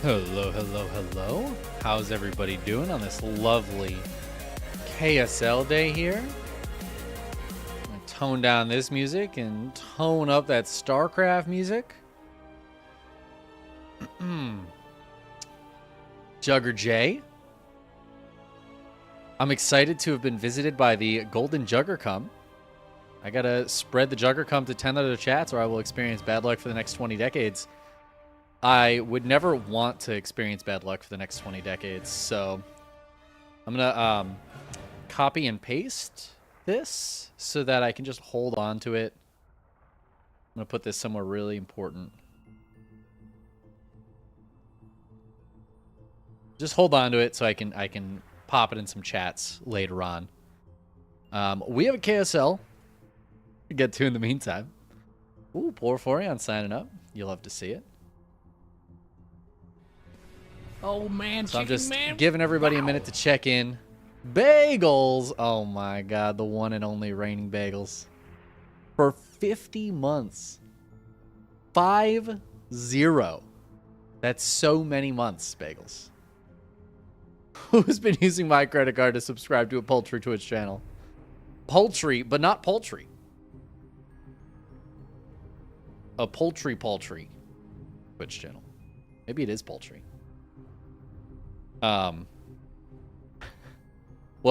Hello, hello, hello. How's everybody doing on this lovely KSL day here? I'm gonna tone down this music and tone up that StarCraft music. Jugger J. I'm excited to have been visited by the Golden Jugger Cum. I gotta spread the Jugger Cum to 10 other chats or I will experience bad luck for the next 20 decades. I would never want to experience bad luck for the next 20 decades, so I'm gonna copy and paste this so that I can just hold on to it. I'm gonna put this somewhere really important. Just hold on to it so I can pop it in some chats later on. We have a KSL to get to in the meantime. Ooh, poor Forion signing up. You'll love to see it. Oh man, So I'm just Chickenman. giving everybody a minute to check in. Bagels! Oh my god, the one and only reigning Bagels. For 50 months. 5-0. That's so many months, Bagels. Who's been using my credit card to subscribe to a poultry Twitch channel? Poultry, but not poultry. A poultry Twitch channel. Maybe it is poultry. Well,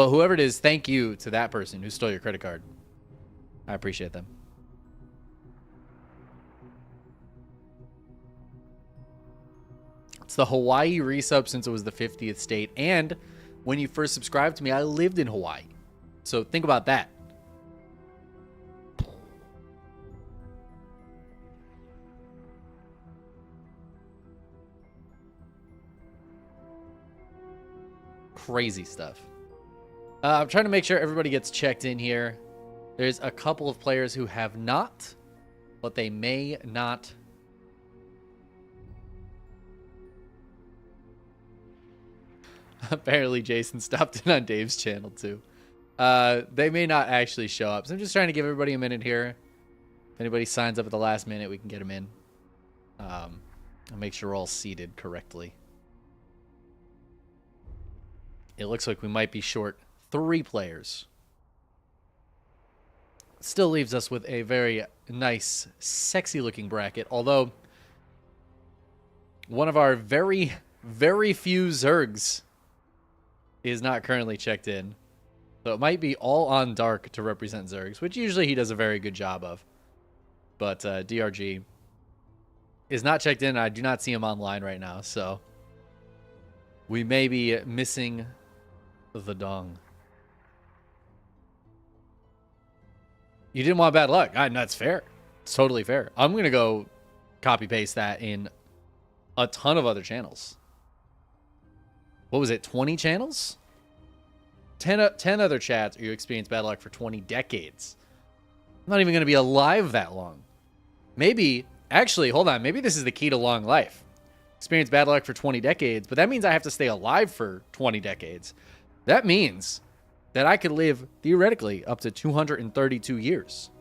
whoever it is, thank you to that person who stole your credit card. I appreciate them. It's the Hawaii resub since it was the 50th state. And when you first subscribed to me, I lived in Hawaii. So think about that. Crazy stuff. I'm trying to make sure everybody gets checked in here. There's a couple of players who have not, but they may not. Apparently, Jason stopped in on Dave's channel, too. They may not actually show up. So I'm just trying to give everybody a minute here. If anybody signs up at the last minute, we can get them in. I'll make sure we're all seated correctly. It looks like we might be short 3 players. Still leaves us with a very nice, sexy-looking bracket. Although, one of our very, very few Zergs is not currently checked in. So it might be all on Dark to represent Zergs, which usually he does a very good job of. But DRG is not checked in. I do not see him online right now, so we may be missing the dong. You didn't want bad luck. That's fair. It's totally fair. I'm going to go copy paste that in a ton of other channels. What was it? 20 channels? 10 other chats or you experience bad luck for 20 decades. I'm not even going to be alive that long. Maybe, actually, hold on. Maybe this is the key to long life. Experience bad luck for 20 decades, but that means I have to stay alive for 20 decades. That means that I could live, theoretically, up to 232 years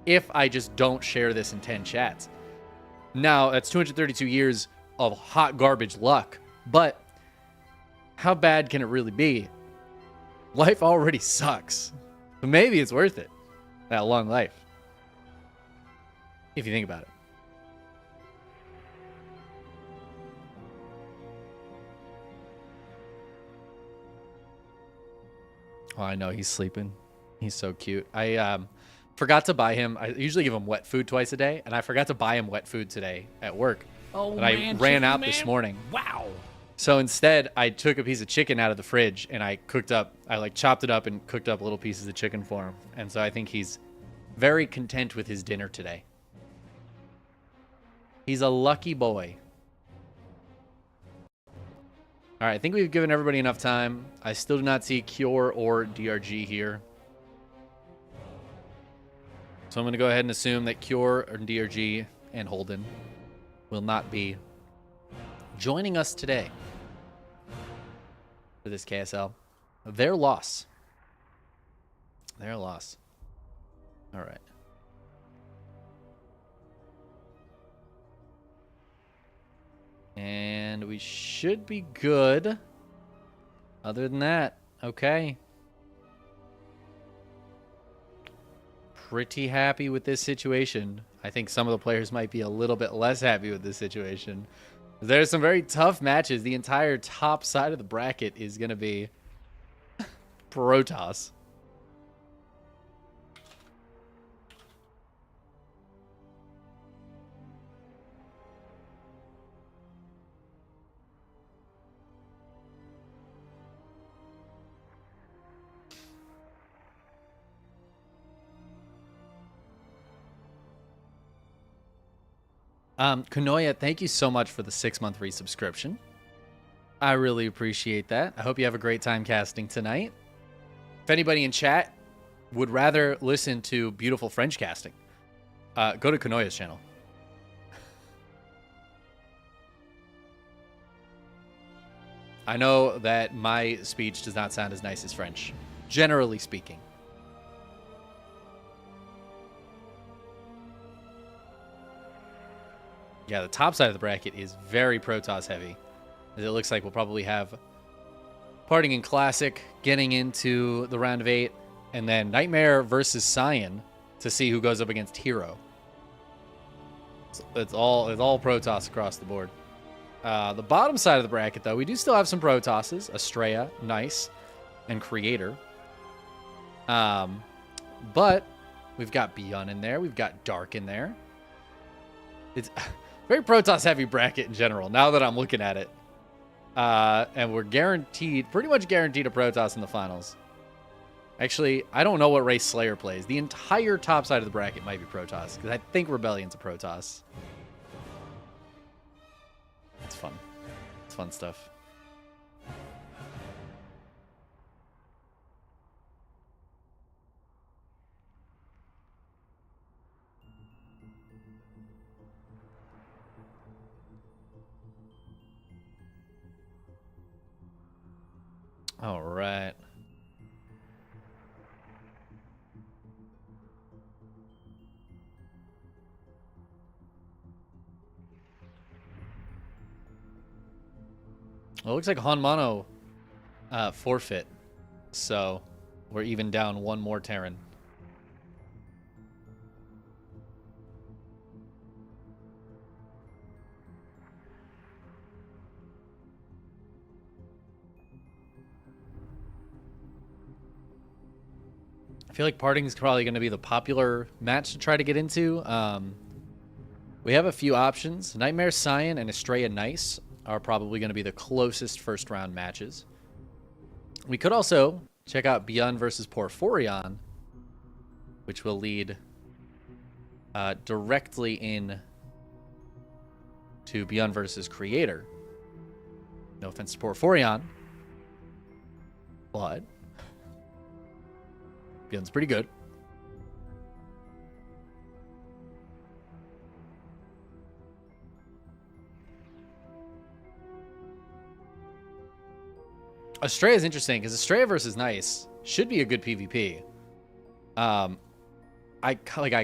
if I just don't share this in 10 chats. Now, that's 232 years of hot garbage luck, but how bad can it really be? Life already sucks. But maybe it's worth it, that long life, if you think about it. Oh, I know he's sleeping. He's so cute. I forgot to buy him. I usually give him wet food twice a day, and I forgot to buy him wet food today at work. Oh but man, I ran out Chickenman. this morning. Wow. So instead, I took a piece of chicken out of the fridge and I chopped it up and cooked up little pieces of chicken for him. And so I think he's very content with his dinner today. He's a lucky boy. All right, I think we've given everybody enough time. I still do not see Cure or DRG here. So I'm going to go ahead and assume that Cure or DRG and Holden will not be joining us today for this KSL. Their loss. Their loss. All right. And we should be good. Other than that, okay. Pretty happy with this situation. I think some of the players might be a little bit less happy with this situation. There's some very tough matches. The entire top side of the bracket is going to be Protoss. Kanoya, thank you so much for the 6-month resubscription. I really appreciate that. I hope you have a great time casting tonight. If anybody in chat would rather listen to beautiful French casting, go to Kanoya's channel. I know that my speech does not sound as nice as French, generally speaking. Yeah, the top side of the bracket is very Protoss heavy. It looks like we'll probably have Parting in Classic getting into the round of 8, and then Nightmare versus Cyan to see who goes up against Hero. It's all Protoss across the board. The bottom side of the bracket, though, we do still have some Protosses. Estrella, nice, and Creator. But we've got Beyond in there. We've got Dark in there. It's very Protoss heavy bracket in general, now that I'm looking at it. And we're pretty much guaranteed a Protoss in the finals. Actually, I don't know what race Slayer plays. The entire top side of the bracket might be Protoss, because I think Rebellion's a Protoss. It's fun. It's fun stuff. All right. Well, it looks like Hanmano forfeit, so we're even down one more Terran. I feel like Parting is probably going to be the popular match to try to get into. We have a few options. Nightmare Cyan and Estrella Nice are probably going to be the closest first round matches. We could also check out Beyond versus Porphyrion, which will lead directly in to Beyond versus Creator. No offense to Porphyrion, but Beyond's pretty good. Estrella is interesting because Estrella versus Nice should be a good PvP. I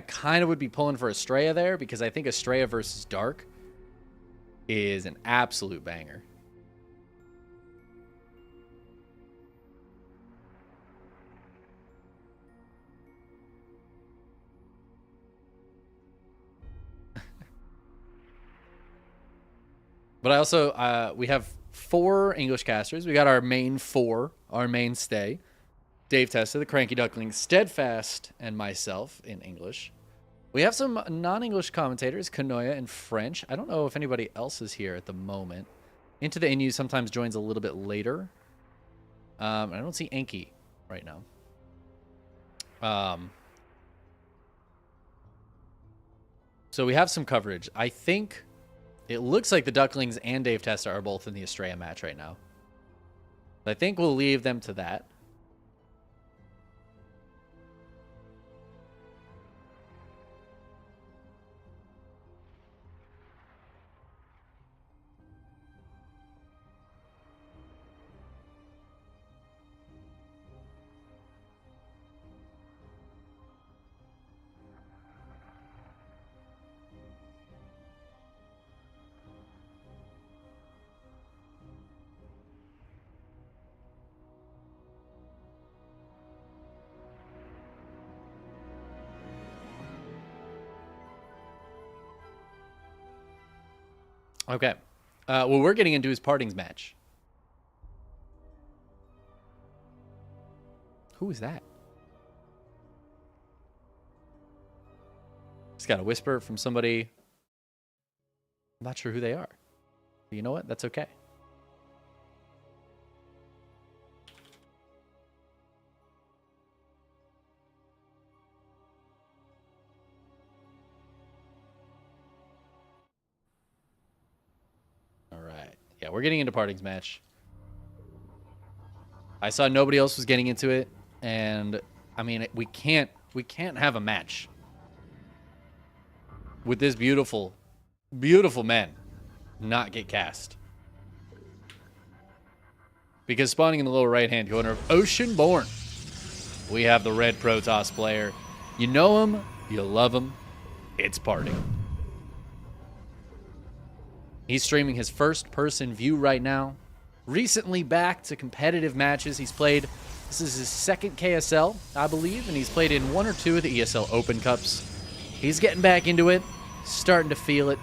kind of would be pulling for Estrella there because I think Estrella versus Dark is an absolute banger. But I also, we have 4 English casters. We got our main 4, our mainstay. Dave Testa, the Cranky Duckling, Steadfast, and myself in English. We have some non-English commentators, Kanoya in French. I don't know if anybody else is here at the moment. Into the Inu sometimes joins a little bit later. I don't see Enki right now. So we have some coverage. I think it looks like the Ducklings and Dave Testa are both in the Estrella match right now. I think we'll leave them to that. Okay. What we're getting into is Parting's match. Who is that? Just got a whisper from somebody. I'm not sure who they are. But you know what? That's okay. All right. Yeah, we're getting into Parting's match. I saw nobody else was getting into it, and I mean, we can't have a match with this beautiful man not get cast. Because spawning in the lower right-hand corner of Oceanborn, we have the red Protoss player. You know him, you love him. It's Parting. He's streaming his first-person view right now. Recently back to competitive matches. He's played, this is his second KSL, I believe, and he's played in 1 or 2 of the ESL Open Cups. He's getting back into it, starting to feel it,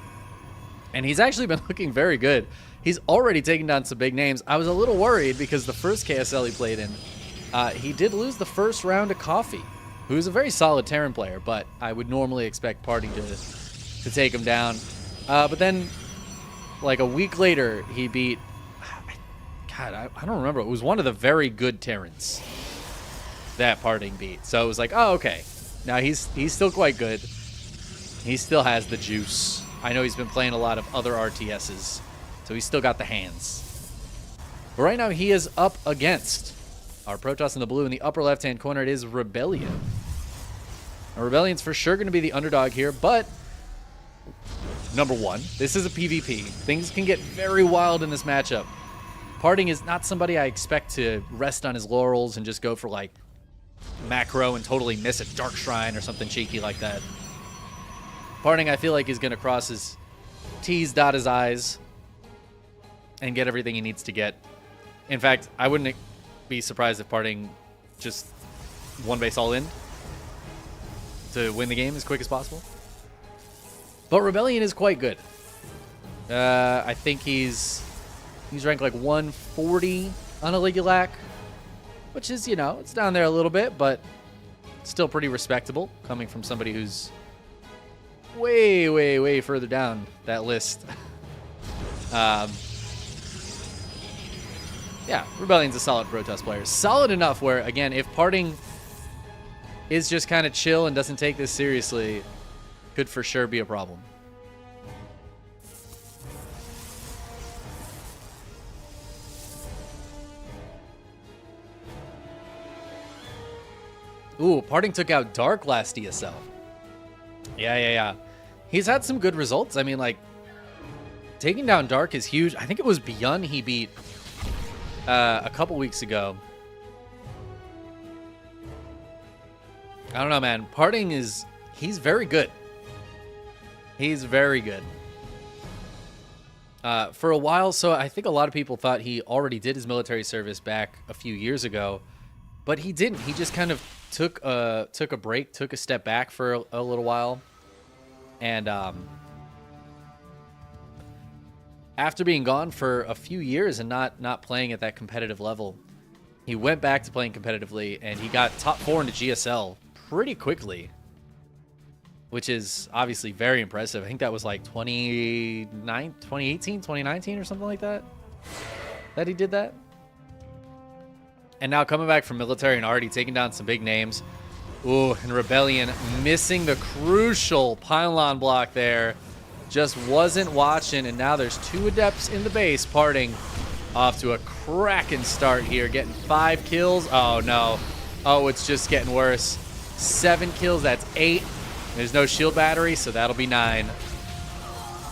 and he's actually been looking very good. He's already taken down some big names. I was a little worried because the first KSL he played in, he did lose the first round to Coffee, who's a very solid Terran player, but I would normally expect Parting to take him down. But then, like a week later, he beat, God, I don't remember. It was one of the very good Terrans that Parting beat. So it was like, oh, okay. Now he's still quite good. He still has the juice. I know he's been playing a lot of other RTSs, so he's still got the hands. But right now he is up against our Protoss in the blue. In the upper left-hand corner, it is Rebellion. Now, Rebellion's for sure going to be the underdog here, but number one, this is a PvP. Things can get very wild in this matchup. Parting is not somebody I expect to rest on his laurels and just go for, like, macro and totally miss a Dark Shrine or something cheeky like that. Parting, I feel like, is going to cross his T's, dot his I's, and get everything he needs to get. In fact, I wouldn't be surprised if Parting just one base all in to win the game as quick as possible. But Rebellion is quite good. I think he's ranked like 140 on a Ligulac, which is, you know, it's down there a little bit, but still pretty respectable coming from somebody who's way, way, way further down that list. Yeah, Rebellion's a solid Protoss player. Solid enough where, again, if Parting is just kind of chill and doesn't take this seriously, could for sure be a problem. Ooh, Parting took out Dark last ESL. Yeah. He's had some good results. I mean, like, taking down Dark is huge. I think it was Beyond he beat a couple weeks ago. I don't know, man. Parting is, he's very good. He's very good. For a while, so I think a lot of people thought he already did his military service back a few years ago, but he didn't. He just kind of took a break, took a step back for a little while, and after being gone for a few years and not playing at that competitive level, he went back to playing competitively, and he got top 4 into GSL pretty quickly, which is obviously very impressive. I think that was like 2018, 2019 or something like that he did that. And now coming back from military and already taking down some big names. Ooh, and Rebellion missing the crucial pylon block there. Just wasn't watching, and now there's 2 adepts in the base. Parting off to a cracking start here, getting 5 kills. Oh, no. Oh, it's just getting worse. 7 kills, that's 8. There's no shield battery, so that'll be 9.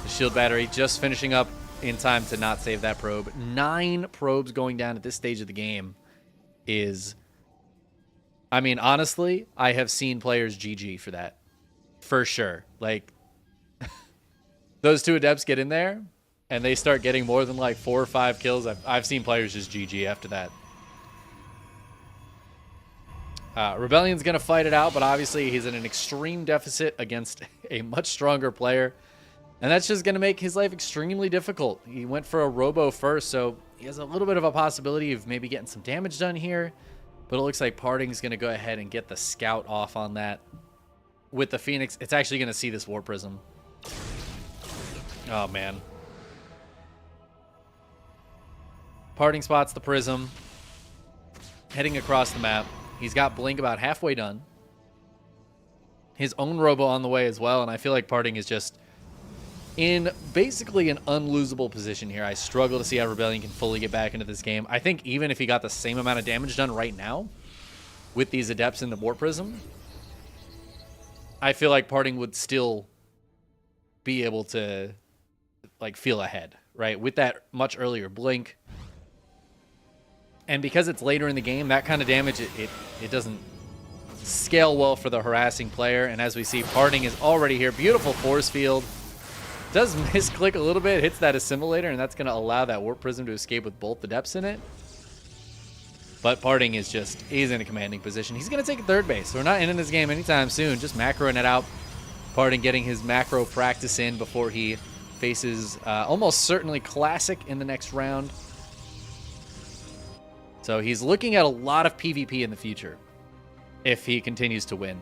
The shield battery just finishing up in time to not save that probe. 9 probes going down at this stage of the game is, I mean, honestly, I have seen players GG for that. For sure. Like, those 2 adepts get in there, and they start getting more than like 4 or 5 kills. I've seen players just GG after that. Rebellion's going to fight it out, but obviously he's in an extreme deficit against a much stronger player. And that's just going to make his life extremely difficult. He went for a robo first, so he has a little bit of a possibility of maybe getting some damage done here. But it looks like Parting's going to go ahead and get the scout off on that. With the Phoenix, it's actually going to see this War Prism. Oh, man. Parting spots the Prism. Heading across the map. He's got Blink about halfway done. His own robo on the way as well, and I feel like Parting is just in basically an unlosable position here. I struggle to see how Rebellion can fully get back into this game. I think even if he got the same amount of damage done right now with these Adepts in the Warp Prism, I feel like Parting would still be able to like feel ahead, right? With that much earlier Blink. And because it's later in the game, that kind of damage, it doesn't scale well for the harassing player. And as we see, Parting is already here. Beautiful force field. Does misclick a little bit, hits that assimilator, and that's going to allow that Warp Prism to escape with both the depths in it. But Parting is just, he's in a commanding position. He's going to take a third base. So we're not ending this game anytime soon. Just macroing it out. Parting getting his macro practice in before he faces almost certainly Classic in the next round. So he's looking at a lot of PvP in the future if he continues to win.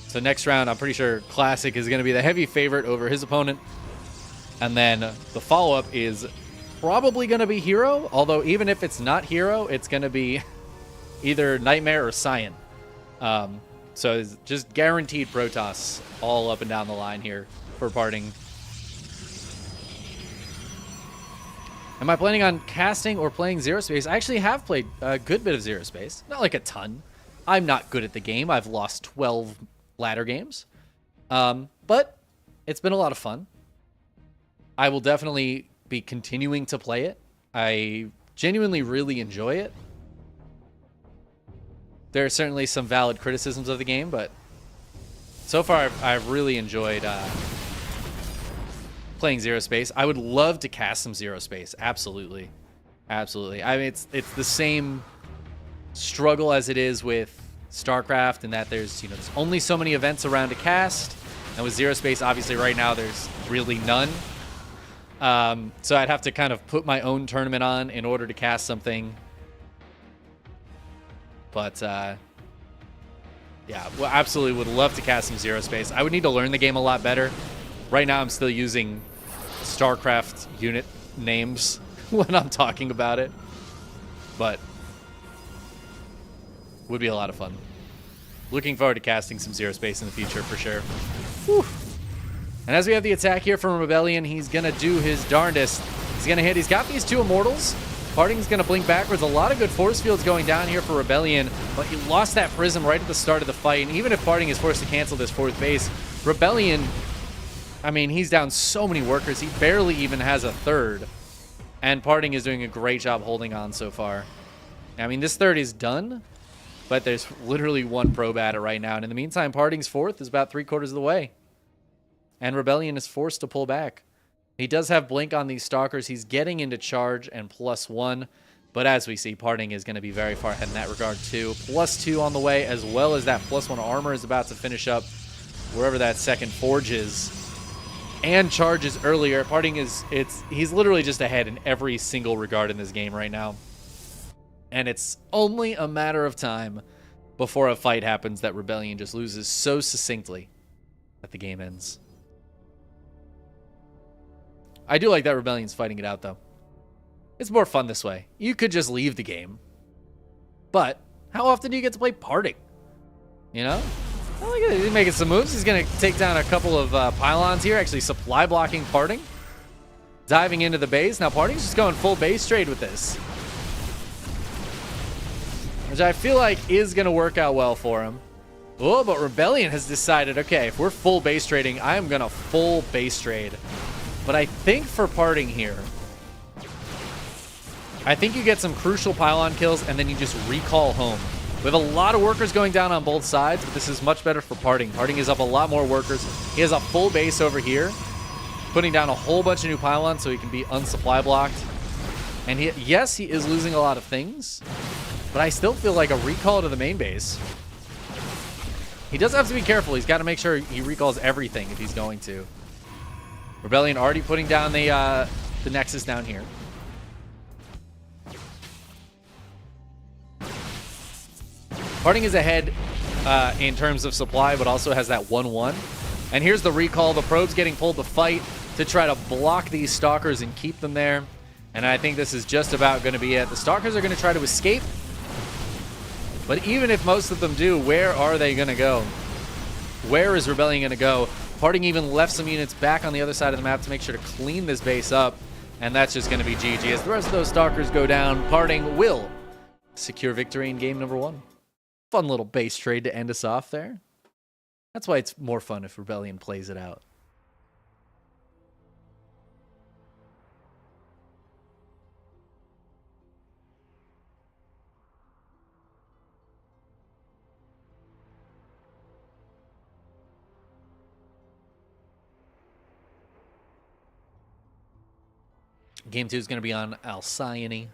So next round, I'm pretty sure Classic is going to be the heavy favorite over his opponent. And then the follow-up is probably going to be Hero. Although even if it's not Hero, it's going to be either Nightmare or Cyan. So it's just guaranteed Protoss all up and down the line here for Parting. Am I planning on casting or playing Zero Space? I actually have played a good bit of Zero Space. Not like a ton. I'm not good at the game. I've lost 12 ladder games. But it's been a lot of fun. I will definitely be continuing to play it. I genuinely really enjoy it. There are certainly some valid criticisms of the game, but so far I've really enjoyed playing Zero Space. I would love to cast some Zero Space. Absolutely. Absolutely. I mean, it's the same struggle as it is with StarCraft in that there's only so many events around to cast. And with Zero Space, obviously right now there's really none. So I'd have to kind of put my own tournament on in order to cast something. But yeah, well, absolutely would love to cast some Zero Space. I would need to learn the game a lot better. Right now I'm still using StarCraft unit names when I'm talking about it. But would be a lot of fun. Looking forward to casting some Zero Space in the future for sure. Whew. And as we have the attack here from Rebellion, he's going to do his darndest. He's going to hit. He's got these two Immortals. Parting's going to blink backwards. A lot of good force fields going down here for Rebellion, but he lost that Prism right at the start of the fight. And even if Parting is forced to cancel this fourth base, Rebellion, I mean, he's down so many workers. He barely even has a third. And Parting is doing a great job holding on so far. I mean, this third is done, but there's literally one probe at it right now. And in the meantime, Parting's fourth is about 3/4 of the way. And Rebellion is forced to pull back. He does have Blink on these Stalkers. He's getting into charge and +1. But as we see, Parting is going to be very far ahead in that regard too. +2 on the way, as well as that +1 armor is about to finish up wherever that second forge is. And charges earlier. Parting is, he's literally just ahead in every single regard in this game right now. And it's only a matter of time before a fight happens that Rebellion just loses so succinctly that the game ends. I do like that Rebellion's fighting it out, though. It's more fun this way. You could just leave the game. But how often do you get to play Parting? You know? Oh, look at it. He's making some moves. He's going to take down a couple of pylons here. Actually, supply blocking Parting. Diving into the base. Now, Parting's just going full base trade with this. Which I feel like is going to work out well for him. Oh, but Rebellion has decided, okay, if we're full base trading, I am going to full base trade. But I think for Parting here, I think you get some crucial pylon kills and then you just recall home. We have a lot of workers going down on both sides, but this is much better for Parting. Parting is up a lot more workers. He has a full base over here, putting down a whole bunch of new pylons so he can be unsupply blocked. And yes, he is losing a lot of things, but I still feel like a recall to the main base He does have to be careful. He's got to make sure he recalls everything if he's going to. Rebellion already putting down the Nexus down here. Parting is ahead in terms of supply, but also has that 1-1. And here's the recall. The probe's getting pulled to fight to try to block these Stalkers and keep them there. And I think this is just about going to be it. The Stalkers are going to try to escape. But even if most of them do, where are they going to go? Where is Rebellion going to go? Parting even left some units back on the other side of the map to make sure to clean this base up. And that's just going to be GG. As the rest of those Stalkers go down, Parting will secure victory in game number 1. Fun little base trade to end us off there. That's why it's more fun if Rebellion plays it out. Game 2 is going to be on Alcyone.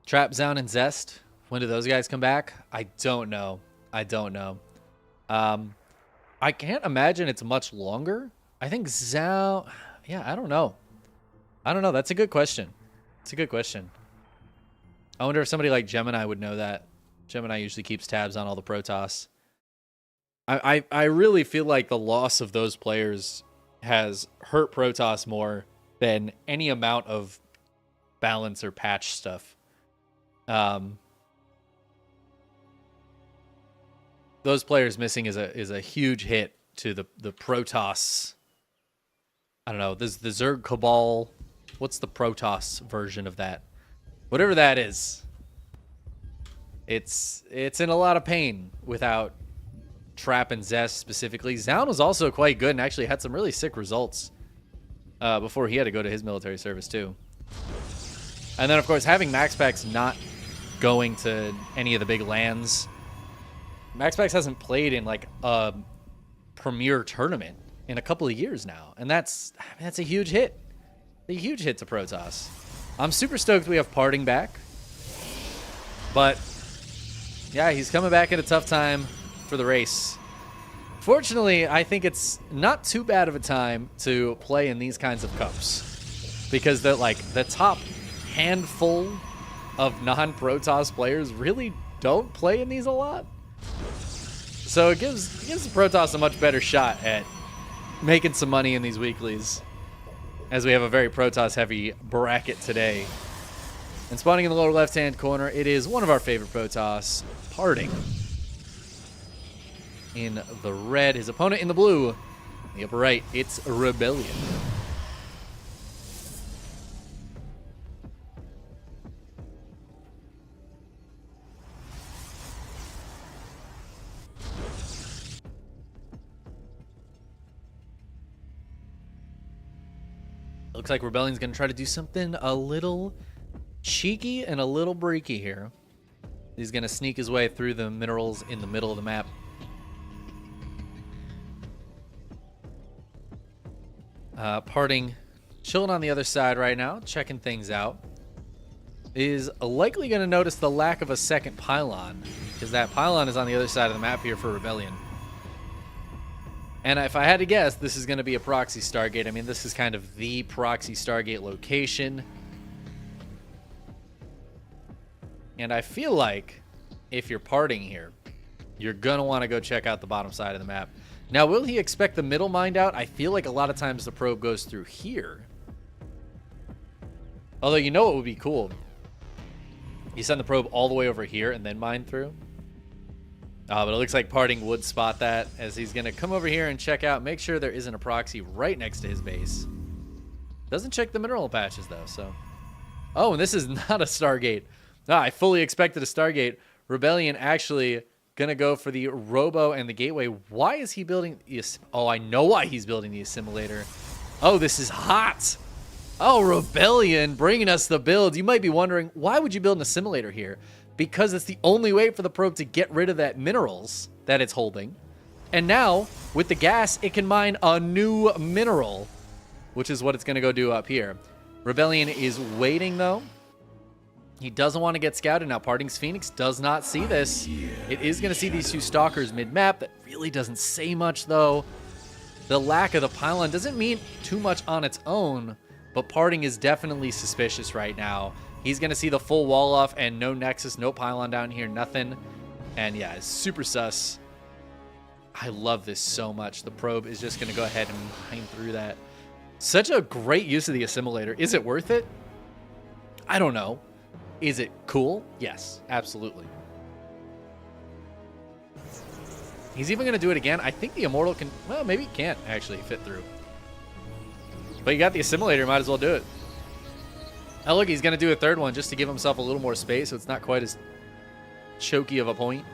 Trap, Zound, and Zest. When do those guys come back? I don't know. I can't imagine it's much longer. I think Zound... Yeah, I don't know. That's a good question. I wonder if somebody like Gemini would know that. Gemini usually keeps tabs on all the Protoss. I really feel like the loss of those players has hurt Protoss more than any amount of balance or patch stuff. Those players missing is a huge hit to the Protoss. I don't know. There's the Zerg Cabal. What's the Protoss version of that? Whatever that is. It's in a lot of pain without Trap and Zest specifically. Zound was also quite good and actually had some really sick results before he had to go to his military service too. And then, of course, having MaxPax not going to any of the big lands. MaxPax hasn't played in like a premier tournament in a couple of years now. And that's a huge hit. A huge hit to Protoss. I'm super stoked we have Parting back. But, yeah, he's coming back at a tough time for the race. Fortunately, I think it's not too bad of a time to play in these kinds of cups. Because the top handful of non-Protoss players really don't play in these a lot. So it gives the Protoss a much better shot at making some money in these weeklies, as we have a very Protoss-heavy bracket today. And spawning in the lower left-hand corner, it is one of our favorite Protoss, Parting. In the red, his opponent in the blue. In the upper right, it's Rebellion. Looks like Rebellion's going to try to do something a little cheeky and a little breaky here. He's going to sneak his way through the minerals in the middle of the map. Parting, chilling on the other side right now, checking things out. Is likely going to notice the lack of a second pylon, because that pylon is on the other side of the map here for Rebellion. And if I had to guess, this is going to be a proxy Stargate. I mean, this is kind of the proxy Stargate location. And I feel like if you're Parting here, you're going to want to go check out the bottom side of the map. Now, will he expect the middle mine out? I feel like a lot of times the probe goes through here. Although, you know what would be cool? You send the probe all the way over here and then mine through. But it looks like Parting would spot that, as he's going to come over here and check out, make sure there isn't a proxy right next to his base. Doesn't check the mineral patches, though, so... Oh, and this is not a Stargate. I fully expected a Stargate. Rebellion actually going to go for the Robo and the Gateway. Why is he building... Oh, I know why he's building the Assimilator. Oh, this is hot. Oh, Rebellion bringing us the build. You might be wondering, why would you build an Assimilator here? Because it's the only way for the probe to get rid of that minerals that it's holding. And now, with the gas, it can mine a new mineral, which is what it's going to go do up here. Rebellion is waiting, though. He doesn't want to get scouted. Now, Parting's Phoenix does not see this. It is going to see these two Stalkers mid-map. That really doesn't say much, though. The lack of the pylon doesn't mean too much on its own, but Parting is definitely suspicious right now. He's going to see the full wall off and no Nexus, no pylon down here, nothing. And yeah, it's super sus. I love this so much. The probe is just going to go ahead and mine through that. Such a great use of the assimilator. Is it worth it? I don't know. Is it cool? Yes, absolutely. He's even going to do it again. I think the Immortal can... Well, maybe he can't actually fit through. But you got the assimilator. Might as well do it. Oh, look, he's going to do a third one just to give himself a little more space so it's not quite as choky of a point.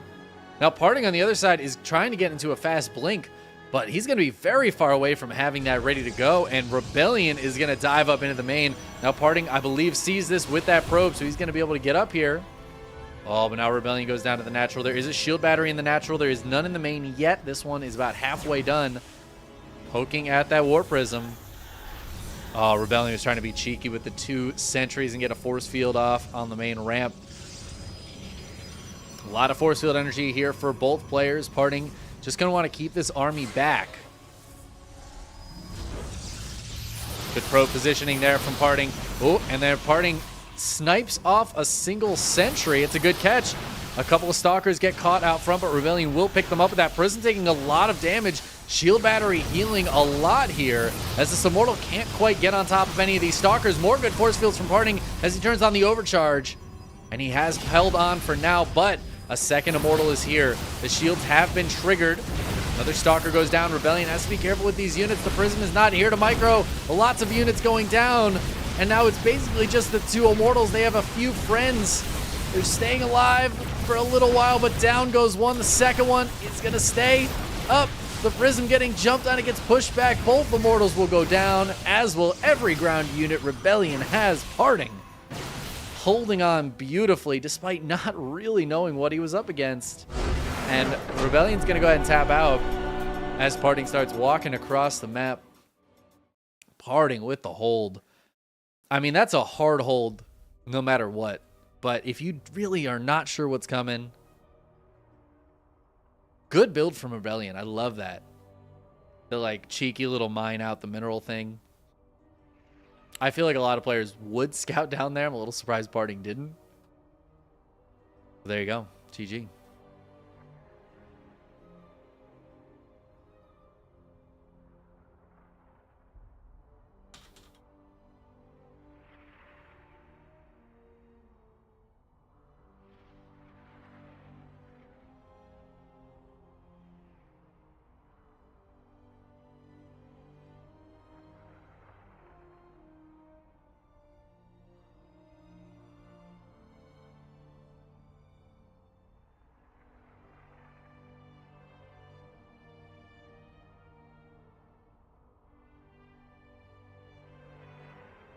Now, Parting on the other side is trying to get into a fast blink, but he's going to be very far away from having that ready to go, and Rebellion is going to dive up into the main. Now, Parting, I believe, sees this with that probe, so he's going to be able to get up here. Oh, but now Rebellion goes down to the natural. There is a shield battery in the natural. There is none in the main yet. This one is about halfway done. Poking at that War Prism. Oh, Rebellion was trying to be cheeky with the 2 sentries and get a force field off on the main ramp. A lot of force field energy here for both players. Parting just going to want to keep this army back. Good probe positioning there from Parting. Oh, and then Parting snipes off a single sentry. It's a good catch. A couple of Stalkers get caught out front, but Rebellion will pick them up with that. Prism taking a lot of damage. Shield battery healing a lot here as this Immortal can't quite get on top of any of these Stalkers. More good force fields from Parting as he turns on the overcharge. And he has held on for now, but a second Immortal is here. The shields have been triggered. Another Stalker goes down. Rebellion has to be careful with these units. The Prism is not here to micro. Lots of units going down. And now it's basically just the 2 Immortals. They have a few friends. They're staying alive for a little while, but down goes one. The second one is going to stay up. The Prism getting jumped on. It gets pushed back. Both Immortals will go down, as will every ground unit. Rebellion has Parting holding on beautifully despite not really knowing what he was up against. And Rebellion's going to go ahead and tap out as Parting starts walking across the map. Parting with the hold. I mean, that's a hard hold no matter what. But if you really are not sure what's coming, good build from Rebellion. I love that. The like cheeky little mine out the mineral thing. I feel like a lot of players would scout down there. I'm a little surprised Parting didn't. There you go. GG.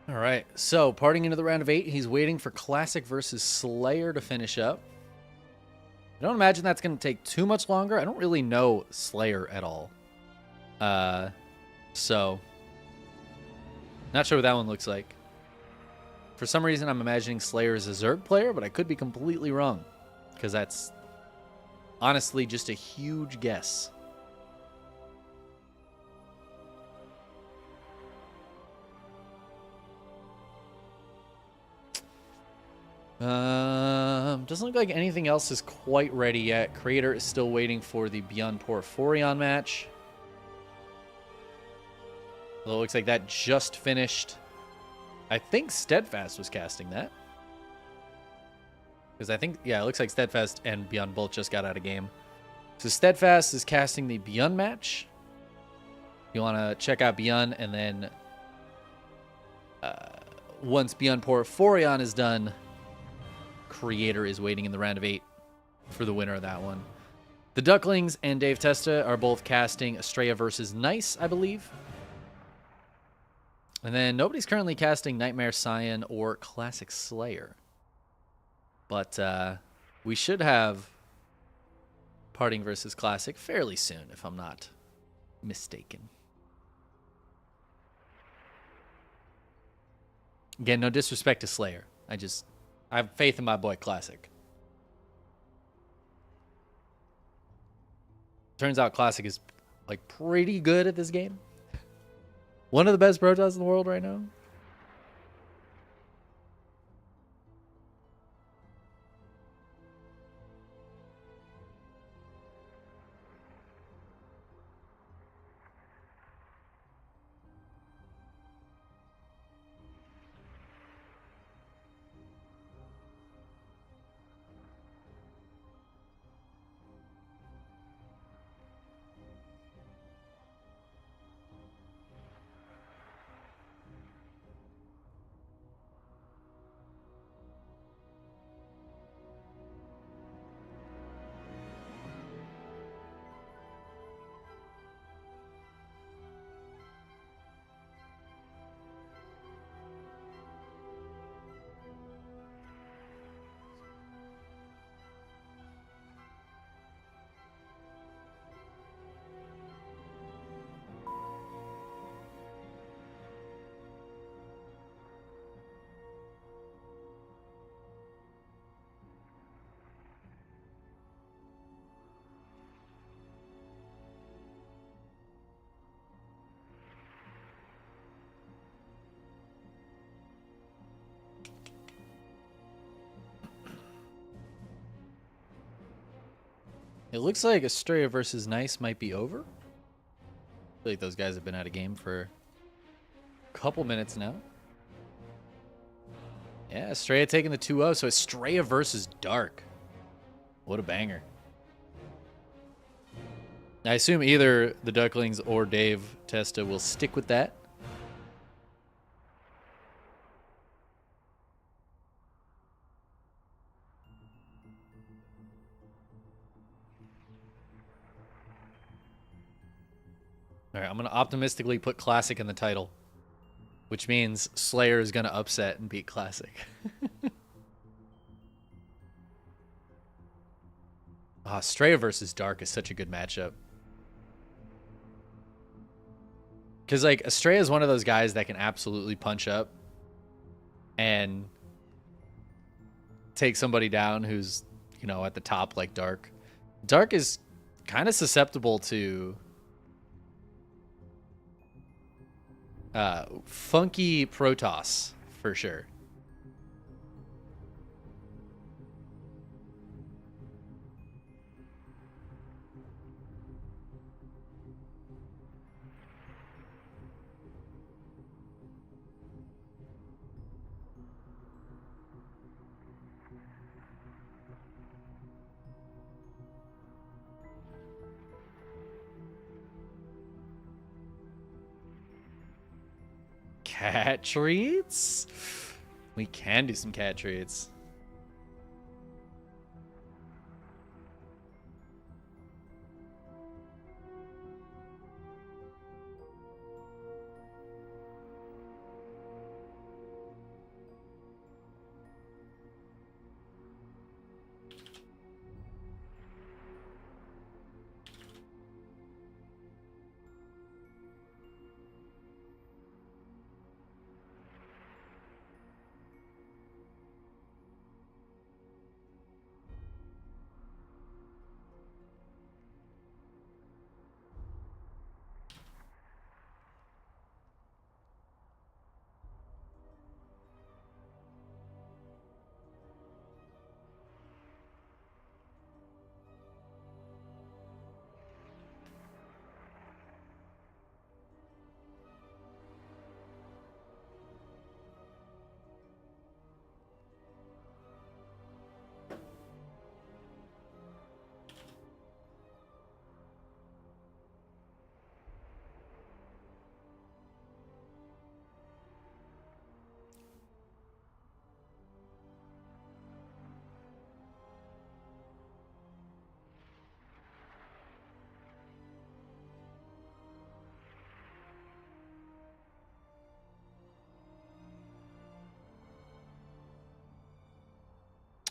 All right, so parting into the round of 8, he's waiting for Classic versus Slayer to finish up. I don't imagine that's going to take too much longer. I don't really know Slayer at all. So, not sure what that one looks like. For some reason, I'm imagining Slayer as a Zerg player, but I could be completely wrong. Because that's honestly just a huge guess. Doesn't look like anything else is quite ready yet. Creator is still waiting for the Beyond Porphyrion match. Well, it looks like that just finished. I think Steadfast was casting that. Because I think, yeah, it looks like Steadfast and Beyond both just got out of game. So Steadfast is casting the Beyond match. You want to check out Beyond, and then once Beyond Porphyrion is done, Creator is waiting in the round of 8 for the winner of that one. The Ducklings and Dave Testa are both casting Estrella versus Nice, I believe. And then nobody's currently casting Nightmare Scion or Classic Slayer. But we should have Parting versus Classic fairly soon, if I'm not mistaken. Again, no disrespect to Slayer. I have faith in my boy Classic. Turns out Classic is like pretty good at this game. One of the best Protoss in the world right now. It looks like Estrella versus Nice might be over. I feel like those guys have been out of game for a couple minutes now. Yeah, Estrella taking the 2-0, so Estrella versus Dark. What a banger. I assume either the Ducklings or Dave Testa will stick with that. All right, I'm going to optimistically put Classic in the title, which means Slayer is going to upset and beat Classic. Estrella versus Dark is such a good matchup. Because, like, Estrella is one of those guys that can absolutely punch up and take somebody down who's, you know, at the top like Dark. Dark is kind of susceptible to funky Protoss, for sure. Cat treats? We can do some cat treats.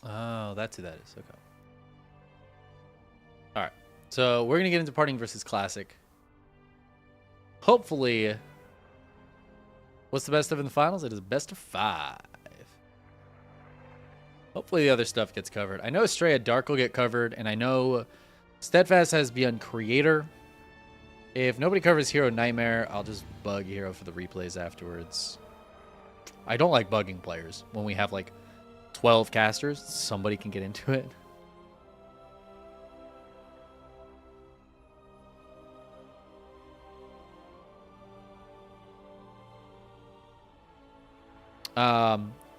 Oh, that's who that is. Okay. All right. So we're going to get into Parting versus Classic. Hopefully, what's the best of in the finals? It is best of 5. Hopefully the other stuff gets covered. I know Estrella Dark will get covered, and I know Steadfast has Beyond Creator. If nobody covers Hero Nightmare, I'll just bug Hero for the replays afterwards. I don't like bugging players when we have like 12 casters. Somebody can get into it.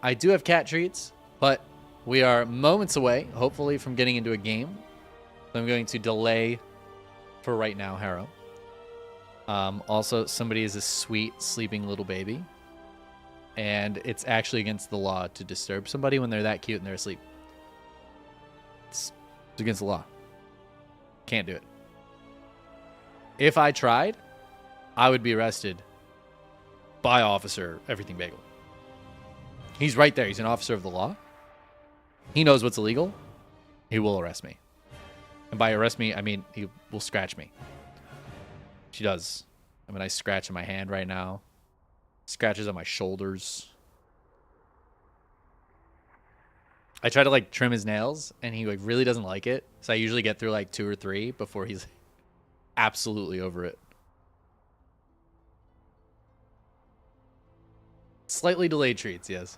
I do have cat treats, but we are moments away, hopefully, from getting into a game. So I'm going to delay for right now, Harrow. Also, somebody is a sweet sleeping little baby. And it's actually against the law to disturb somebody when they're that cute and they're asleep. It's against the law. Can't do it. If I tried, I would be arrested by Officer Everything Bagel. He's right there. He's an officer of the law. He knows what's illegal. He will arrest me. And by arrest me, I mean he will scratch me. She does. I have a nice scratch in my hand right now. Scratches on my shoulders. I try to like trim his nails and he like really doesn't like it. So I usually get through like 2 or 3 before he's absolutely over it. Slightly delayed treats, yes.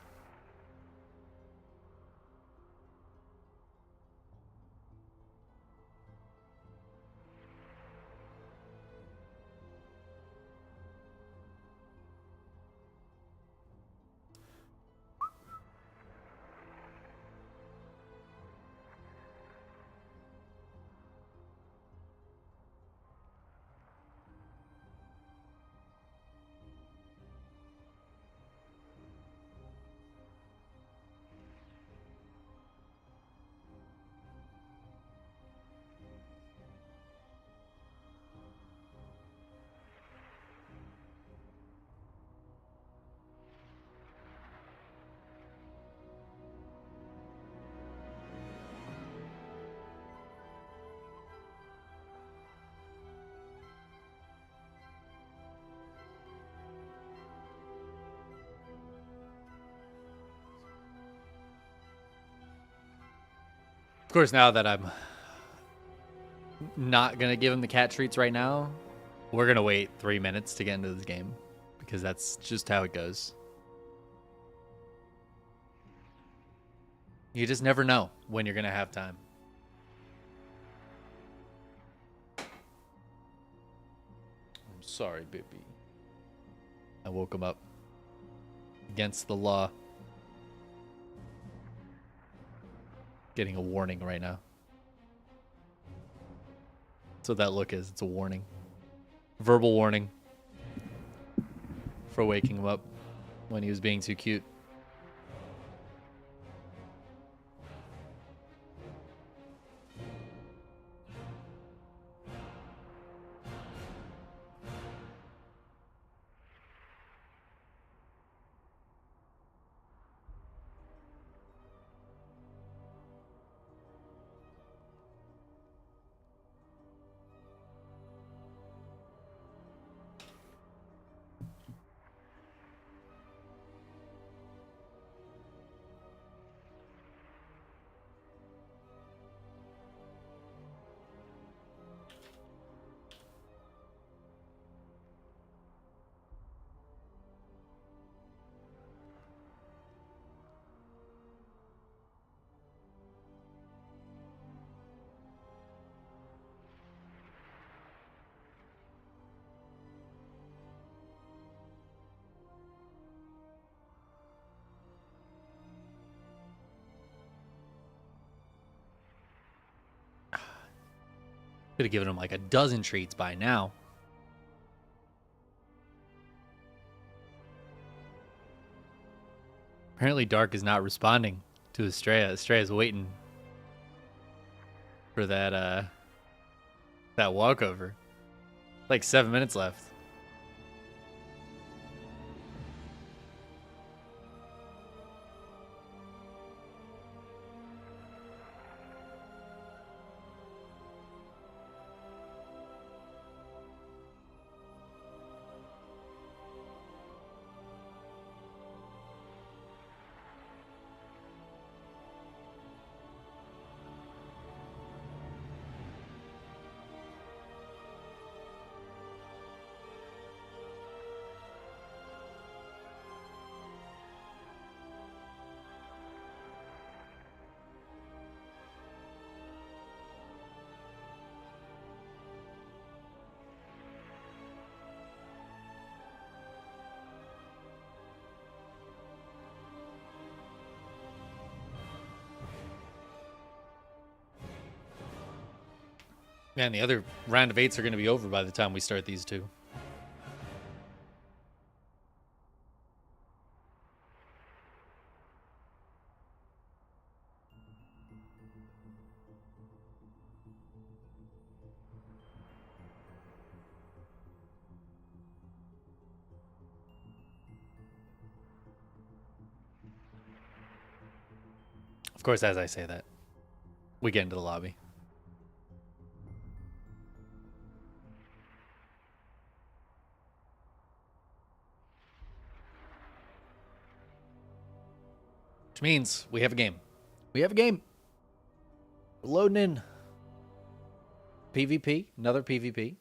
Of course, now that I'm not going to give him the cat treats right now, we're going to wait 3 minutes to get into this game because that's just how it goes. You just never know when you're going to have time. I'm sorry, baby. I woke him up against the law. Getting a warning right now. That's what that look is. It's a warning. Verbal warning for waking him up when he was being too cute. Could have given him like a dozen treats by now. Apparently Dark is not responding to Estrella. Estrella's waiting for that walkover. Like 7 minutes left. Man, the other round of 8s are going to be over by the time we start these two. Of course, as I say that, we get into the lobby. Which means we have a game. We have a game. We're loading in. PvP, another PvP.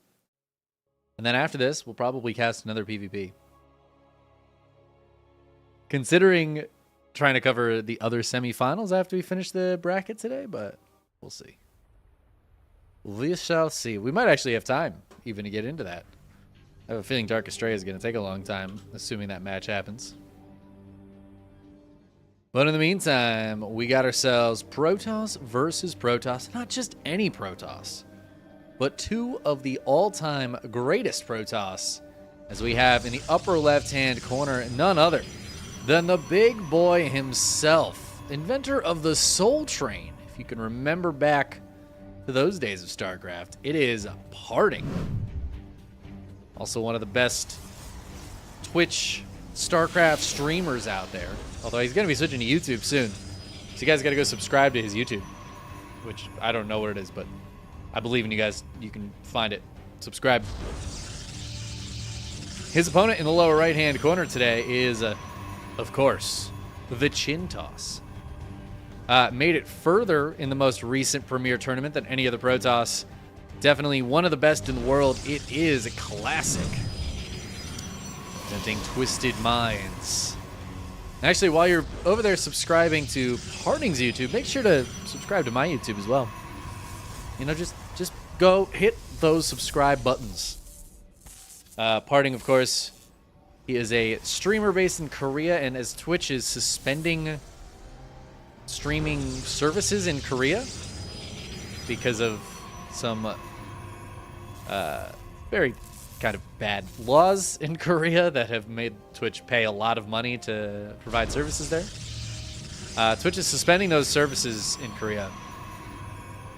And then after this, we'll probably cast another PvP. Considering trying to cover the other semifinals after we finish the bracket today, but we'll see. We shall see. We might actually have time even to get into that. I have a feeling Dark Astray is going to take a long time, assuming that match happens. But in the meantime, we got ourselves Protoss versus Protoss. Not just any Protoss, but two of the all-time greatest Protoss, as we have in the upper left-hand corner none other than the big boy himself, inventor of the Soul Train. If you can remember back to those days of StarCraft, it is Parting. Also one of the best Twitch StarCraft streamers out there. Although he's going to be switching to YouTube soon. So you guys got to go subscribe to his YouTube. Which, I don't know what it is, but I believe in you guys. You can find it. Subscribe. His opponent in the lower right-hand corner today is, of course, the Chin Toss. Made it further in the most recent Premier tournament than any other Protoss. Definitely one of the best in the world. It is a classic. Presenting Twisted Minds. Actually, while you're over there subscribing to Parting's YouTube, make sure to subscribe to my YouTube as well. You know, just go hit those subscribe buttons. Parting, of course, he is a streamer based in Korea, and as Twitch is suspending streaming services in Korea because of some very kind of bad laws in Korea that have made Twitch pay a lot of money to provide services there. Twitch is suspending those services in Korea.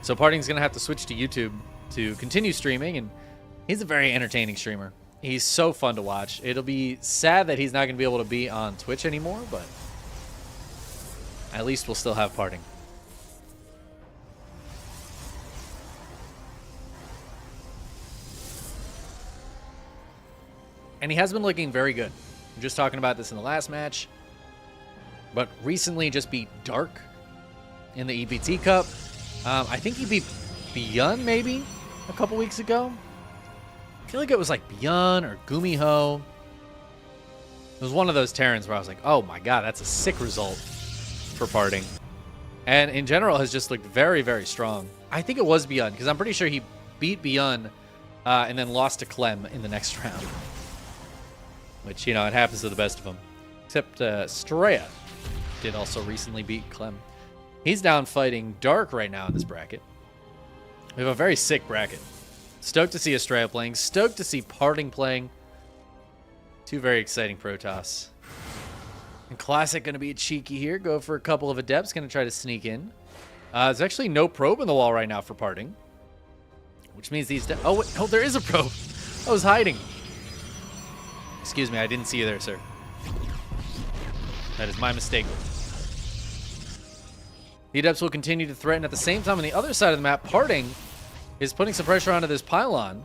So Parting's going to have to switch to YouTube to continue streaming, and he's a very entertaining streamer. He's so fun to watch. It'll be sad that he's not going to be able to be on Twitch anymore, but at least we'll still have Parting. And he has been looking very good. I'm just talking about this in the last match. But recently just beat Dark in the EPT Cup. I think he beat Beyond maybe a couple weeks ago. I feel like it was like Beyond or Gumiho. It was one of those Terrans where I was like, oh my god, that's a sick result for Parting. And in general has just looked very, very strong. I think it was Beyond, because I'm pretty sure he beat Beyond and then lost to Clem in the next round. Which, you know, it happens to the best of them. Except Straya did also recently beat Clem. He's down fighting Dark right now in this bracket. We have a very sick bracket. Stoked to see Estrella playing. Stoked to see Parting playing. Two very exciting Protoss. And Classic going to be cheeky here. Go for a couple of Adepts. Going to try to sneak in. There's actually no probe in the wall right now for Parting. Which means these... Oh, there is a probe. I was hiding. Excuse me, I didn't see you there, sir. That is my mistake. The Adepts will continue to threaten. At the same time, on the other side of the map, Parting is putting some pressure onto this pylon.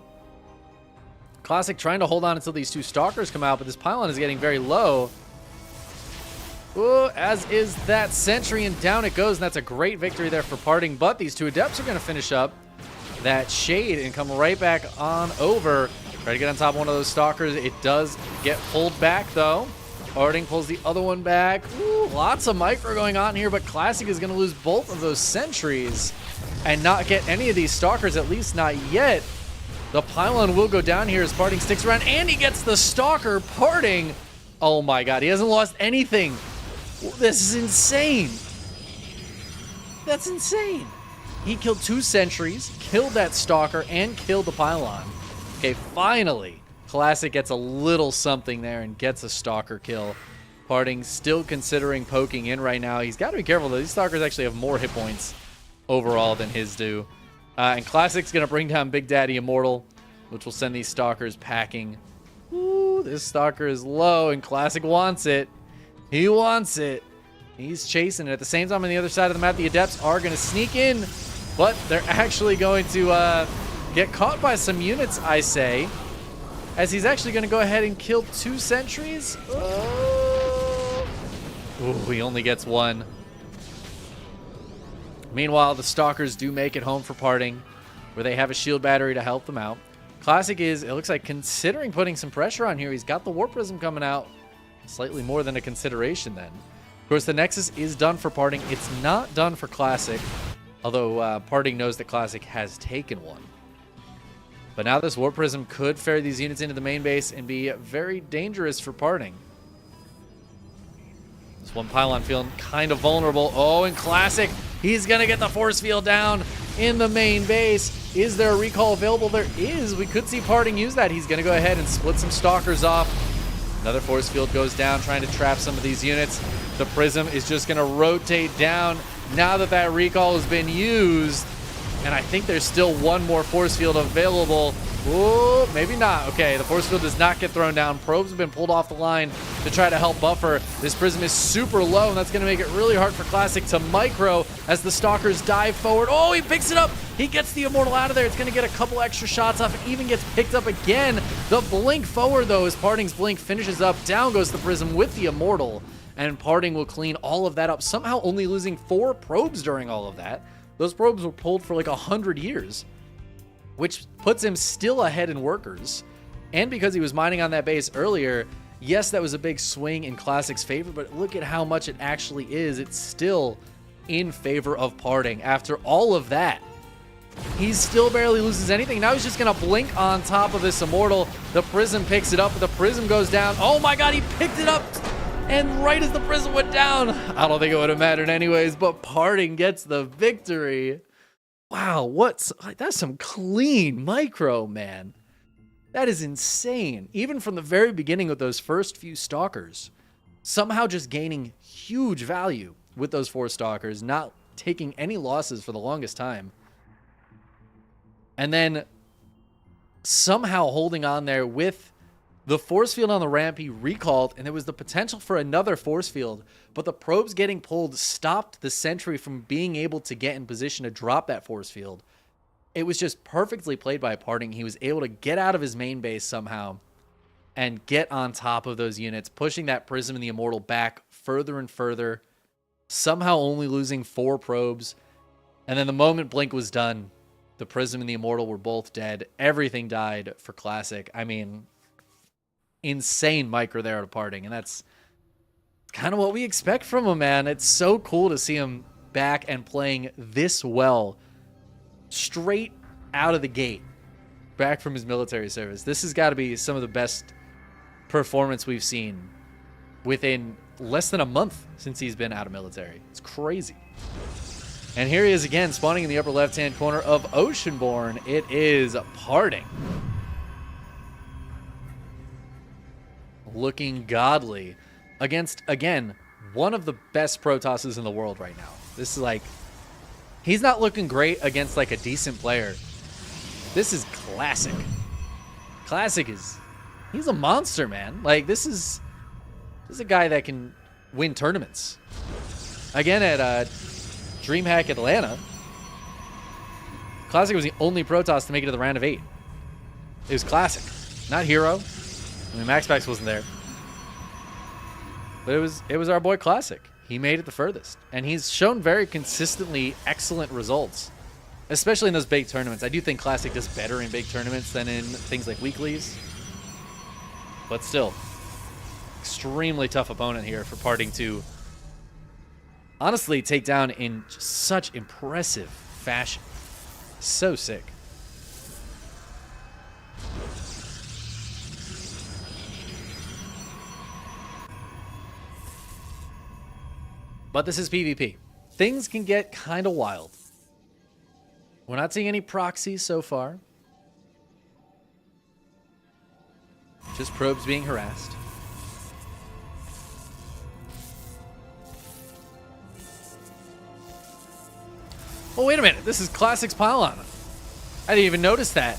Classic trying to hold on until these two Stalkers come out, but this pylon is getting very low. Ooh, as is that Sentry, and down it goes, and that's a great victory there for Parting. But these two Adepts are going to finish up that Shade and come right back on over. Try to get on top of one of those Stalkers. It does get pulled back, though. Parting pulls the other one back. Ooh, lots of micro going on here, but Classic is going to lose both of those Sentries and not get any of these Stalkers, at least not yet. The pylon will go down here as Parting sticks around, and he gets the Stalker. Parting, oh my god, he hasn't lost anything. This is insane. That's insane. He killed 2 sentries, killed that stalker, and killed the pylon. Okay, finally, Classic gets a little something there and gets a stalker kill. Parting still considering poking in right now. He's got to be careful, though. These stalkers actually have more hit points overall than his do. And Classic's going to bring down Big Daddy Immortal, which will send these stalkers packing. Ooh, this stalker is low, and Classic wants it. He wants it. He's chasing it. At the same time, on the other side of the map, the Adepts are going to sneak in, but they're actually going to get caught by some units, I say, as he's actually going to go ahead and kill 2 sentries. Oh. Ooh, he only gets 1. Meanwhile, the Stalkers do make it home for Parting, where they have a shield battery to help them out. Classic is, it looks like, considering putting some pressure on here. He's got the Warp Prism coming out. Slightly more than a consideration then. Of course, the Nexus is done for Parting. It's not done for Classic, although Parting knows that Classic has taken one. But now this Warp Prism could ferry these units into the main base and be very dangerous for Parting. This one pylon feeling kind of vulnerable. Oh, and Classic, he's going to get the force field down in the main base. Is there a recall available? There is. We could see Parting use that. He's going to go ahead and split some stalkers off. Another force field goes down, trying to trap some of these units. The Prism is just going to rotate down now that that recall has been used. And I think there's still one more force field available. Ooh, maybe not. Okay, the force field does not get thrown down. Probes have been pulled off the line to try to help buffer. This Prism is super low, and that's going to make it really hard for Classic to micro as the Stalkers dive forward. Oh, he picks it up. He gets the Immortal out of there. It's going to get a couple extra shots off. It even gets picked up again. The blink forward, though, as Parting's blink finishes up. Down goes the Prism with the Immortal, and Parting will clean all of that up, somehow only losing 4 probes during all of that. Those probes were pulled for like 100 years, which puts him still ahead in workers. And because he was mining on that base earlier, yes, that was a big swing in Classic's favor, but look at how much it actually is. It's still in favor of Parting. After all of that, he still barely loses anything. Now he's just going to blink on top of this Immortal. The Prism picks it up, but the Prism goes down. Oh my god, he picked it up! And right as the Prism went down, I don't think it would have mattered anyways, but Parting gets the victory. Wow, that's some clean micro, man. That is insane. Even from the very beginning with those first few Stalkers, somehow just gaining huge value with those 4 Stalkers, not taking any losses for the longest time. And then somehow holding on there with the force field on the ramp. He recalled, and there was the potential for another force field, but the probes getting pulled stopped the sentry from being able to get in position to drop that force field. It was just perfectly played by Parting. He was able to get out of his main base somehow and get on top of those units, pushing that Prism and the Immortal back further and further, somehow only losing 4 probes. And then the moment Blink was done, the Prism and the Immortal were both dead. Everything died for Classic. I mean, insane micro there at Parting, and that's kind of what we expect from him, man. It's so cool to see him back and playing this well straight out of the gate, back from his military service. This has got to be some of the best performance we've seen within less than a month since he's been out of military. It's crazy. And here he is again, spawning in the upper left-hand corner of Oceanborn. It is Parting. Looking godly against, again, one of the best Protosses in the world right now. This is like, he's not looking great against like a decent player. This is Classic. Classic is, he's a monster, man. Like, this is a guy that can win tournaments. Again, at DreamHack Atlanta, Classic was the only Protoss to make it to the round of 8. It was Classic, not Hero. I mean, MaxPax wasn't there. But it was our boy Classic. He made it the furthest. And he's shown very consistently excellent results, especially in those big tournaments. I do think Classic does better in big tournaments than in things like weeklies. But still, extremely tough opponent here for Parting to honestly take down in just such impressive fashion. So sick. But this is PvP. Things can get kind of wild. We're not seeing any proxies so far. Just probes being harassed. Oh, wait a minute. This is Classic's pylon. I didn't even notice that.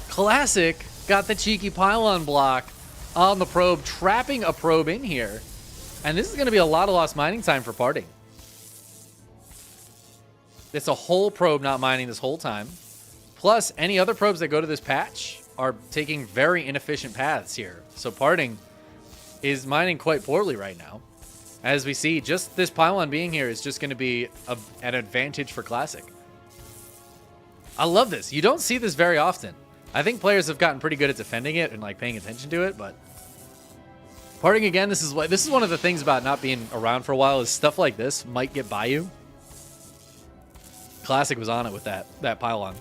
Classic got the cheeky pylon block on the probe, trapping a probe in here. And this is going to be a lot of lost mining time for Parting. It's a whole probe not mining this whole time. Plus, any other probes that go to this patch are taking very inefficient paths here. So Parting is mining quite poorly right now. As we see, just this pylon being here is just going to be an advantage for Classic. I love this. You don't see this very often. I think players have gotten pretty good at defending it and like paying attention to it, but Parting again, this is one of the things about not being around for a while is stuff like this might get by you. Classic was on it with that pylon.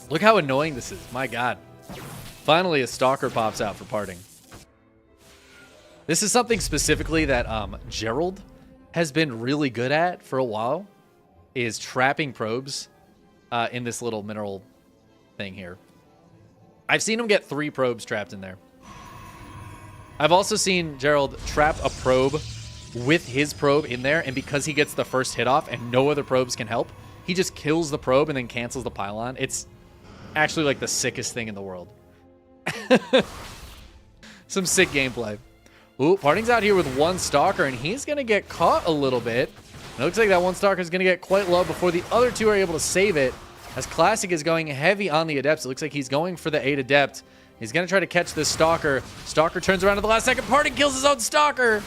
Look how annoying this is. My God. Finally, a Stalker pops out for Parting. This is something specifically that Gerald has been really good at for a while, is trapping probes in this little mineral thing here. I've seen him get 3 probes trapped in there. I've also seen Gerald trap a probe with his probe in there, and because he gets the first hit off and no other probes can help, he just kills the probe and then cancels the pylon. It's actually like the sickest thing in the world. Some sick gameplay. Ooh, Parting's out here with 1 Stalker, and he's going to get caught a little bit. It looks like that 1 Stalker is going to get quite low before the other 2 are able to save it. As Classic is going heavy on the Adepts. It looks like he's going for the 8 Adept. He's going to try to catch this Stalker. Stalker turns around at the last second. Parting kills his own Stalker.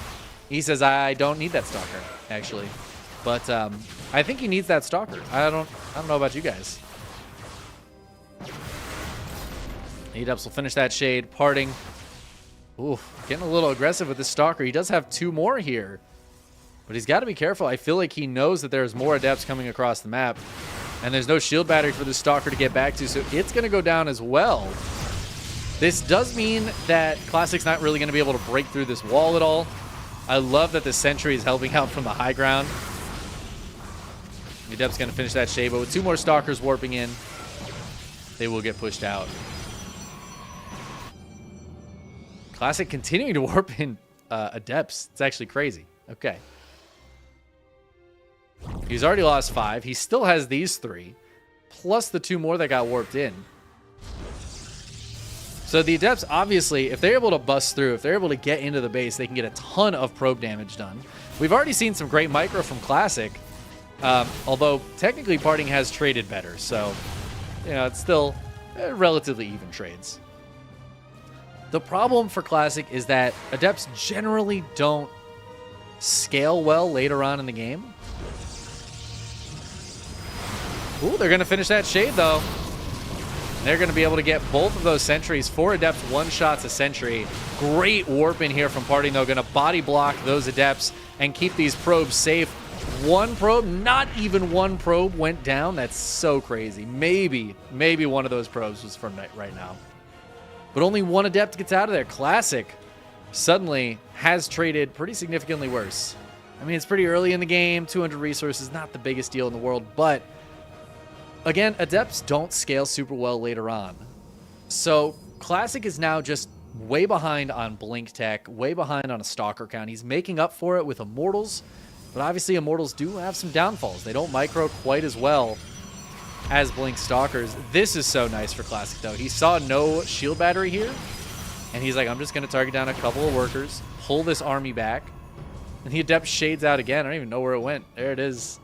He says, I don't need that Stalker, actually. But I think he needs that Stalker. I don't know about you guys. Adepts will finish that Shade. Parting. Ooh, getting a little aggressive with this Stalker. He does have 2 more here. But he's got to be careful. I feel like he knows that there's more Adepts coming across the map. And there's no shield battery for this Stalker to get back to, so it's going to go down as well. This does mean that Classic's not really going to be able to break through this wall at all. I love that the Sentry is helping out from the high ground. The Adept's going to finish that Shade, but with 2 more Stalkers warping in, they will get pushed out. Classic continuing to warp in Adepts. It's actually crazy. Okay. He's already lost 5. He still has these 3, plus the 2 more that got warped in. So the Adepts, obviously, if they're able to bust through, if they're able to get into the base, they can get a ton of probe damage done. We've already seen some great micro from Classic, although technically Parting has traded better. So, you know, it's still relatively even trades. The problem for Classic is that Adepts generally don't scale well later on in the game. Ooh, they're going to finish that Shade, though. They're going to be able to get both of those Sentries. 4 Adepts, 1 shot's a Sentry. Great warp in here from Parting, though. Going to body block those Adepts and keep these probes safe. 1 probe, not even 1 probe went down. That's so crazy. Maybe one of those probes was from right now. But only 1 Adept gets out of there. Classic suddenly has traded pretty significantly worse. I mean, it's pretty early in the game. 200 resources, not the biggest deal in the world. But, again, Adepts don't scale super well later on. So, Classic is now just way behind on Blink Tech, way behind on a Stalker count. He's making up for it with Immortals. But obviously, Immortals do have some downfalls. They don't micro quite as well as Blink Stalkers. This is so nice for Classic, though. He saw no shield battery here, and he's like, I'm just going to target down a couple of workers, pull this army back, and the Adept shades out again. I don't even know where it went. There it is.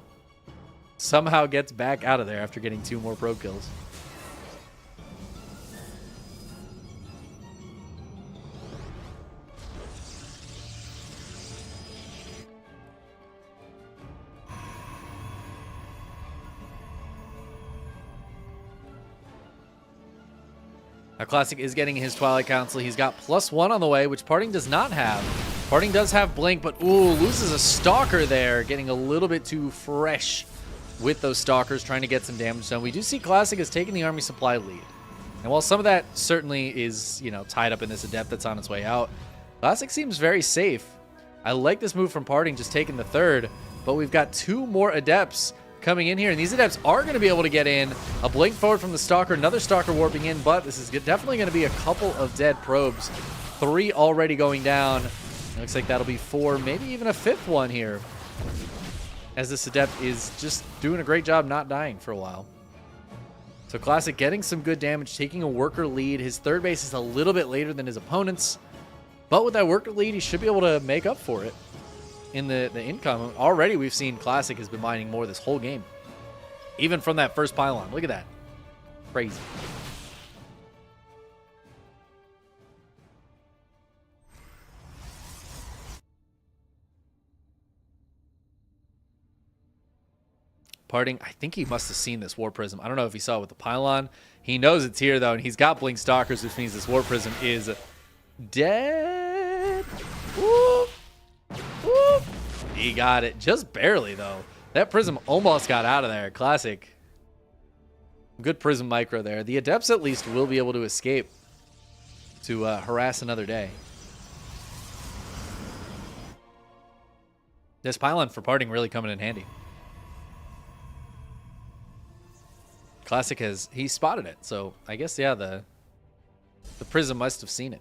Somehow gets back out of there after getting 2 more probe kills. Now, Classic is getting his Twilight Council. He's got +1 on the way, which Parting does not have. Parting does have Blink, but ooh, loses a Stalker there, getting a little bit too fresh with those Stalkers, trying to get some damage done. We do see Classic has taken the army supply lead. And while some of that certainly is, you know, tied up in this Adept that's on its way out, Classic seems very safe. I like this move from Parting, just taking the 3rd, but we've got 2 more Adepts coming in here, and these Adepts are going to be able to get in. A blink forward from the Stalker, another Stalker warping in, but this is definitely going to be a couple of dead probes. 3 already going down. Looks like that'll be 4, maybe even a 5th one here, as this Adept is just doing a great job not dying for a while. So Classic getting some good damage, taking a worker lead. His third base is a little bit later than his opponent's, but with that worker lead, he should be able to make up for it in the income. Already we've seen Classic has been mining more this whole game, even from that first pylon. Look at that. Crazy. Parting, I think he must have seen this War Prism. I don't know if he saw it with the pylon. He knows it's here, though, and he's got Blink Stalkers, which means this War Prism is dead. Whoop. Whoop. He got it. Just barely, though. That Prism almost got out of there. Classic. Good Prism micro there. The Adepts, at least, will be able to escape to harass another day. This pylon for Parting really coming in handy. Classic he spotted it, so I guess, yeah, the Prism must have seen it.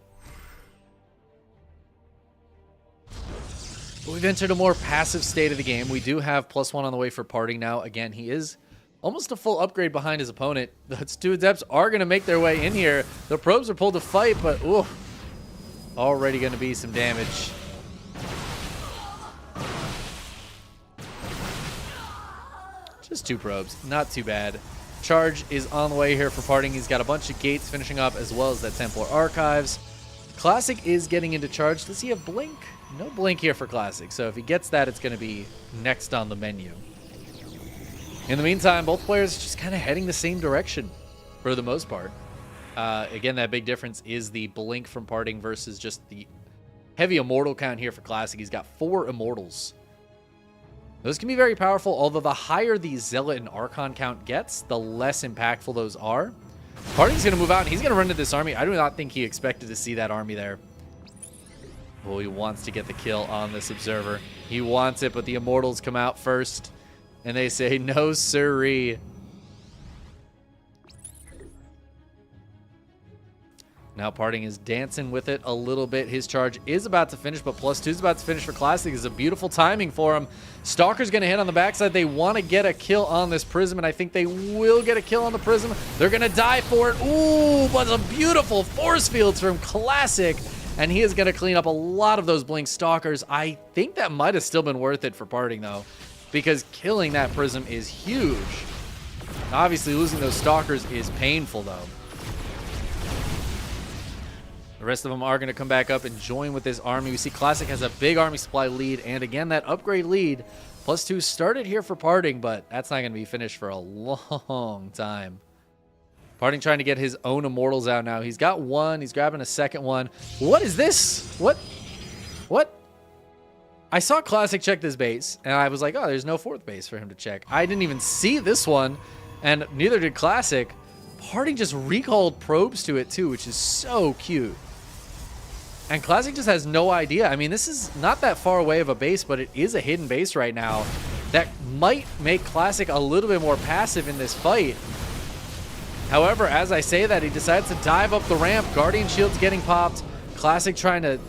But we've entered a more passive state of the game. We do have +1 on the way for Parting now. Again, he is almost a full upgrade behind his opponent. The 2 Adepts are going to make their way in here. The probes are pulled to fight, but ooh, already going to be some damage. Just 2 probes, not too bad. Charge is on the way here for Parting. He's got a bunch of gates finishing up, as well as that Templar Archives. Classic is getting into charge. Does he have Blink? No Blink here for Classic, so if he gets that, it's going to be next on the menu. In the meantime, both players just kind of heading the same direction for the most part. Again, that big difference is the Blink from Parting versus just the heavy Immortal count here for Classic. He's got 4 Immortals. Those can be very powerful, although the higher the Zealot and Archon count gets, the less impactful those are. Parting's going to move out, and he's going to run to this army. I do not think he expected to see that army there. Oh, he wants to get the kill on this Observer. He wants it, but the Immortals come out first, and they say, no siree. Now Parting is dancing with it a little bit. His charge is about to finish, but +2 is about to finish for Classic. It's a beautiful timing for him. Stalker's going to hit on the backside. They want to get a kill on this Prism, and I think they will get a kill on the Prism. They're going to die for it. Ooh, but some beautiful force fields from Classic, and he is going to clean up a lot of those Blink Stalkers. I think that might have still been worth it for Parting, though, because killing that Prism is huge. Obviously, losing those Stalkers is painful, though. The rest of them are going to come back up and join with this army. We see Classic has a big army supply lead, and again, that upgrade lead, +2 started here for Parting, but that's not going to be finished for a long time. Parting trying to get his own Immortals out now. He's got 1. He's grabbing a second one. What is this? What? I saw Classic check this base, and I was like, oh, there's no 4th base for him to check. I didn't even see this one, and neither did Classic. Parting just recalled probes to it, too, which is so cute. And Classic just has no idea. I mean, this is not that far away of a base, but it is a hidden base right now that might make Classic a little bit more passive in this fight. However, as I say that, he decides to dive up the ramp. Guardian Shield's getting popped. Classic trying to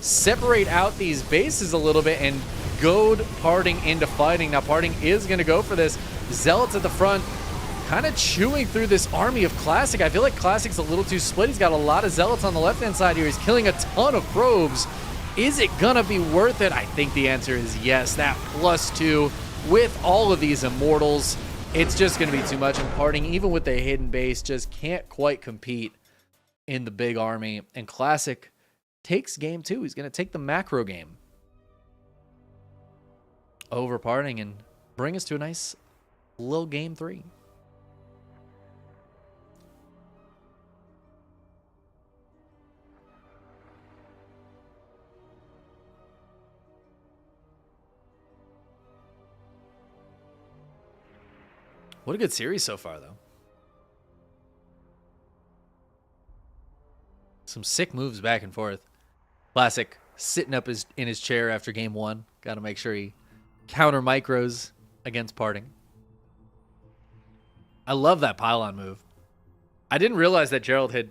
separate out these bases a little bit and goad Parting into fighting. Now, Parting is going to go for this. Zealots at the front, kind of chewing through this army of Classic. I feel like Classic's a little too split. He's got a lot of Zealots on the left-hand side here. He's killing a ton of probes. Is it gonna be worth it? I think the answer is yes. That +2 with all of these Immortals, it's just gonna be too much. And Parting, even with the hidden base, just can't quite compete in the big army. And Classic takes game 2. He's gonna take the macro game over Parting and bring us to a nice little game 3. What a good series so far, though. Some sick moves back and forth. Classic sitting up in his chair after game 1. Got to make sure he counter micros against Parting. I love that pylon move. I didn't realize that Gerald had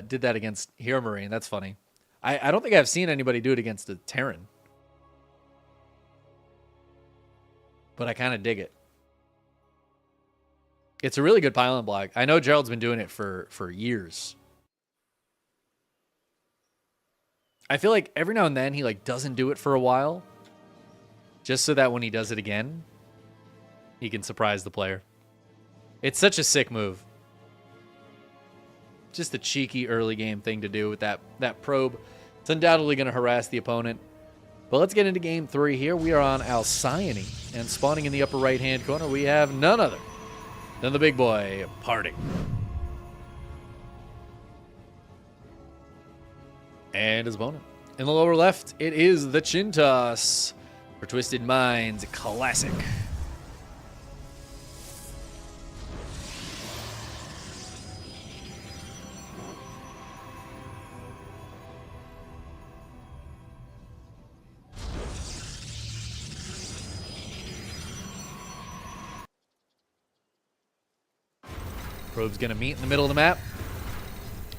did that against Hero Marine. That's funny. I don't think I've seen anybody do it against a Terran. But I kind of dig it. It's a really good pylon block. I know Gerald's been doing it for years. I feel like every now and then he like doesn't do it for a while. Just so that when he does it again, he can surprise the player. It's such a sick move. Just a cheeky early game thing to do with that probe. It's undoubtedly going to harass the opponent. But let's get into game 3 here. We are on Alcyone. And spawning in the upper right-hand corner, we have none other than the big boy, Parting. And his opponent. In the lower left, it is the Chin Toss for Twisted Minds Classic. Probe's going to meet in the middle of the map.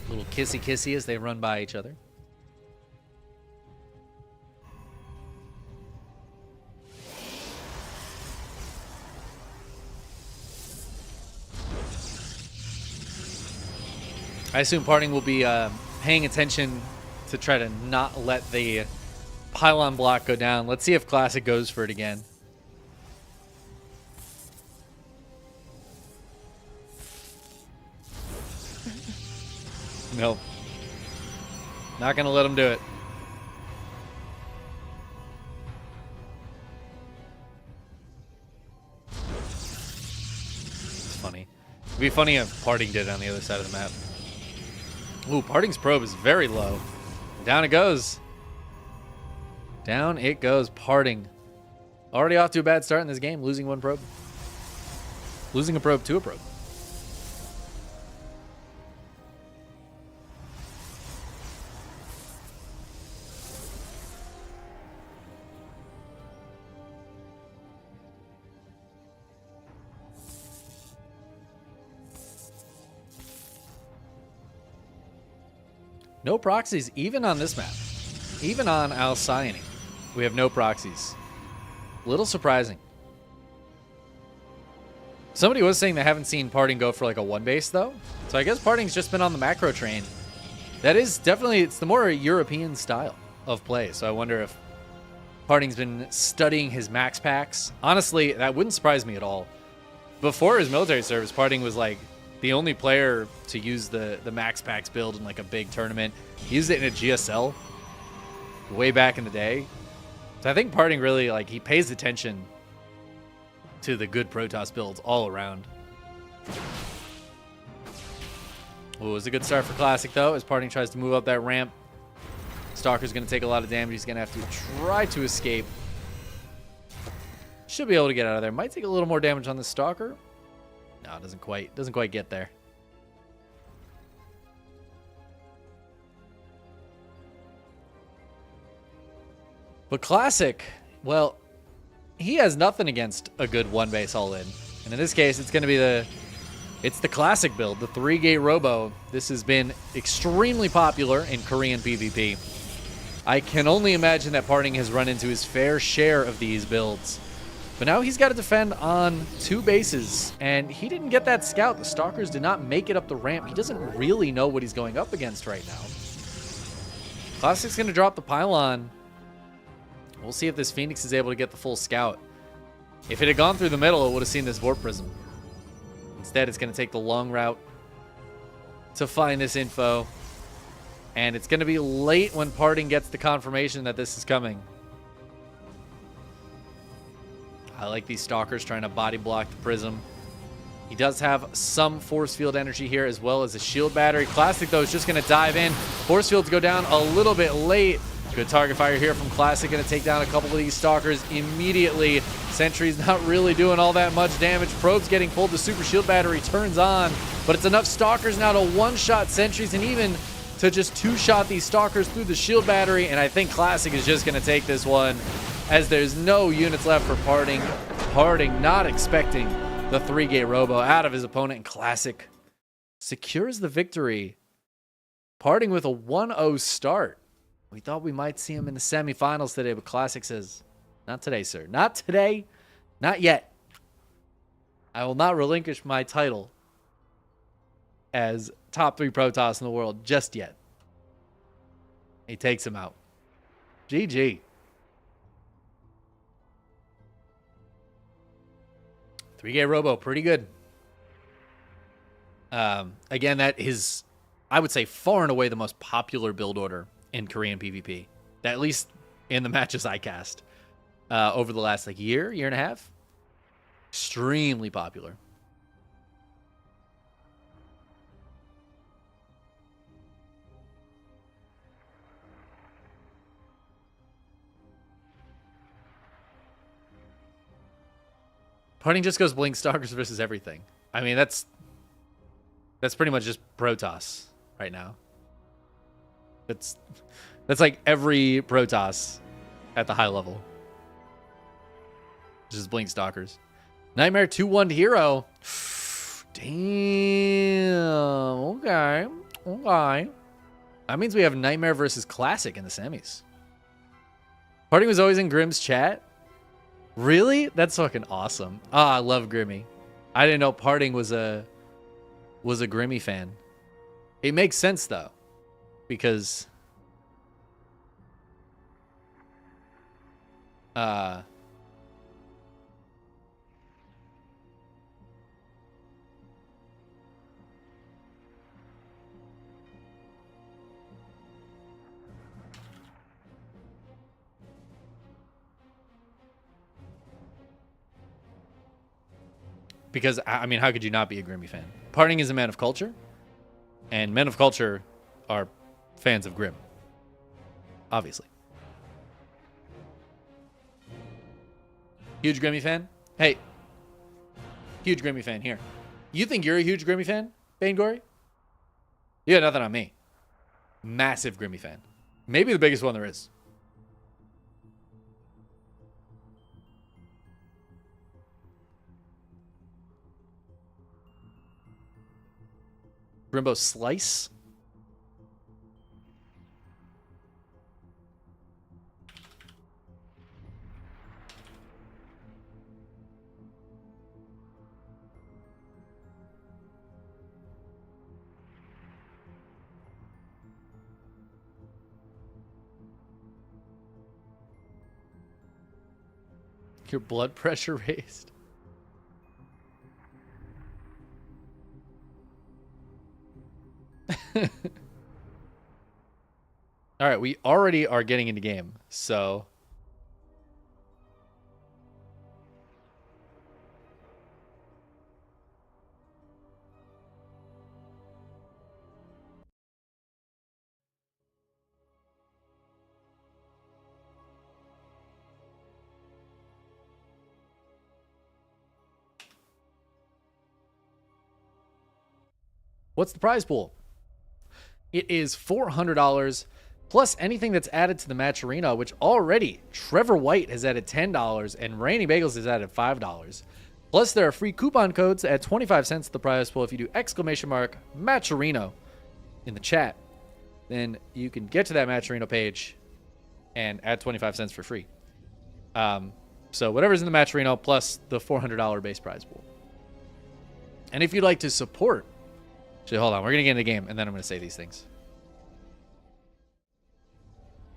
A little kissy-kissy as they run by each other. I assume Parting will be paying attention to try to not let the pylon block go down. Let's see if Classic goes for it again. Nope. Not going to let him do it. It's funny. It'd be funny if Parting did it on the other side of the map. Ooh, Parting's probe is very low. Down it goes. Down it goes, Parting. Already off to a bad start in this game, losing one probe. Losing a probe to a probe. No proxies, even on this map. Even on Alcyone, we have no proxies. Little surprising. Somebody was saying they haven't seen Parting go for like a one base though. So I guess Parting's just been on the macro train. That is definitely, it's the more European style of play. So I wonder if Parting's been studying his max packs. Honestly, that wouldn't surprise me at all. Before his military service, Parting was like the only player to use the max packs build in like a big tournament. He used it in a GSL way back in the day. So I think Parting really, like, he pays attention to the good Protoss builds all around. Oh, it was a good start for Classic though, as Parting tries to move up that ramp. Stalker's going to take a lot of damage. He's going to have to try to escape. Should be able to get out of there. Might take a little more damage on the Stalker. No, it doesn't quite get there. But Classic, well, he has nothing against a good one base all in. And in this case, it's going to be the Classic build, the 3-gate Robo. This has been extremely popular in Korean PvP. I can only imagine that Parting has run into his fair share of these builds. But now he's got to defend on 2 bases, and he didn't get that scout. The Stalkers did not make it up the ramp. He doesn't really know what he's going up against right now. Classic's going to drop the pylon. We'll see if this Phoenix is able to get the full scout. If it had gone through the middle, it would have seen this Vorp Prism. Instead, it's going to take the long route to find this info. And it's going to be late when Parting gets the confirmation that this is coming. I like these Stalkers trying to body block the Prism. He does have some force field energy here as well as a shield battery. Classic, though, is just going to dive in. Force fields go down a little bit late. Good target fire here from Classic. Going to take down a couple of these Stalkers immediately. Sentry's not really doing all that much damage. Probe's getting pulled. The super shield battery turns on. But it's enough Stalkers now to one-shot Sentries and even to just two-shot these Stalkers through the shield battery. And I think Classic is just going to take this one, as there's no units left for Parting. Parting not expecting the 3-gate robo out of his opponent in Classic. Secures the victory, parting with a 1-0 start. We thought we might see him in the semifinals today, but Classic says, not today, sir. Not today. Not yet. I will not relinquish my title as top 3 Protoss in the world just yet. He takes him out. GG. 3-gate robo, pretty good. Again, that is, I would say, far and away the most popular build order in Korean PvP. At least in the matches I cast over the last year and a half. Extremely popular. Parting just goes Blink Stalkers versus everything. I mean, that's pretty much just Protoss right now. That's like every Protoss at the high level. Just Blink Stalkers. Nightmare 2-1 hero. Damn. Okay. Okay. That means we have Nightmare versus Classic in the semis. Parting was always in Grimm's chat. Really? That's fucking awesome. I love Grimmy. I didn't know Parting was a Grimmy fan. It makes sense though, because I mean, how could you not be a Grimmy fan? Parting is a man of culture, and men of culture are fans of Grimm. Obviously. Huge Grimmy fan? Hey. Huge Grimmy fan here. You think you're a huge Grimmy fan, Bane Gory? You got nothing on me. Massive Grimmy fan. Maybe the biggest one there is. Grimbo Slice. Your blood pressure raised. All right, we already are getting into game, so what's the prize pool? It is $400 plus anything that's added to the match arena, which already Trevor White has added $10 and Rainy Bagels has added $5. Plus there are free coupon codes at 25 cents to the prize pool if you do !match arena in the chat. Then you can get to that match arena page and add 25 cents for free. So whatever's in the match arena plus the $400 base prize pool. And if you'd like to support, actually, hold on. We're going to get into the game, and then I'm going to say these things.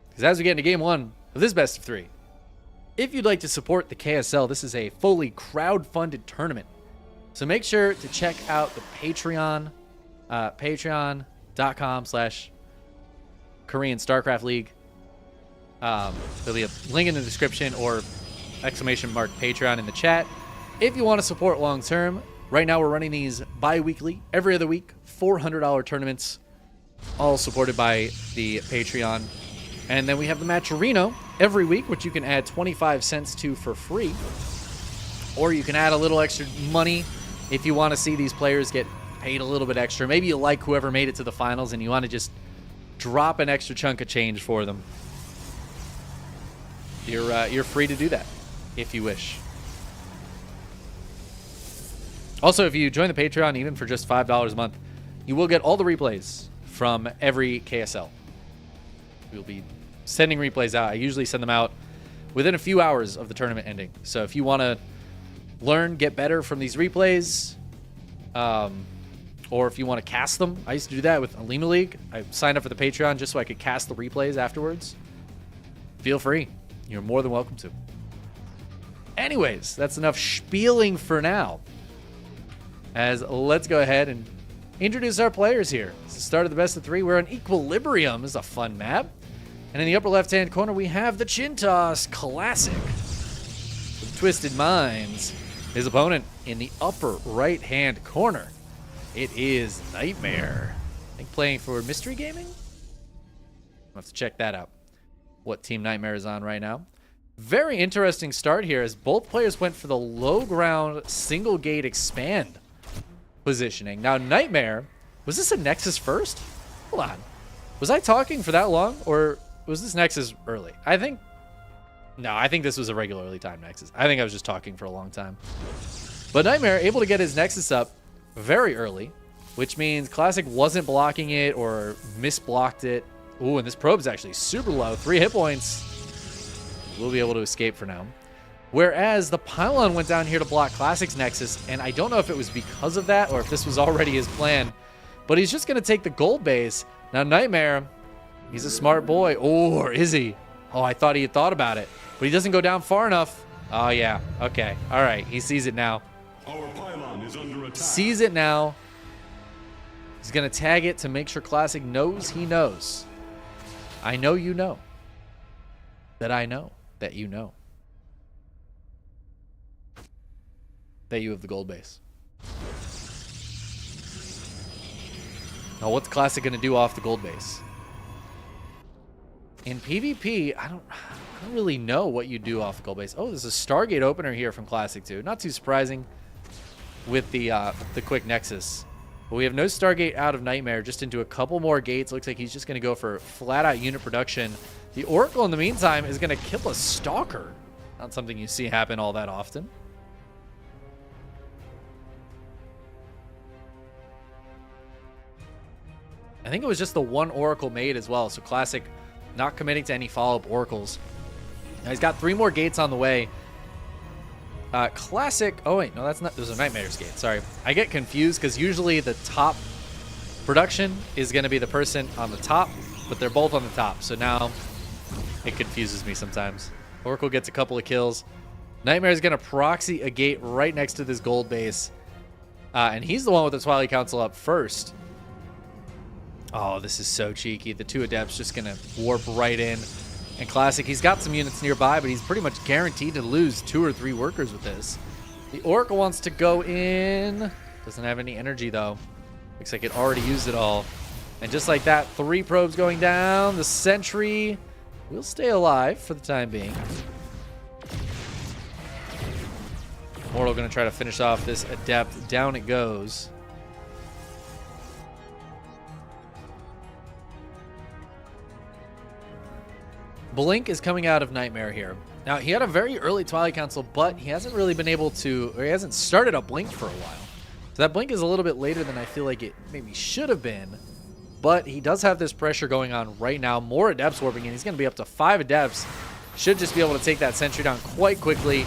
Because as we get into game 1 of this best of 3, if you'd like to support the KSL, this is a fully crowd-funded tournament. So make sure to check out the Patreon, patreon.com/Korean StarCraft League. There'll be a link in the description or !Patreon in the chat. If you want to support long-term, right now we're running these bi-weekly, every other week, $400 tournaments, all supported by the Patreon. And then we have the match arena every week, which you can add 25 cents to for free. Or you can add a little extra money if you want to see these players get paid a little bit extra. Maybe you like whoever made it to the finals and you want to just drop an extra chunk of change for them. You're free to do that if you wish. Also, if you join the Patreon, even for just $5 a month, you will get all the replays from every KSL. We'll be sending replays out. I usually send them out within a few hours of the tournament ending. So if you want to learn, get better from these replays, or if you want to cast them, I used to do that with Alima League. I signed up for the Patreon just so I could cast the replays afterwards. Feel free. You're more than welcome to. Anyways, that's enough spieling for now. As let's go ahead and introduce our players here. It's the start of the best of 3. We're on Equilibrium. This is a fun map. And in the upper left-hand corner, we have the Chin Toss Classic with Twisted Minds. His opponent in the upper right-hand corner, it is Nightmare. I think playing for Mystery Gaming? I'll have to check that out. What Team Nightmare is on right now. Very interesting start here as both players went for the low ground single gate expand positioning. Now Nightmare, was this a Nexus first? Hold on. Was I talking for that long or was this Nexus early? I think this was a regularly timed Nexus. I think I was just talking for a long time. But Nightmare able to get his Nexus up very early, which means Classic wasn't blocking it or misblocked it. Ooh, and this probe's actually super low. 3 hit points. We'll be able to escape for now. Whereas the Pylon went down here to block Classic's Nexus, and I don't know if it was because of that or if this was already his plan, but he's just going to take the gold base. Now Nightmare, he's a smart boy. Oh, or is he? Oh, I thought he had thought about it, but he doesn't go down far enough. Oh, yeah. Okay. All right. He sees it now. Our pylon is under attack. Sees it now. He's going to tag it to make sure Classic knows he knows. I know you know. That I know. That you know. That you have the gold base. Now, what's Classic going to do off the gold base? In PvP, I don't really know what you do off the gold base. Oh, there's a Stargate opener here from Classic too. Not too surprising with the quick Nexus. But we have no Stargate out of Nightmare, just into a couple more gates. Looks like he's just going to go for flat-out unit production. The Oracle, in the meantime, is going to kill a Stalker. Not something you see happen all that often. I think it was just the one Oracle made as well, so Classic not committing to any follow-up Oracles. Now he's got 3 more gates on the way. Classic... Oh, wait. No, that's not... There's a Nightmare's gate. Sorry. I get confused because usually the top production is going to be the person on the top, but they're both on the top. So now it confuses me sometimes. Oracle gets a couple of kills. Nightmare is going to proxy a gate right next to this gold base. And he's the one with the Twilight Council up first. Oh, this is so cheeky. The 2 Adepts just going to warp right in. And Classic, he's got some units nearby, but he's pretty much guaranteed to lose 2 or 3 workers with this. The Oracle wants to go in. Doesn't have any energy, though. Looks like it already used it all. And just like that, 3 probes going down. The Sentry will stay alive for the time being. Mortal going to try to finish off this Adept. Down it goes. Blink is coming out of Nightmare here. Now, he had a very early Twilight Council, but he hasn't really been able to, or he hasn't started a Blink for a while. So that Blink is a little bit later than I feel like it maybe should have been. But he does have this pressure going on right now. More Adepts warping in. He's going to be up to 5 Adepts. Should just be able to take that Sentry down quite quickly.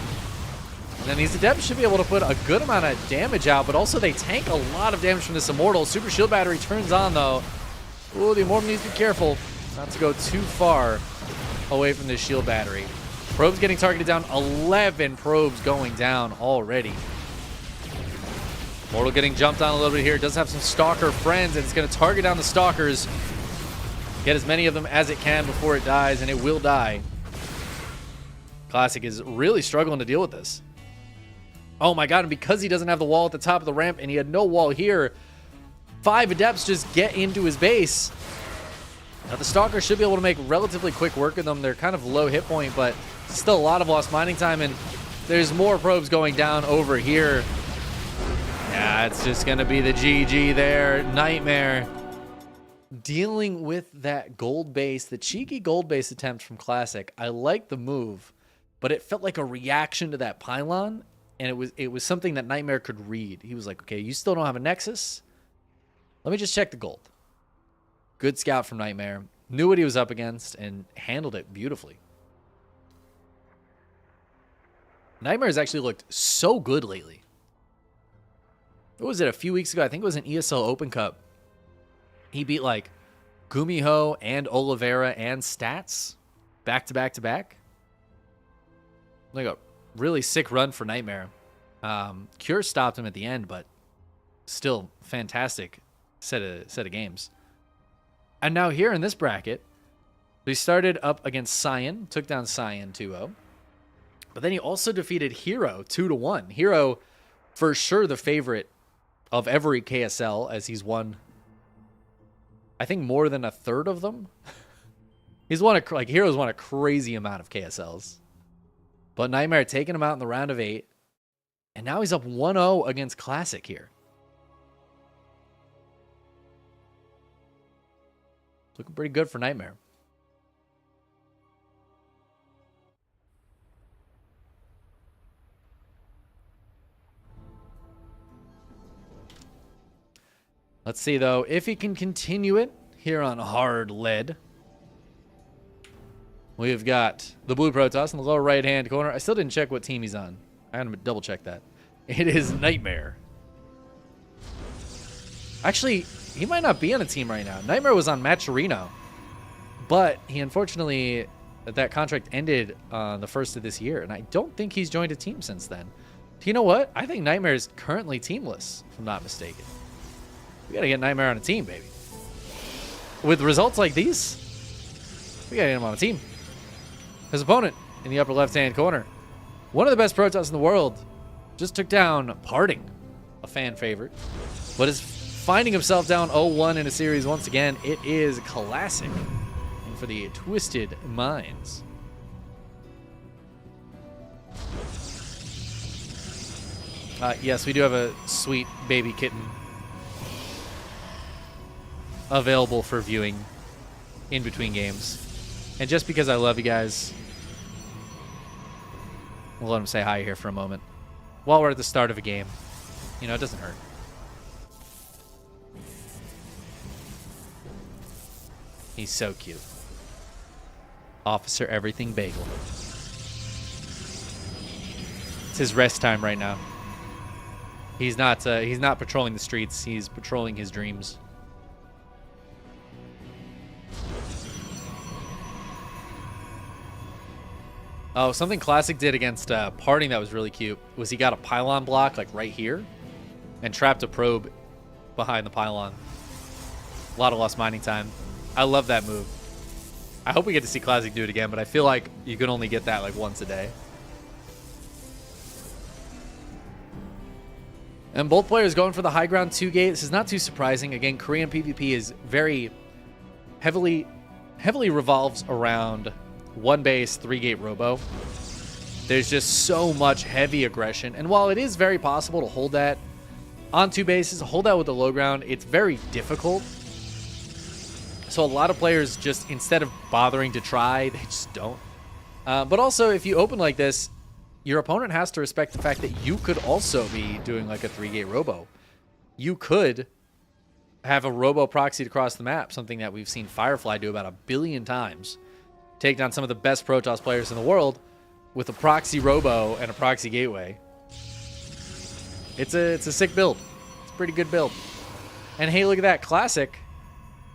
And then these Adepts should be able to put a good amount of damage out, but also they tank a lot of damage from this Immortal. Super Shield Battery turns on, though. Ooh, the Immortal needs to be careful not to go too far away from this shield battery. Probes getting targeted down. 11 probes going down already. Mortal getting jumped on a little bit here. Does have some Stalker friends, and it's going to target down the Stalkers. Get as many of them as it can before it dies, and it will die. Classic is really struggling to deal with this. Oh my god, and because he doesn't have the wall at the top of the ramp, and he had no wall here, 5 Adepts just get into his base. Now, the Stalker should be able to make relatively quick work of them. They're kind of low hit point, but still a lot of lost mining time, and there's more probes going down over here. Yeah, it's just going to be the GG there. Nightmare dealing with that gold base, the cheeky gold base attempt from Classic. I like the move, but it felt like a reaction to that Pylon, And it was something that Nightmare could read. He was like, okay, you still don't have a Nexus? Let me just check the gold. Good scout from Nightmare. Knew what he was up against and handled it beautifully. Nightmare has actually looked so good lately. What was it, a few weeks ago? I think it was an ESL Open Cup. He beat like Gumiho and Oliveira and Stats back to back to back. Like a really sick run for Nightmare. Cure stopped him at the end, but still fantastic set of games. And now here in this bracket, we started up against Cyan, took down Cyan 2-0. But then he also defeated Hero 2-1. Hero, for sure the favorite of every KSL, as he's won, I think, more than a third of them. He's won Hero's won a crazy amount of KSLs. But Nightmare taking him out in the round of 8. And now he's up 1-0 against Classic here. Looking pretty good for Nightmare. Let's see, though, if he can continue it here on hard lead. We've got the blue Protoss in the lower right-hand corner. I still didn't check what team he's on. I had to double check that. It is Nightmare. Actually, he might not be on a team right now. Nightmare was on Maturino. But he unfortunately, that contract ended on the 1st of this year. And I don't think he's joined a team since then. You know what? I think Nightmare is currently teamless, if I'm not mistaken. We got to get Nightmare on a team, baby. With results like these, we got to get him on a team. His opponent in the upper left-hand corner, one of the best Protoss in the world, just took down Parting, a fan favorite, but is finding himself down 0-1 in a series once again. It is Classic, and for the Twisted Minds. Yes, we do have a sweet baby kitten available for viewing in between games. And just because I love you guys, we'll let him say hi here for a moment. While we're at the start of a game. You know, it doesn't hurt. He's so cute. Officer Everything Bagel. It's his rest time right now. He's not patrolling the streets. He's patrolling his dreams. Oh, something Classic did against Parting that was really cute was he got a pylon block like right here and trapped a probe behind the pylon. A lot of lost mining time. I love that move. I hope we get to see Classic do it again, but I feel like you can only get that like once a day. And both players going for the high ground 2 gate. This is not too surprising. Again, Korean PvP is very heavily revolves around 1 base, 3 gate robo. There's just so much heavy aggression. And while it is very possible to hold that on 2 bases, hold that with the low ground, it's very difficult. So a lot of players just, instead of bothering to try, they just don't. But also, if you open like this, your opponent has to respect the fact that you could also be doing like a 3 gate robo. You could have a robo proxied across the map, something that we've seen Firefly do about 1 billion times. Take down some of the best Protoss players in the world with a proxy robo and a proxy gateway. It's a sick build. It's a pretty good build. And hey, look at that. Classic,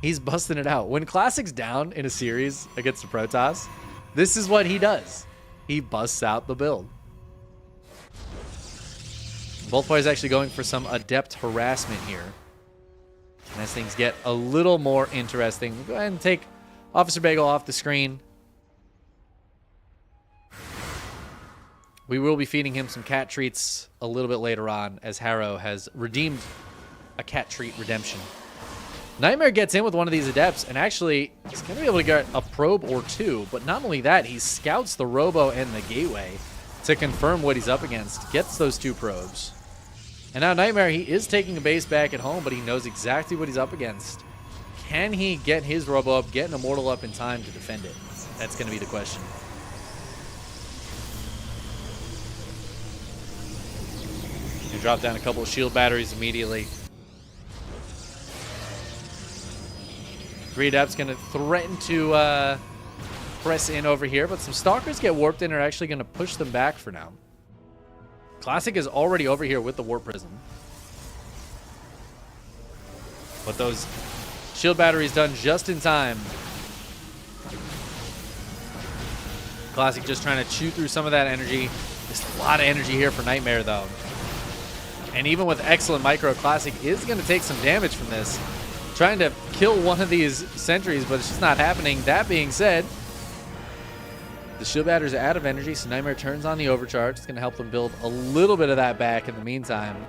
he's busting it out. When Classic's down in a series against the Protoss, this is what he does. He busts out the build. Both players actually going for some adept harassment here. And as things get a little more interesting, we'll go ahead and take Officer Bagel off the screen. We will be feeding him some cat treats a little bit later on, as Harrow has redeemed a cat treat redemption. Nightmare gets in with one of these adepts, and actually he's going to be able to get a probe or 2. But not only that, he scouts the robo and the gateway to confirm what he's up against. Gets those 2 probes. And now Nightmare, he is taking a base back at home, but he knows exactly what he's up against. Can he get his robo up, get an immortal up in time to defend it? That's going to be the question. drop down a couple of shield batteries immediately. 3 Adepts going to threaten to press in over here, but some Stalkers get warped in and are actually going to push them back for now. Classic is already over here with the Warp Prism. But those shield batteries done just in time. Classic just trying to chew through some of that energy. There's a lot of energy here for Nightmare, though. And even with excellent micro, Classic is going to take some damage from this. Trying to kill one of these sentries, but it's just not happening. That being said, the shield batteries are out of energy, so Nightmare turns on the overcharge. It's going to help them build a little bit of that back in the meantime.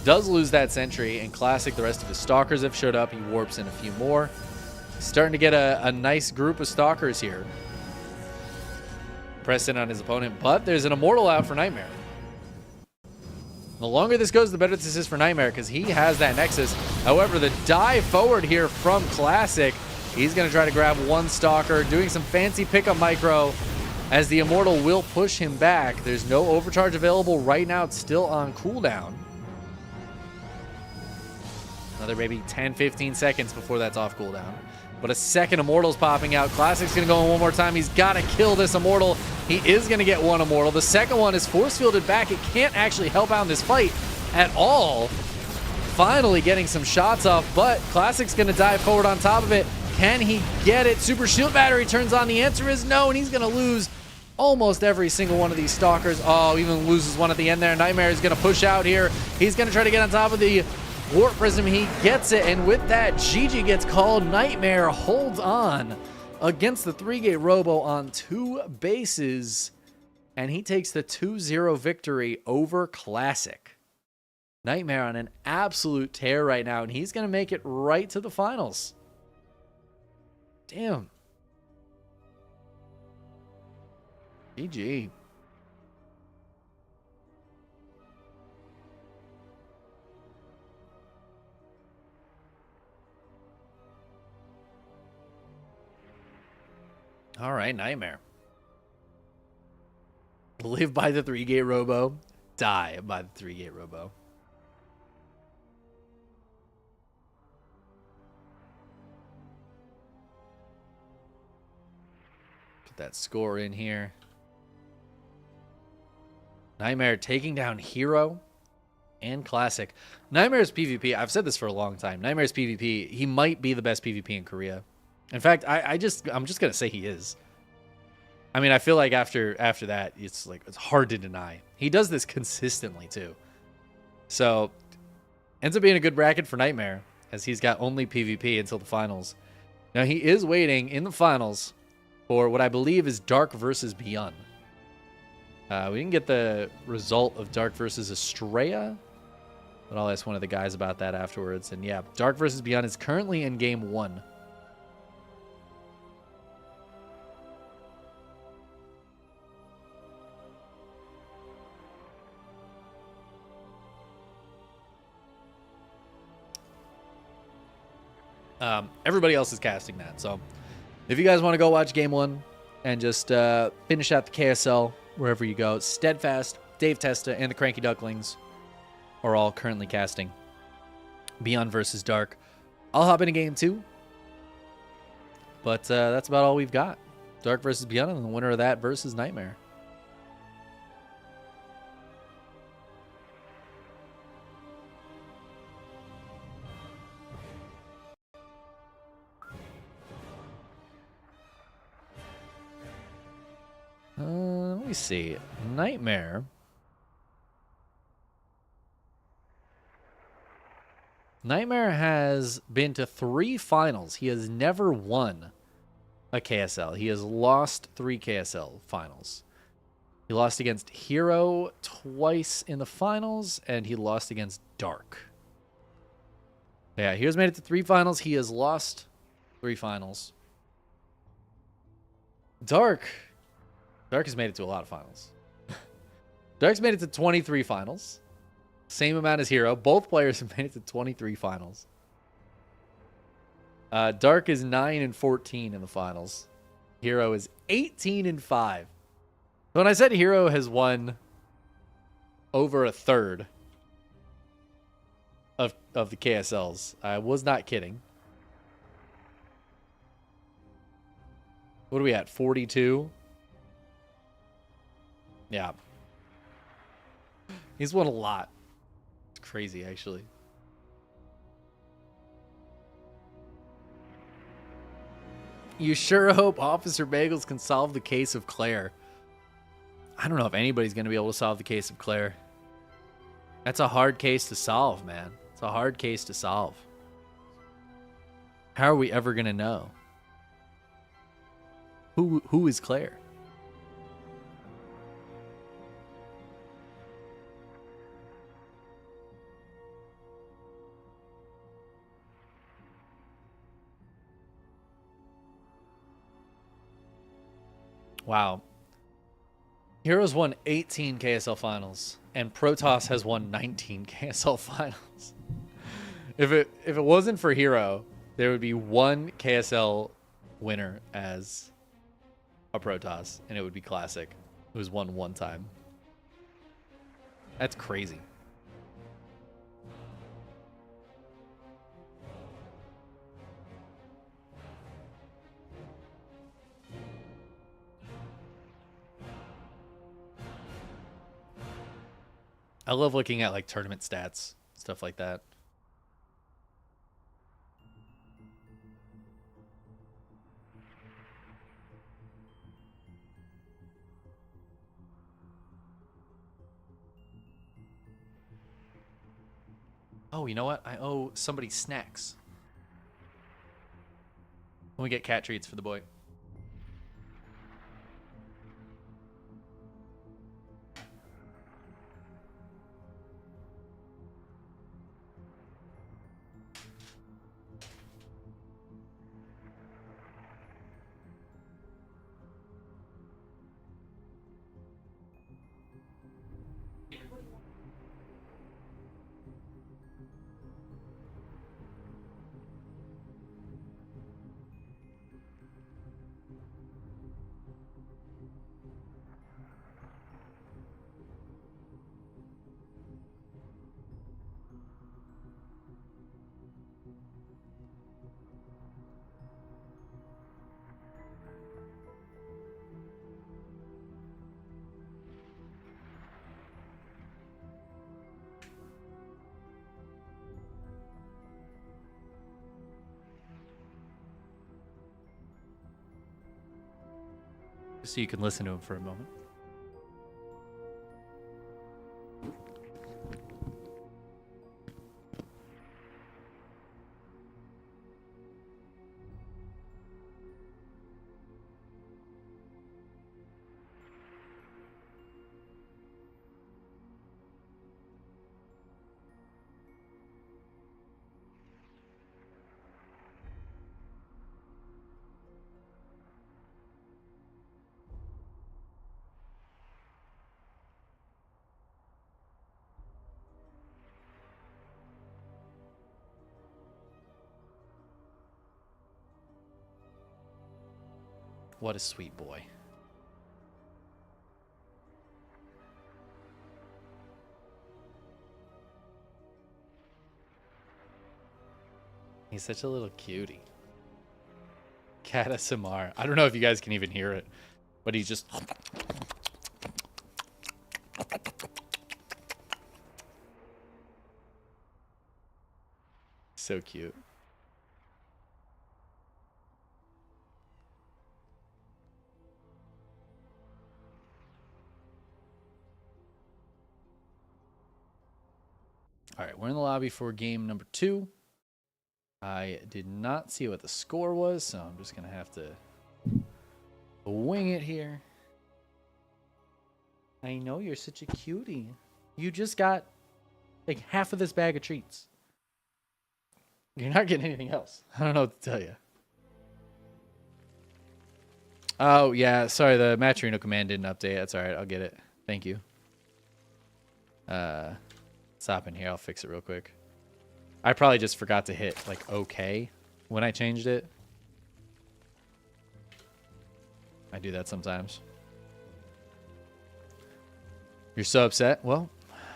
Does lose that sentry, and Classic, the rest of his Stalkers have showed up. He warps in a few more. Starting to get a nice group of Stalkers here. Press in on his opponent, but there's an Immortal out for Nightmare. The longer this goes, the better this is for Nightmare, because he has that Nexus. However, the dive forward here from Classic, he's going to try to grab one Stalker, doing some fancy pickup micro, as the Immortal will push him back. There's no overcharge available right now. It's still on cooldown. Another maybe 10-15 seconds before that's off cooldown. But a second Immortal's popping out. Classic's going to go in one more time. He's got to kill this Immortal. He is going to get one Immortal. The second one is force fielded back. It can't actually help out in this fight at all. Finally getting some shots off, but Classic's going to dive forward on top of it. Can he get it? Super Shield Battery turns on. The answer is no, and he's going to lose almost every single one of these Stalkers. Oh, even loses one at the end there. Nightmare is going to push out here. He's going to try to get on top of the Warp Prism. He gets it, and with that, GG gets called. Nightmare holds on against the 3-gate Robo on 2 bases, and he takes the 2-0 victory over Classic. Nightmare on an absolute tear right now, and he's going to make it right to the finals. Damn. GG. All right, Nightmare. Live by the 3-gate Robo. Die by the 3-gate Robo. Put that score in here. Nightmare taking down Hero and Classic. Nightmare's PvP, I've said this for a long time. Nightmare's PvP, he might be the best PvP in Korea. In fact, I'm just gonna say he is. I mean, I feel like after that, it's hard to deny. He does this consistently too. So ends up being a good bracket for Nightmare, as he's got only PvP until the finals. Now he is waiting in the finals for what I believe is Dark versus Beyond. We didn't get the result of Dark versus Estrella, but I'll ask one of the guys about that afterwards. And yeah, Dark versus Beyond is currently in game 1. Everybody else is casting that. So if you guys want to go watch game 1 and just finish out the KSL wherever you go, Steadfast, Dave Testa, and the Cranky Ducklings are all currently casting Beyond versus Dark. I'll hop into game 2, but that's about all we've got. Dark versus Beyond, and the winner of that versus Nightmare. Let me see. Nightmare. Nightmare has been to 3 finals. He has never won a KSL. He has lost 3 KSL finals. He lost against Hero twice in the finals, and he lost against Dark. Yeah, he has made it to 3 finals. He has lost 3 finals. Dark has made it to a lot of finals. Dark's made it to 23 finals. Same amount as Hero. Both players have made it to 23 finals. Dark is 9-14 in the finals. Hero is 18-5. So when I said Hero has won over a third of the KSLs. I was not kidding. What are we at? 42? Yeah. He's won a lot. It's crazy, actually. You sure hope Officer Bagels can solve the case of Claire. I don't know if anybody's going to be able to solve the case of Claire. That's a hard case to solve, man. It's a hard case to solve. How are we ever going to know? Who is Claire? Wow. Heroes won 18 KSL finals, and Protoss has won 19 KSL finals. If it wasn't for Hero, there would be one KSL winner as a Protoss, and it would be Classic, who's won one time. That's crazy. I love looking at like tournament stats, stuff like that. Oh, you know what? I owe somebody snacks. Let me get cat treats for the boy. So you can listen to him for a moment. What a sweet boy. He's such a little cutie. Cat SMR. I don't know if you guys can even hear it, but he's just... so cute. All right, we're in the lobby for game number 2. I did not see what the score was, so I'm just going to have to wing it here. I know you're such a cutie. You just got like half of this bag of treats. You're not getting anything else. I don't know what to tell you. Oh, yeah. Sorry, the Maturino command didn't update. That's all right. I'll get it. Thank you. Stop in here. I'll fix it real quick. I probably just forgot to hit like OK when I changed it. I do that sometimes. You're so upset? Well,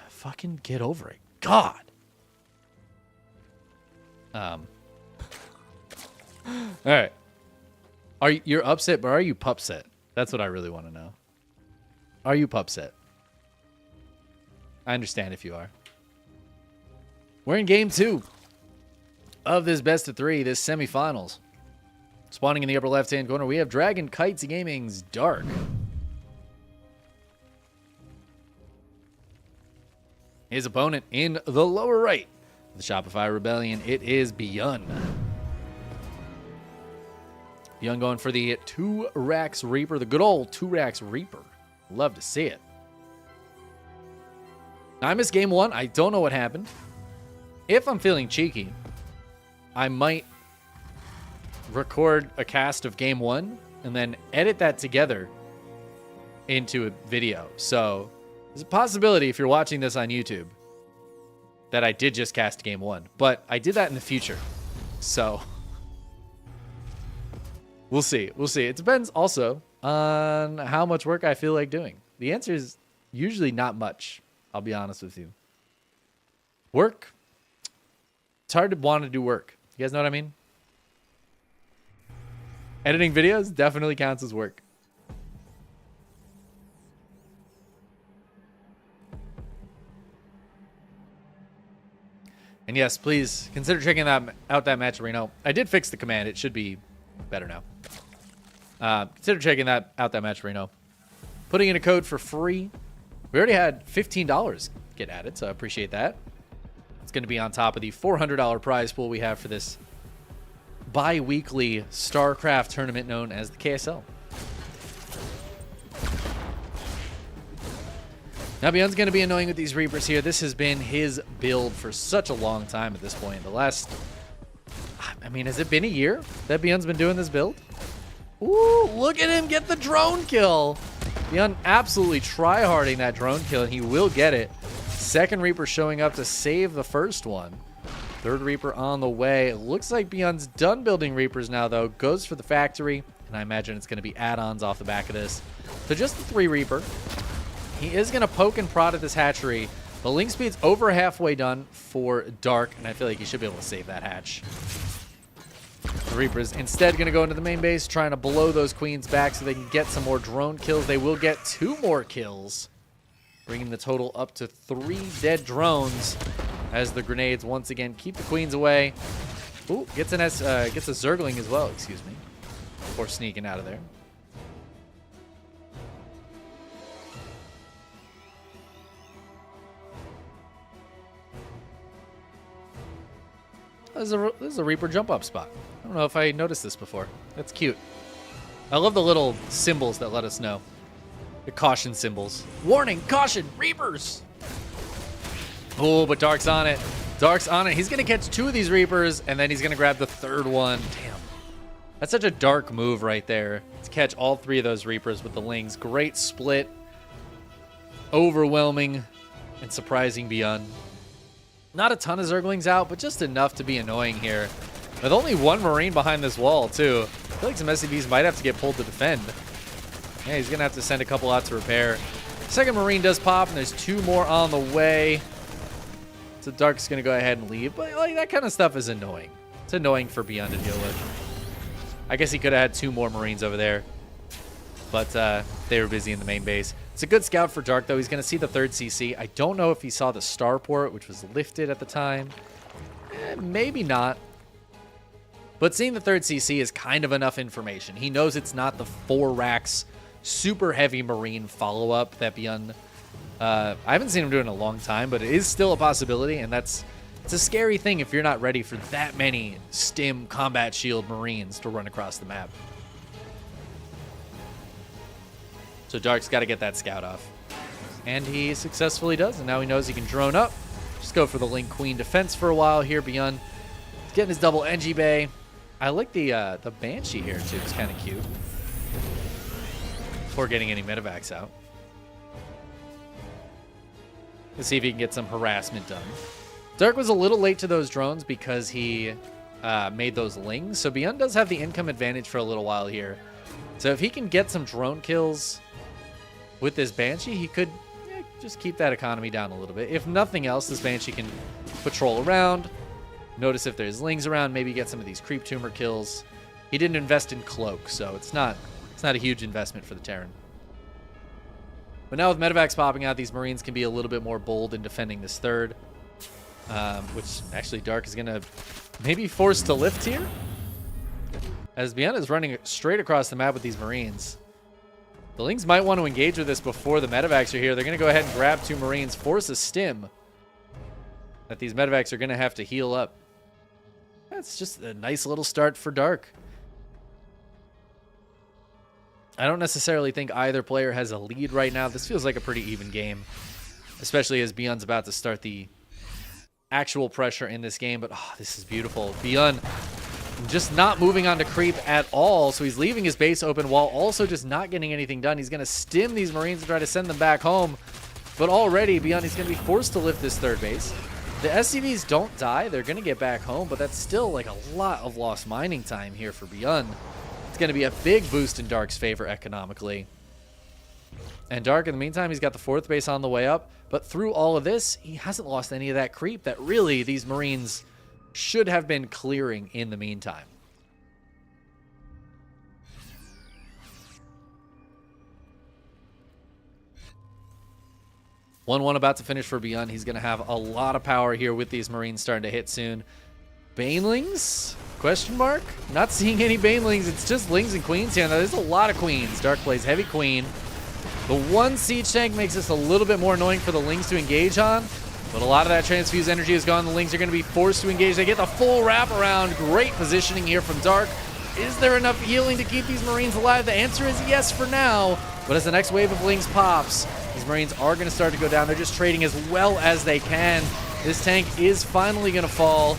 fucking get over it. God. All right. You're upset, but are you pupset? That's what I really want to know. Are you pupset? I understand if you are. We're in game 2 of this best of 3, this semifinals. Spawning in the upper left-hand corner, we have Dragon Kites Gaming's Dark. His opponent in the lower right, the Shopify Rebellion, it is Beyond. Beyond going for the 2-Rax Reaper, the good old 2-Rax Reaper. Love to see it. I missed game 1. I don't know what happened. If I'm feeling cheeky, I might record a cast of game 1 and then edit that together into a video. So there's a possibility, if you're watching this on YouTube, that I did just cast game 1. But I did that in the future. So we'll see. We'll see. It depends also on how much work I feel like doing. The answer is usually not much, I'll be honest with you. Work. It's hard to want to do work. You guys know what I mean? Editing videos definitely counts as work. And yes, please consider checking out that match, Reno. I did fix the command. It should be better now. Consider checking out that match, Reno. Putting in a code for free. We already had $15 get added, so I appreciate that. It's going to be on top of the $400 prize pool we have for this bi-weekly StarCraft tournament known as the KSL. Now, Beyond's going to be annoying with these Reapers here. This has been his build for such a long time at this point. Has it been a year that Beyond's been doing this build? Ooh, look at him get the drone kill. Beyond absolutely try-harding that drone kill, and he will get it. Second Reaper showing up to save the first one. Third Reaper on the way. It looks like Beyond's done building Reapers now, though. Goes for the factory, and I imagine it's going to be add-ons off the back of this. So just the 3 Reaper. He is going to poke and prod at this hatchery. The link speed's over halfway done for Dark, and I feel like he should be able to save that hatch. The Reaper's instead going to go into the main base, trying to blow those queens back so they can get some more drone kills. They will get 2 more kills, bringing the total up to 3 dead drones as the grenades once again keep the queens away. Ooh, gets a Zergling as well, excuse me, before sneaking out of there. This is a Reaper jump up spot. I don't know if I noticed this before. That's cute. I love the little symbols that let us know. The caution symbols. Warning, caution, Reapers! Oh, but Dark's on it. Dark's on it. He's going to catch 2 of these Reapers, and then he's going to grab the 3rd one. Damn. That's such a Dark move right there, to catch all 3 of those Reapers with the Lings. Great split. Overwhelming and surprising Beyond. Not a ton of Zerglings out, but just enough to be annoying here. With only 1 Marine behind this wall, too. I feel like some SCVs might have to get pulled to defend. Yeah, he's going to have to send a couple out to repair. Second Marine does pop, and there's 2 more on the way. So Dark's going to go ahead and leave. But like that kind of stuff is annoying. It's annoying for Beyond to deal with. I guess he could have had 2 more Marines over there. But they were busy in the main base. It's a good scout for Dark, though. He's going to see the 3rd CC. I don't know if he saw the starport, which was lifted at the time. Maybe not. But seeing the 3rd CC is kind of enough information. He knows it's not the 4-Rax super heavy Marine follow-up that Beyond... I haven't seen him do it in a long time, but it is still a possibility, and it's a scary thing if you're not ready for that many Stim Combat Shield Marines to run across the map. So Dark's got to get that scout off. And he successfully does, and now he knows he can drone up. Just go for the Link Queen defense for a while here. Beyond getting his double NG Bay. I like the Banshee here, too. It's kind of cute. Before getting any medevacs out. Let's see if he can get some harassment done. Dark was a little late to those drones because he made those Lings. So Beyond does have the income advantage for a little while here. So if he can get some drone kills with this Banshee, he could just keep that economy down a little bit. If nothing else, this Banshee can patrol around, Notice if there's lings around, maybe get some of these creep tumor kills. He didn't invest in cloak, so it's not a huge investment for the Terran. But now with medevacs popping out, these Marines can be a little bit more bold in defending this third. Which actually Dark is going to maybe force to lift here. As Bian is running straight across the map with these Marines. The Lings might want to engage with this before the medevacs are here. They're going to go ahead and grab 2 Marines, force a stim that these medevacs are going to have to heal up. That's just a nice little start for Dark. I don't necessarily think either player has a lead right now. This feels like a pretty even game, especially as Bion's about to start the actual pressure in this game. But oh, this is beautiful. Bion just not moving on to creep at all, so he's leaving his base open while also just not getting anything done. He's going to stim these Marines and try to send them back home. But already, Bion is going to be forced to lift this third base. The SCVs don't die. They're going to get back home, but that's still like a lot of lost mining time here for Bion. It's going to be a big boost in Dark's favor economically. And Dark, in the meantime, he's got the 4th base on the way up. But through all of this, he hasn't lost any of that creep that really these Marines should have been clearing in the meantime. One about to finish for Bion. He's going to have a lot of power here with these Marines starting to hit soon. Banelings? Question mark? Not seeing any Banelings. It's just Lings and Queens here. Now, there's a lot of Queens. Dark plays heavy Queen. The 1 siege tank makes this a little bit more annoying for the Lings to engage on. But a lot of that transfuse energy is gone. The Lings are going to be forced to engage. They get the full wraparound. Great positioning here from Dark. Is there enough healing to keep these Marines alive? The answer is yes for now. But as the next wave of Lings pops, these Marines are going to start to go down. They're just trading as well as they can. This tank is finally going to fall.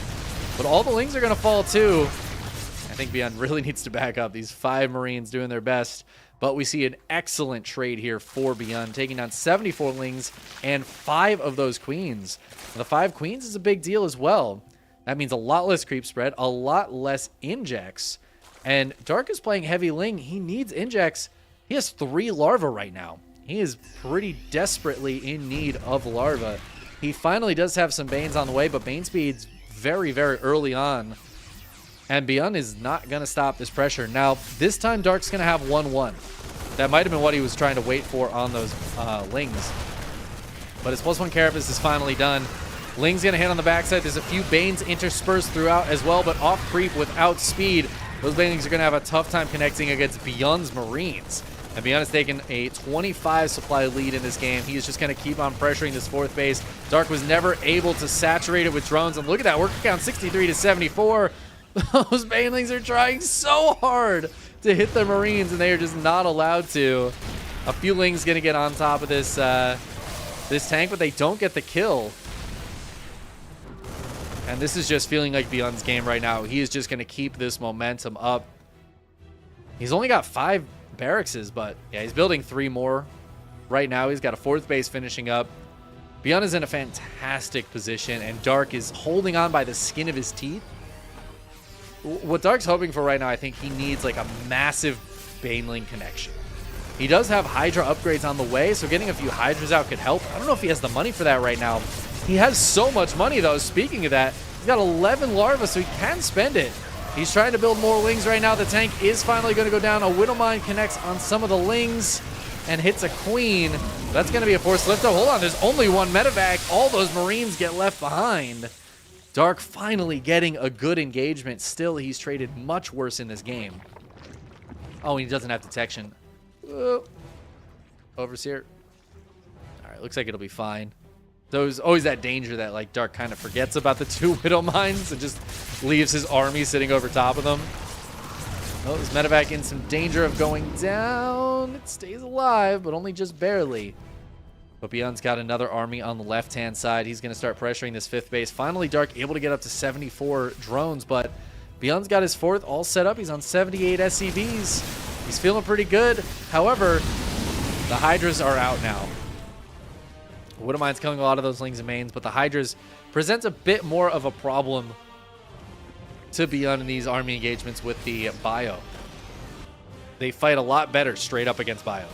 But all the Lings are going to fall too. I think Bion really needs to back up. These 5 Marines doing their best. But we see an excellent trade here for Bion, taking down 74 Lings and 5 of those Queens. And the 5 Queens is a big deal as well. That means a lot less creep spread, a lot less injects. And Dark is playing heavy Ling. He needs injects. He has 3 larvae right now. He is pretty desperately in need of larvae. He finally does have some Banes on the way, but Bane speed's very, very early on. And Bion is not going to stop this pressure. Now, this time Dark's going to have 1-1. That might have been what he was trying to wait for on those Lings. But his +1 Carapace is finally done. Ling's going to hit on the backside. There's a few Banes interspersed throughout as well, but off creep without speed. Those Banelings are going to have a tough time connecting against Bion's Marines. And Bion has taken a 25 supply lead in this game. He is just going to keep on pressuring this 4th base. Dark was never able to saturate it with drones. And look at that worker count, 63 to 74. Those Banelings are trying so hard to hit the Marines, and they are just not allowed to. A few Lings going to get on top of this this tank, but they don't get the kill. And this is just feeling like Bion's game right now. He is just going to keep this momentum up. He's only got 5 barracks, but yeah, he's building 3 more right now. He's got a 4th base finishing up. Bion is in a fantastic position, and Dark is holding on by the skin of his teeth. What Dark's hoping for right now, I think he needs like a massive Baneling connection. He does have Hydra upgrades on the way, so getting a few Hydras out could help. I don't know if he has the money for that right now. He has so much money, though. Speaking of that, he's got 11 larvae, so he can spend it. He's trying to build more Lings right now. The tank is finally going to go down. A Widowmine connects on some of the Lings and hits a Queen. That's going to be a forced lift. Oh, hold on. There's only 1 medevac. All those Marines get left behind. Dark finally getting a good engagement. Still, he's traded much worse in this game. Oh, and he doesn't have detection. Overseer. All right, looks like it'll be fine. There's always that danger that like Dark kind of forgets about the 2 Widow Mines and just leaves his army sitting over top of them. Oh, this medevac in some danger of going down. It stays alive, but only just barely. But Bion's got another army on the left-hand side. He's going to start pressuring this 5th base. Finally, Dark able to get up to 74 drones, but Bion's got his 4th all set up. He's on 78 SCVs. He's feeling pretty good. However, the Hydras are out now. Widowmine's killing a lot of those Lings and Mains, but the Hydras presents a bit more of a problem to Bion in these army engagements with the Bio. They fight a lot better straight up against Bio.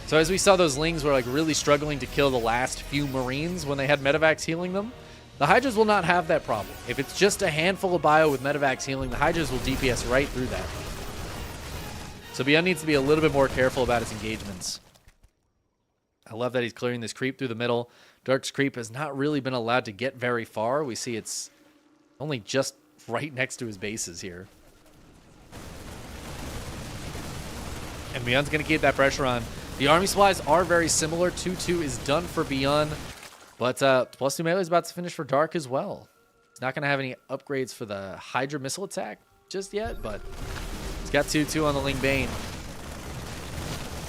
So as we saw, those Lings were like really struggling to kill the last few Marines when they had medevacs healing them. The Hydras will not have that problem. If it's just a handful of bio with Medivacs healing, the Hydras will DPS right through that. So Beyond needs to be a little bit more careful about his engagements. I love that he's clearing this creep through the middle. Dark's creep has not really been allowed to get very far. We see it's only just right next to his bases here. And Beyond's going to keep that pressure on. The army supplies are very similar. 2-2 is done for Beyond. But +2 melee is about to finish for Dark as well. He's not going to have any upgrades for the Hydra missile attack just yet, but he's got 2-2 on the Ling Bane.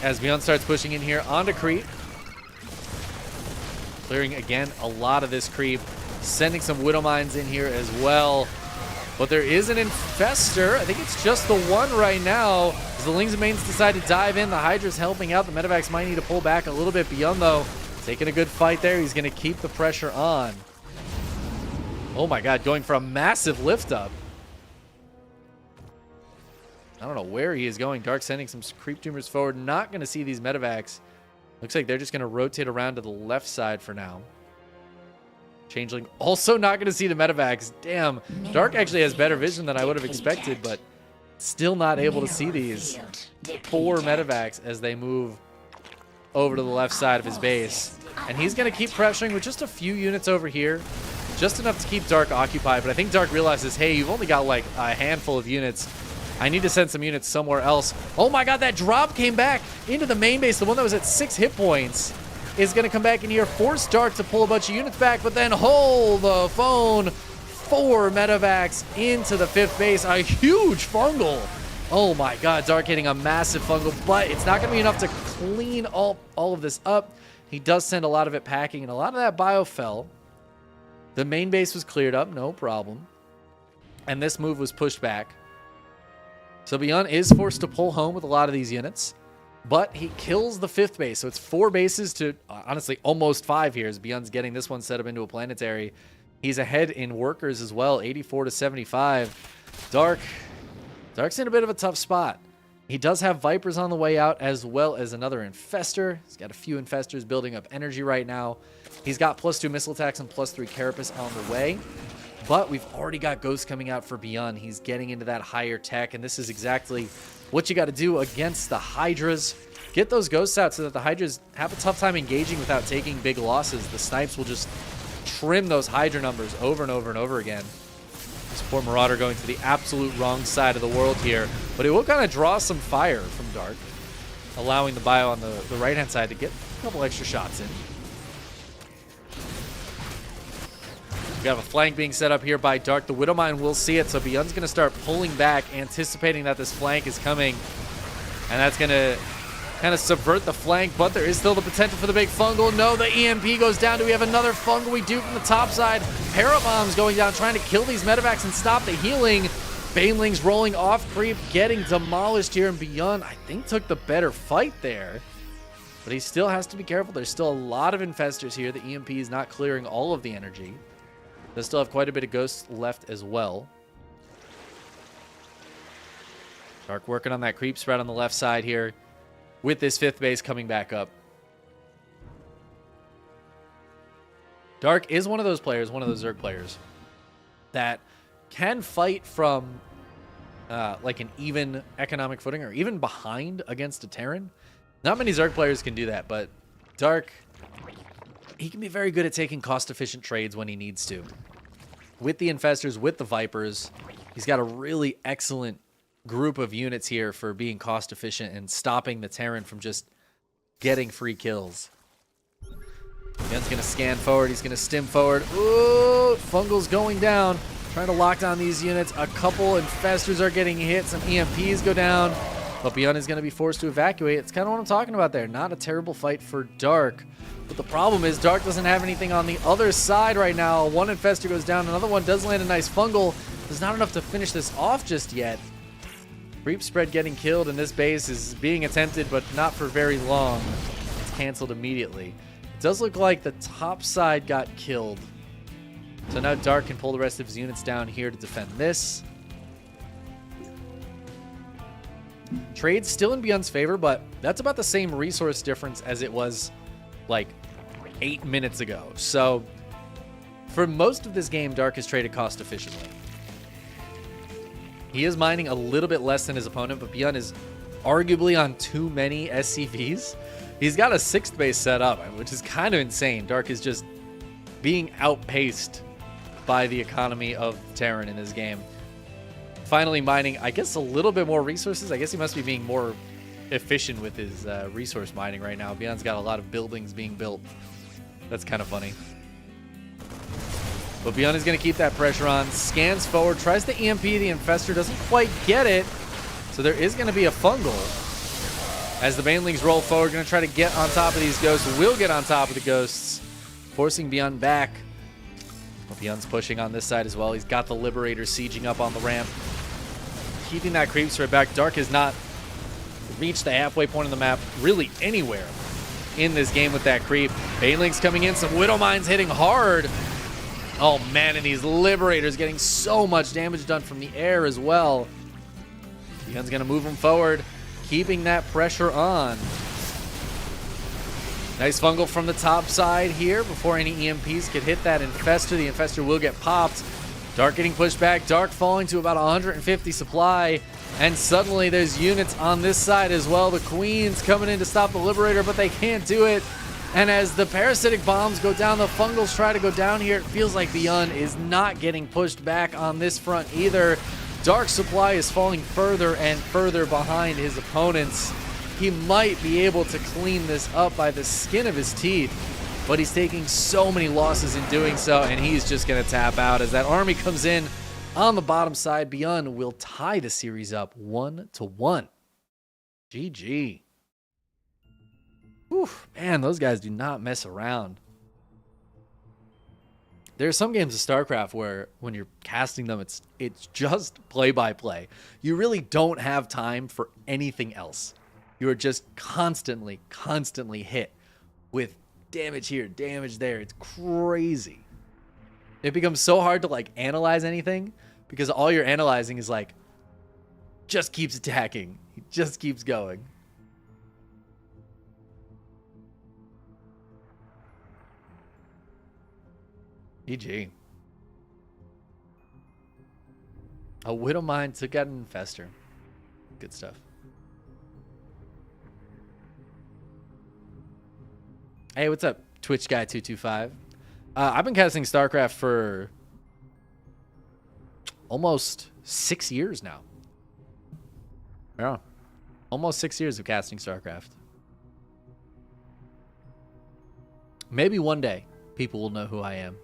As Beyond starts pushing in here onto creep. Clearing, again, a lot of this creep. Sending some Widow Mines in here as well. But there is an Infestor. I think it's just the one right now. As the Lings and Mains decide to dive in, the Hydra's helping out. The Medivacs might need to pull back a little bit. Beyond, though, taking a good fight there. He's going to keep the pressure on. Oh my god, going for a massive lift up. I don't know where he is going. Dark sending some creep tumors forward. Not going to see these Medivacs. Looks like they're just going to rotate around to the left side for now. Changeling also not going to see the Medivacs. Damn. Dark actually has better vision than I would have expected, but still not able to see these 4 Medivacs as they move over to the left side of his base. And he's going to keep pressuring with just a few units over here. Just enough to keep Dark occupied. But I think Dark realizes, hey, you've only got like a handful of units. I need to send some units somewhere else. Oh my god, that drop came back into the main base. The one that was at 6 hit points is going to come back in here, force Dark to pull a bunch of units back, but then hold the phone. 4 Medivacs into the 5th base. A huge fungal. Oh my god, Dark hitting a massive fungal, but it's not going to be enough to clean all of this up. He does send a lot of it packing, and a lot of that bio fell. The main base was cleared up, no problem. And this move was pushed back. So Beyond is forced to pull home with a lot of these units, but he kills the 5th base. So it's 4 bases to, honestly, almost 5 here as Beyond's getting this one set up into a planetary. He's ahead in workers as well, 84 to 75. Dark's in a bit of a tough spot. He does have Vipers on the way out as well as another Infestor. He's got a few Infestors building up energy right now. He's got +2 missile attacks and +3 Carapace on the way. But we've already got Ghosts coming out for Beyond. He's getting into that higher tech, and this is exactly what you got to do against the Hydras. Get those Ghosts out so that the Hydras have a tough time engaging without taking big losses. The Snipes will just trim those Hydra numbers over and over and over again. This poor Marauder going to the absolute wrong side of the world here, but it will kind of draw some fire from Dark, allowing the bio on the right-hand side to get a couple extra shots in. We have a flank being set up here by Dark. The Widowmine will see it, so Beyond's going to start pulling back, anticipating that this flank is coming. And that's going to kind of subvert the flank, but there is still the potential for the big fungal. No, the EMP goes down. Do we have another fungal? We do from the top side. Parabombs going down, trying to kill these Medivacs and stop the healing. Banelings rolling off creep, getting demolished here, and Beyond, I think, took the better fight there. But he still has to be careful. There's still a lot of Infestors here. The EMP is not clearing all of the energy. They still have quite a bit of Ghosts left as well. Dark working on that creep spread on the left side here with this 5th base coming back up. Dark is one of those players, one of those Zerg players that can fight from like an even economic footing or even behind against a Terran. Not many Zerg players can do that, but Dark, he can be very good at taking cost-efficient trades when he needs to. With the Infestors, with the Vipers, he's got a really excellent group of units here for being cost-efficient and stopping the Terran from just getting free kills. Ben's going to scan forward. He's going to stim forward. Ooh, Fungal's going down. Trying to lock down these units. A couple Infestors are getting hit. Some EMPs go down. But Beyond is going to be forced to evacuate. It's kind of what I'm talking about there. Not a terrible fight for Dark. But the problem is Dark doesn't have anything on the other side right now. One Infestor goes down. Another one does land a nice Fungal. There's not enough to finish this off just yet. Creep spread getting killed, and this base is being attempted, but not for very long. It's canceled immediately. It does look like the top side got killed. So now Dark can pull the rest of his units down here to defend this. Trade's still in Beyond's favor, but that's about the same resource difference as it was like 8 minutes ago. So For most of this game, Dark has traded cost efficiently. He is mining a little bit less than his opponent, but Beyond is arguably on too many SCVs. He's got a 6th base set up, which is kind of insane. Dark is just being outpaced by the economy of Terran in this game. Finally mining, I guess, a little bit more resources. I guess he must be being more efficient with his resource mining right now. Beyond's got a lot of buildings being built. That's kind of funny. But Beyond is going to keep that pressure on. Scans forward, tries to EMP the Infestor, doesn't quite get it. So there is going to be a fungal. As the Banelings roll forward, going to try to get on top of these ghosts. Will get on top of the ghosts, forcing Beyond back. But Beyond's pushing on this side as well. He's got the Liberator sieging up on the ramp. Keeping that creep threat back. Dark has not reached the halfway point of the map really anywhere in this game with that creep. Banelings coming in. Some Widow Mines hitting hard. Oh man, and these Liberators getting so much damage done from the air as well. Beyond's going to move them forward, keeping that pressure on. Nice fungal from the top side here before any EMPs could hit that Infestor. The Infestor will get popped. Dark getting pushed back. Dark falling to about 150 supply. And suddenly there's units on this side as well. The Queen's coming in to stop the Liberator, but they can't do it. And as the parasitic bombs go down, the fungals try to go down here. It feels like Beyond is not getting pushed back on this front either. Dark supply is falling further and further behind his opponents. He might be able to clean this up by the skin of his teeth, but he's taking so many losses in doing so, and he's just going to tap out as that army comes in on the bottom side. Beyond will tie the series up 1-1. GG. Whew, man, those guys do not mess around. There are some games of StarCraft where when you're casting them, it's just play-by-play. You really don't have time for anything else. You are just constantly hit with damage here, damage there. It's crazy. It becomes so hard to like analyze anything because all you're analyzing is like, just keeps attacking. He just keeps going. GG. A Widow Mine took out an Infestor. Good stuff. Hey, what's up, Twitch Guy 225? I've been casting StarCraft for almost 6 years now. Yeah, almost 6 years of casting StarCraft. Maybe one day people will know who I am.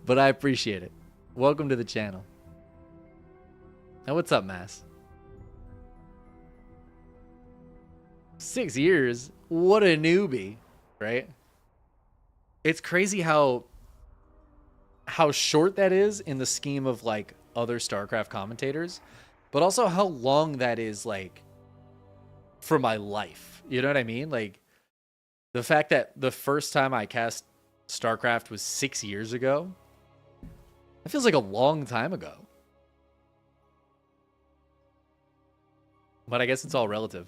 But I appreciate it. Welcome to the channel. Now, what's up, Mass? 6 years? What a newbie, right? It's crazy how short that is in the scheme of like other StarCraft commentators, but also how long that is like for my life. You know what I mean? Like the fact that the first time I cast StarCraft was 6 years ago. It feels like a long time ago. But I guess it's all relative.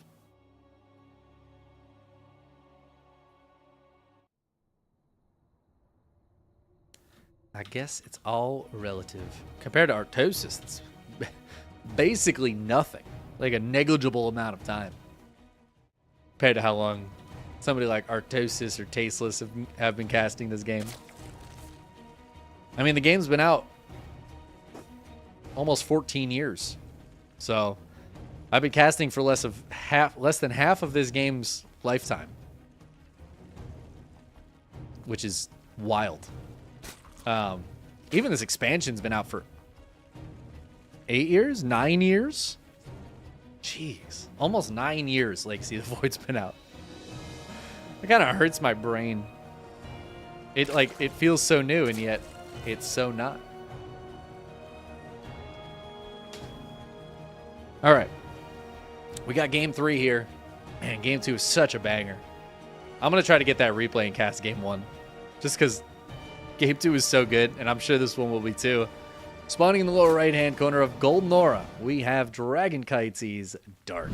I guess it's all relative. Compared to Artosis, it's basically nothing. Like a negligible amount of time. Compared to how long somebody like Artosis or Tasteless have been casting this game. I mean, the game's been out almost 14 years. So I've been casting for less than half of this game's lifetime. Which is wild. Even this expansion's been out for 8 years? 9 years? Jeez. Almost 9 years Legacy of the Void's been out. It kind of hurts my brain. It feels so new, and yet it's so not. All right. We got game 3 here. Man, game 2 is such a banger. I'm going to try to get that replay and cast game 1. Just because game 2 is so good, and I'm sure this one will be too. Spawning in the lower right-hand corner of Golden Aura, we have Dragon Kitesy's Dark.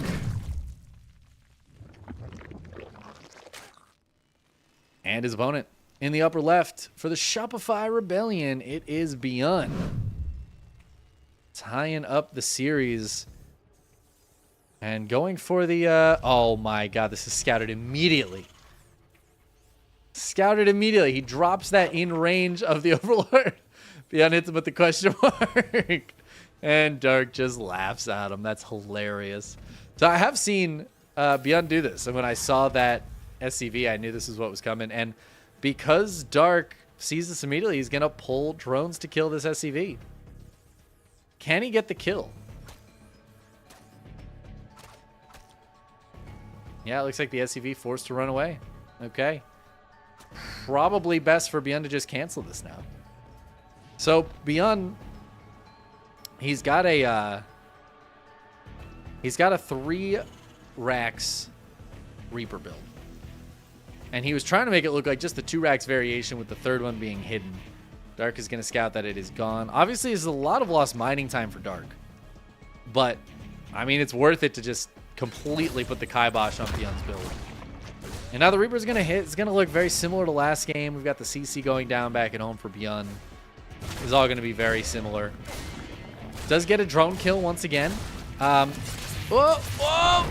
And his opponent, In the upper left, for the Shopify Rebellion, it is Beyond. Tying up the series. And going for the, oh my god, this is scouted immediately. Scouted immediately. He drops that in range of the Overlord. Beyond hits him with the question mark. And Dark just laughs at him. That's hilarious. So I have seen Beyond do this. And when I saw that SCV, I knew this is what was coming. And because Dark sees this immediately, he's going to pull drones to kill this SCV. Can he get the kill? Yeah, it looks like the SCV forced to run away. Okay. Probably best for Beyond to just cancel this now. So Beyond, he's got a 3 racks Reaper build. And he was trying to make it look like just the 2 racks variation with the third one being hidden. Dark is going to scout that it is gone. Obviously, there's a lot of lost mining time for Dark. But, I mean, it's worth it to just completely put the kibosh on Beyond's build. And now the Reaper's going to hit. It's going to look very similar to last game. We've got the CC going down back at home for Beyond. It's all going to be very similar. Does get a drone kill once again. Whoa! Whoa!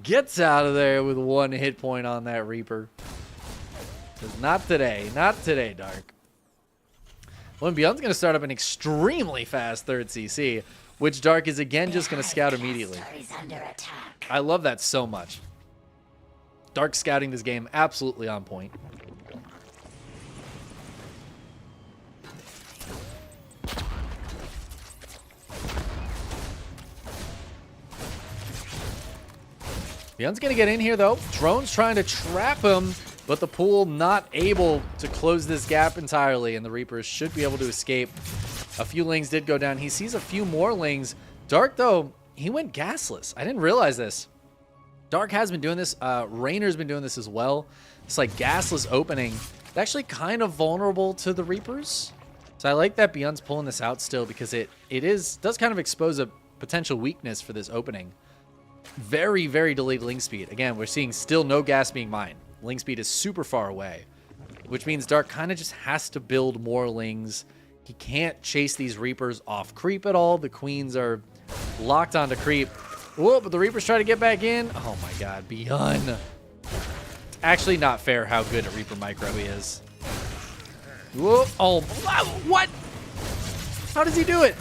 Gets out of there with 1 hit point on that Reaper. Says, not today. Not today, Dark. Well, and Beyond's going to start up an extremely fast third CC, which Dark is again just going to scout immediately. I love that so much. Dark scouting this game absolutely on point. Beyond's going to get in here, though. Drone's trying to trap him, but the pool not able to close this gap entirely, and the Reapers should be able to escape. A few lings did go down. He sees a few more lings. Dark, though, he went gasless. I didn't realize this. Dark has been doing this. Rainer's been doing this as well. It's like gasless opening. It's actually kind of vulnerable to the Reapers. So I like that Beyond's pulling this out still because it does kind of expose a potential weakness for this opening. Very, very delayed ling speed. Again, we're seeing still no gas being mined. Ling speed is super far away, which means Dark kind of just has to build more lings. He can't chase these Reapers off creep at all. The Queens are locked onto creep. Whoa, but the Reapers try to get back in. Oh my god, Beyond. Actually not fair how good a Reaper micro he is. Whoa, oh, what? How does he do it?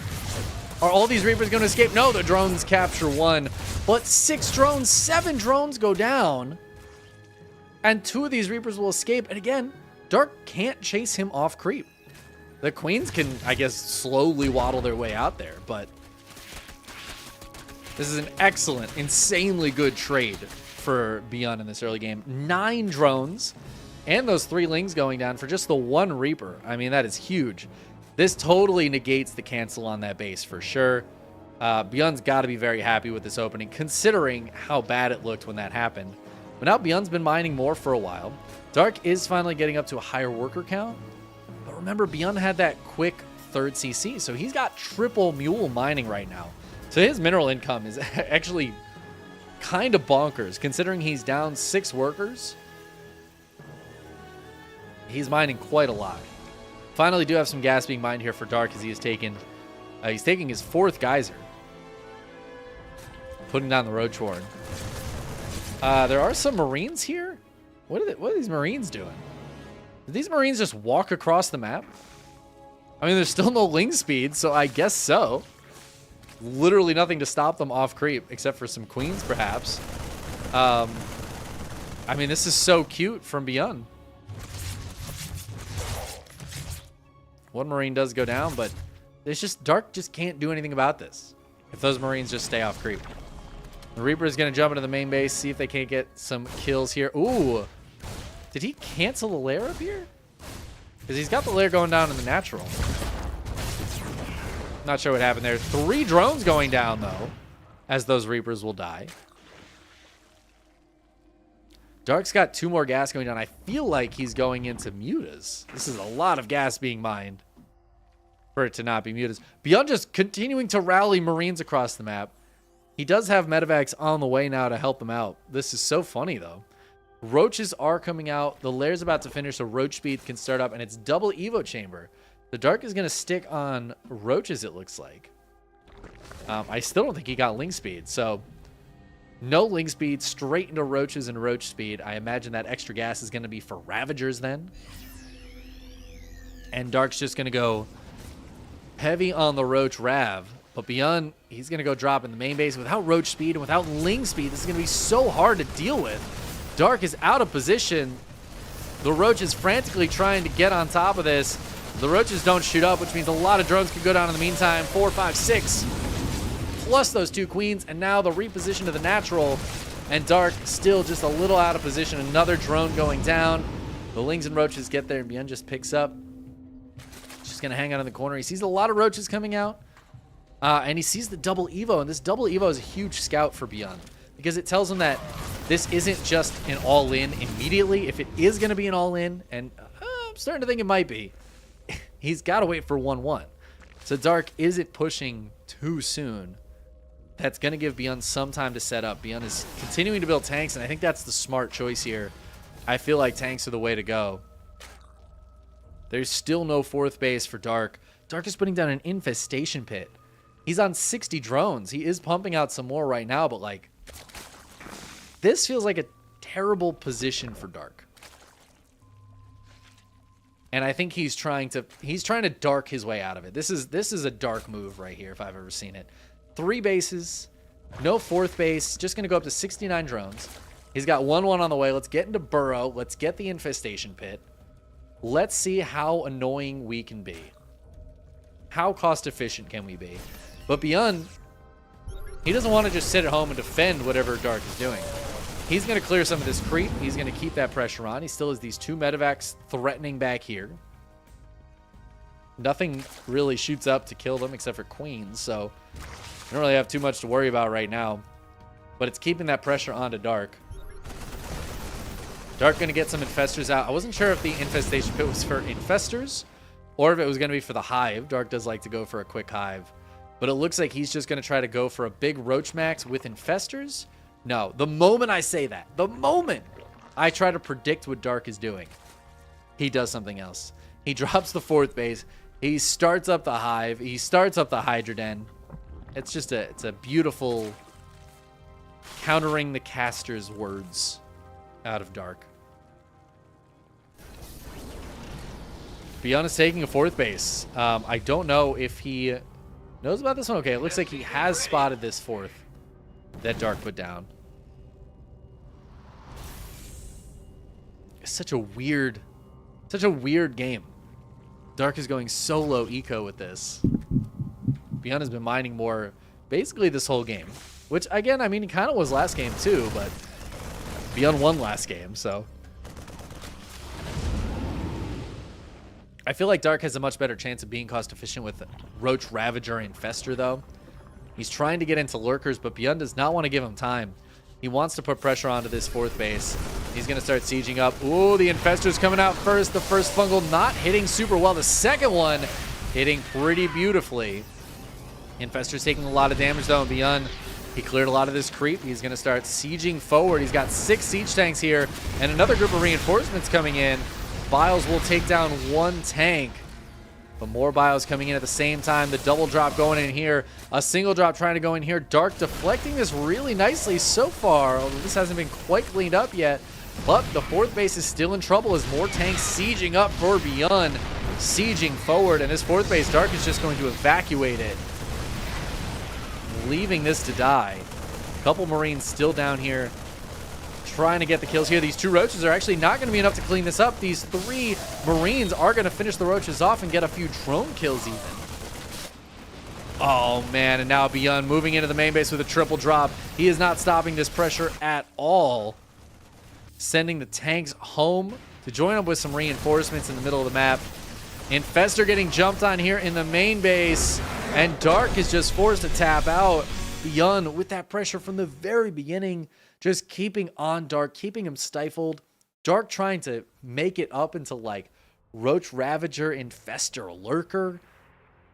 Are all these Reapers going to escape? No, the drones capture 1. But 6 drones, 7 drones go down. And 2 of these Reapers will escape. And again, Dark can't chase him off creep. The Queens can, I guess, slowly waddle their way out there. But this is an excellent, insanely good trade for Beyond in this early game. 9 drones and those 3 lings going down for just the 1 Reaper. I mean, that is huge. This totally negates the cancel on that base for sure. Beyond's got to be very happy with this opening, considering how bad it looked when that happened. But now Beyond's been mining more for a while. Dark is finally getting up to a higher worker count. But remember, Beyond had that quick third CC, so he's got triple mule mining right now. So his mineral income is actually kind of bonkers, considering he's down 6 workers. He's mining quite a lot. Finally, do have some gas being mined here for Dark as he is taking, he's taking his 4th geyser. Putting down the road chorn. There are some Marines here. What are these Marines doing? Did these Marines just walk across the map? I mean, there's still no ling speed, so I guess so. Literally nothing to stop them off creep, except for some Queens, perhaps. I mean, this is so cute from Beyond. One Marine does go down, but it's just Dark just can't do anything about this if those Marines just stay off creep. The Reaper is going to jump into the main base, see if they can't get some kills here. Ooh. Did he cancel the lair up here? Because he's got the lair going down in the natural. Not sure what happened there. 3 drones going down, though, as those Reapers will die. Dark's got 2 more gas going down. I feel like he's going into mutas. This is a lot of gas being mined for it to not be mutas. Beyond just continuing to rally Marines across the map. He does have medevacs on the way now to help him out. This is so funny, though. Roaches are coming out. The Lair's about to finish, so Roach Speed can start up, and it's double Evo Chamber. The Dark is going to stick on Roaches, it looks like. I still don't think he got Ling Speed, so no Ling Speed, straight into Roaches and Roach Speed. I imagine that extra gas is going to be for Ravagers then. And Dark's just going to go heavy on the Roach Rav. But beyond, he's going to go drop in the main base. Without Roach Speed and without Ling Speed, this is going to be so hard to deal with. Dark is out of position. The Roach is frantically trying to get on top of this. The Roaches don't shoot up, which means a lot of drones could go down in the meantime. 4, 5, 6. Plus those 2 queens. And now the reposition to the natural. And Dark still just a little out of position. Another drone going down. The Lings and Roaches get there, and Beyond just picks up. Just going to hang out in the corner. He sees a lot of Roaches coming out. And he sees the double Evo, and this double Evo is a huge scout for Beyond because it tells him that this isn't just an all-in immediately. If it is going to be an all-in, and I'm starting to think it might be, he's got to wait for 1-1. So Dark isn't pushing too soon. That's going to give Beyond some time to set up. Beyond is continuing to build tanks, and I think that's the smart choice here. I feel like tanks are the way to go. There's still no 4th base for Dark. Dark is putting down an infestation pit. He's on 60 drones. He is pumping out some more right now, but like, this feels like a terrible position for Dark. And I think he's trying to Dark his way out of it. This is a Dark move right here if I've ever seen it. 3 bases, no 4th base, just going to go up to 69 drones. He's got 1-1 on the way. Let's get into Burrow. Let's get the infestation pit. Let's see how annoying we can be. How cost efficient can we be? But Beyond, he doesn't want to just sit at home and defend whatever Dark is doing. He's going to clear some of this creep. He's going to keep that pressure on. He still has these 2 medevacs threatening back here. Nothing really shoots up to kill them except for queens, so I don't really have too much to worry about right now. But it's keeping that pressure onto Dark. Dark going to get some infestors out. I wasn't sure if the infestation pit was for infestors or if it was going to be for the hive. Dark does like to go for a quick hive. But it looks like he's just going to try to go for a big Roach Max with infestors. No, the moment I say that, the moment I try to predict what Dark is doing, he does something else. He drops the 4th base. He starts up the hive. He starts up the Hydra Den. It's just it's a beautiful countering the caster's words out of Dark. Beyond is taking a 4th base. I don't know if he knows about this one. Okay, it looks like he has spotted this 4th that Dark put down. It's such a weird game. Dark is going so low eco with this. Beyond has been mining more basically this whole game. Which, again, I mean, it kind of was last game too, but Beyond won last game, so. I feel like Dark has a much better chance of being cost efficient with Roach, Ravager, and Infestor, though. He's trying to get into Lurkers, but Beyond does not want to give him time. He wants to put pressure onto this 4th base. He's going to start sieging up. Ooh, the Infestor's coming out first. The first fungal not hitting super well. The second one hitting pretty beautifully. Infestor's taking a lot of damage, though, and Beyond, he cleared a lot of this creep. He's going to start sieging forward. He's got 6 siege tanks here, and another group of reinforcements coming in. Biles will take down 1 tank. But more Biles coming in at the same time. The double drop going in here. A single drop trying to go in here. Dark deflecting this really nicely so far. Although this hasn't been quite cleaned up yet. But the 4th base is still in trouble as more tanks sieging up for Beyond. Sieging forward. And this 4th base, Dark is just going to evacuate it. Leaving this to die. A couple Marines still down here. Trying to get the kills here. These 2 Roaches are actually not going to be enough to clean this up. These 3 Marines are going to finish the Roaches off and get a few drone kills even. Oh, man. And now Beyond moving into the main base with a triple drop. He is not stopping this pressure at all. Sending the tanks home to join up with some reinforcements in the middle of the map. Infestor getting jumped on here in the main base. And Dark is just forced to tap out. Beyond with that pressure from the very beginning. Just keeping on Dark, keeping him stifled. Dark trying to make it up into like Roach, Ravager, Infestor, Lurker.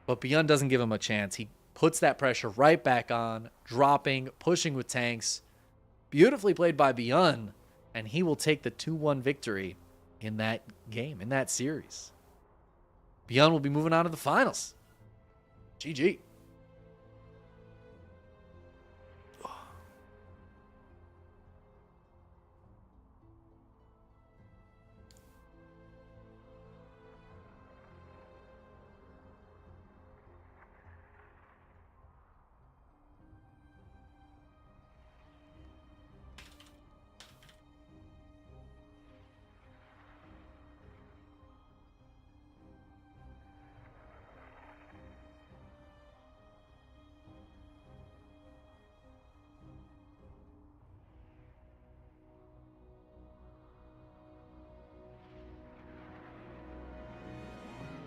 But Beyond doesn't give him a chance. He puts that pressure right back on, dropping, pushing with tanks. Beautifully played by Beyond, and he will take the 2-1 victory in that game, in that series. Beyond will be moving on to the finals. GG.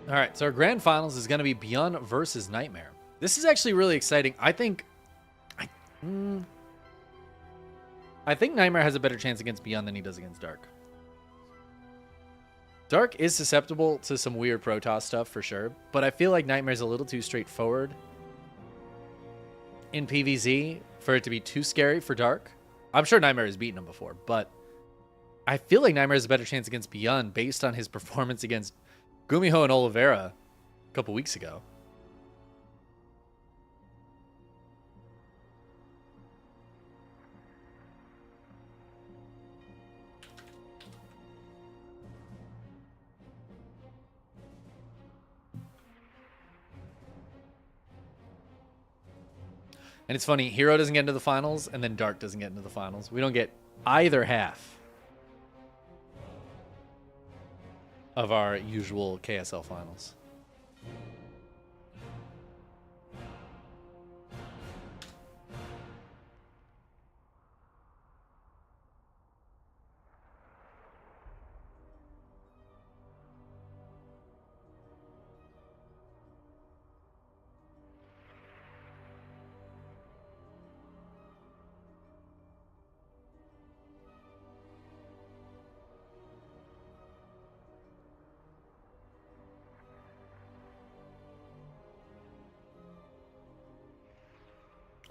All right, so our grand finals is going to be Beyond versus Nightmare. This is actually really exciting. I think Nightmare has a better chance against Beyond than he does against Dark. Dark is susceptible to some weird Protoss stuff for sure, but I feel like Nightmare's a little too straightforward in PvZ for it to be too scary for Dark. I'm sure Nightmare has beaten him before, but I feel like Nightmare has a better chance against Beyond based on his performance against Gumiho and Oliveira a couple weeks ago. And it's funny, Hero doesn't get into the finals, and then Dark doesn't get into the finals. We don't get either half of our usual KSL finals.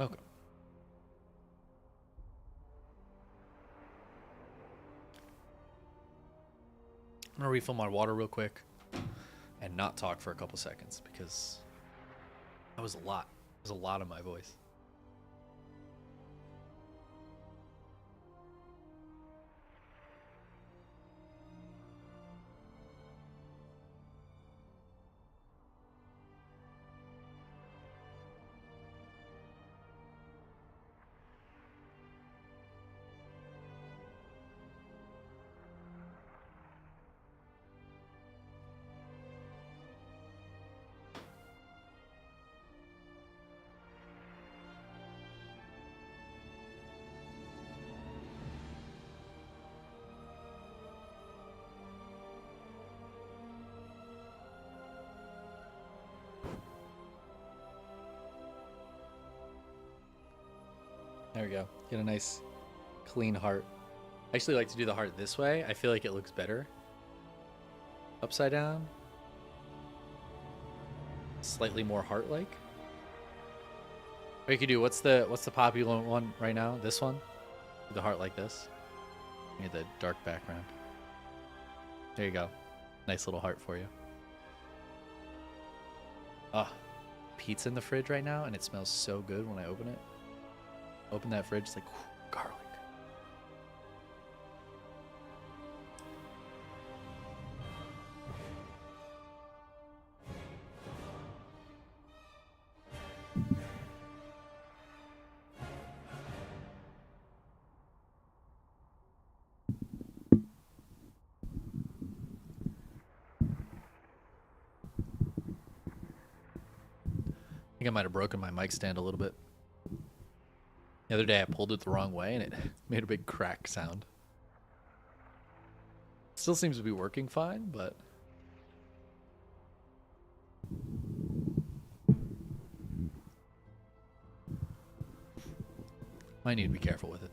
Okay. I'm gonna refill my water real quick and not talk for a couple seconds because that was a lot. It was a lot of my voice. There we go. Get a nice clean heart. I actually like to do the heart this way. I feel like it looks better. Upside down. Slightly more heart-like. Or you could do, what's the popular one right now? This one? With the heart like this. You get the dark background. There you go. Nice little heart for you. Ah, pizza in the fridge right now, and it smells so good when I open it. Open that fridge, it's like garlic. I think I might have broken my mic stand a little bit. The other day I pulled it the wrong way and it made a big crack sound. Still seems to be working fine, but might need to be careful with it.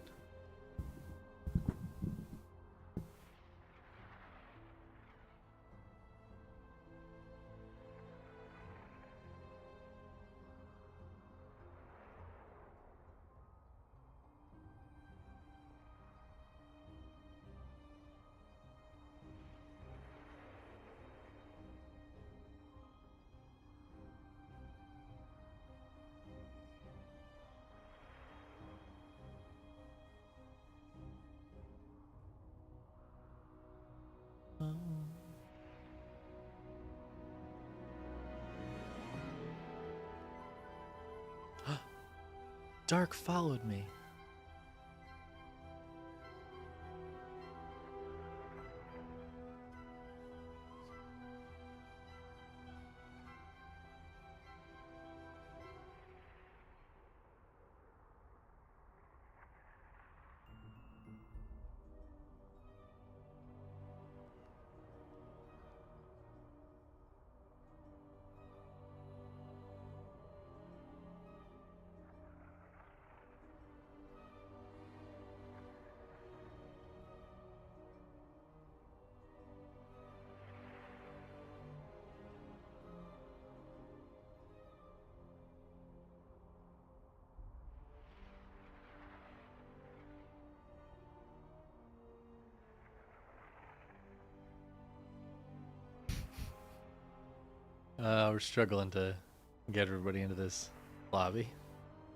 Dark followed me. We're struggling to get everybody into this lobby.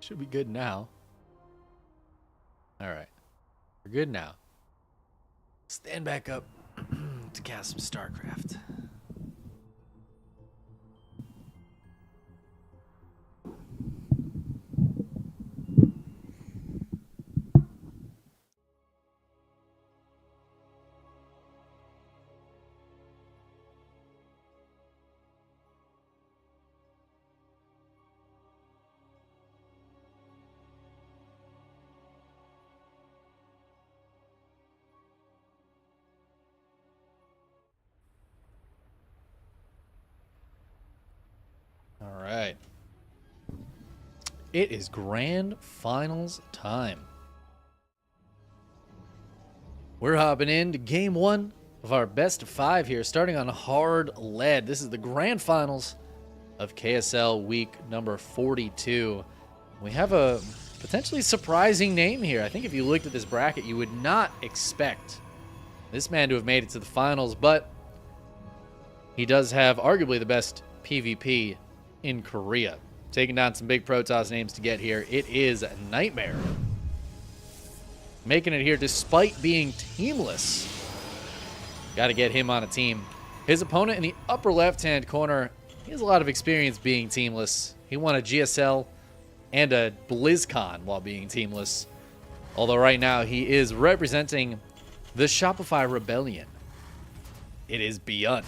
Should be good now. All right. We're good now. Stand back up to cast some StarCraft. All right. It is grand finals time. We're hopping into game one of our best of 5 here, starting on hard lead. This is the grand finals of KSL week number 42. We have a potentially surprising name here. I think if you looked at this bracket, you would not expect this man to have made it to the finals, but he does have arguably the best PvP in Korea. Taking down some big Protoss names to get here. It is Nightmare. Making it here despite being teamless. Got to get him on a team. His opponent in the upper left-hand corner, he has a lot of experience being teamless. He won a GSL and a BlizzCon while being teamless. Although right now he is representing the Shopify Rebellion. It is Beyond.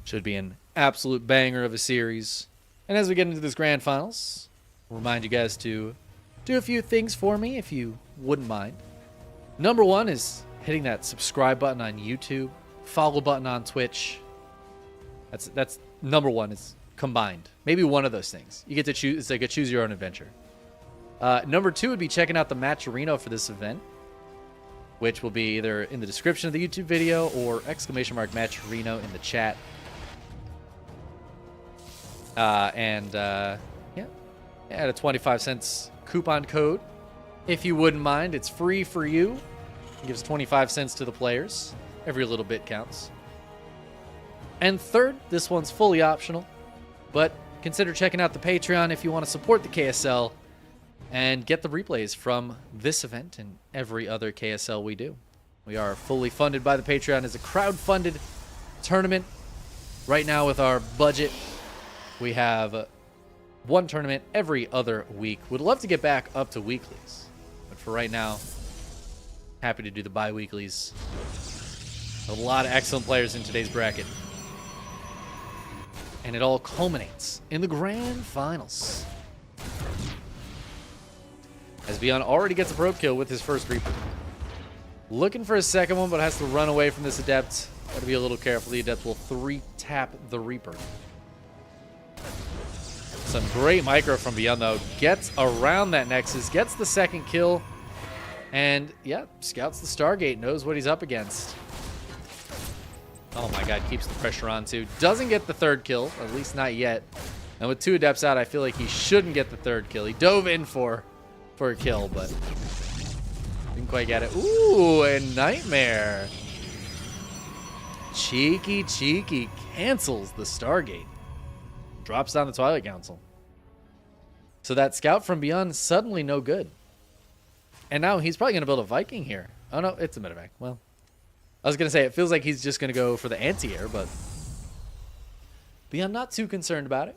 Should be an absolute banger of a series. And as we get into this grand finals, I'll remind you guys to do a few things for me if you wouldn't mind. Number one is hitting that subscribe button on YouTube, follow button on Twitch. That's number one. Is combined. Maybe one of those things. You get to choose. It's like a choose your own adventure. Number two would be checking out the Matcherino for this event, which will be either in the description of the YouTube video or !Matcherino in the chat. Yeah, add a 25 cents coupon code if you wouldn't mind. It's free for you. It gives 25 cents to the players. Every little bit counts. And third, this one's fully optional, but consider checking out the Patreon if you want to support the KSL and get the replays from this event and every other KSL we do. We are fully funded by the Patreon as a crowd-funded tournament. Right now with our budget, we have one tournament every other week. Would love to get back up to weeklies, but for right now, happy to do the bi-weeklies. A lot of excellent players in today's bracket. And it all culminates in the grand finals. As Beyond already gets a probe kill with his first Reaper. Looking for his second one, but has to run away from this Adept. Got to be a little careful. The Adept will 3-tap the Reaper. Some great micro from Beyond, though. Gets around that Nexus, gets the second kill, and, yeah, scouts the Stargate, knows what he's up against. Oh my god, keeps the pressure on, too. Doesn't get the third kill, at least not yet. And with 2 Adepts out, I feel like he shouldn't get the third kill. He dove in for a kill, but didn't quite get it. Ooh, and Nightmare. Cheeky cancels the Stargate. Drops down the Twilight Council. So that scout from Beyond suddenly no good. And now he's probably going to build a Viking here. Oh no, it's a medevac. Well, I was going to say, it feels like he's just going to go for the anti-air, but Beyond not too concerned about it.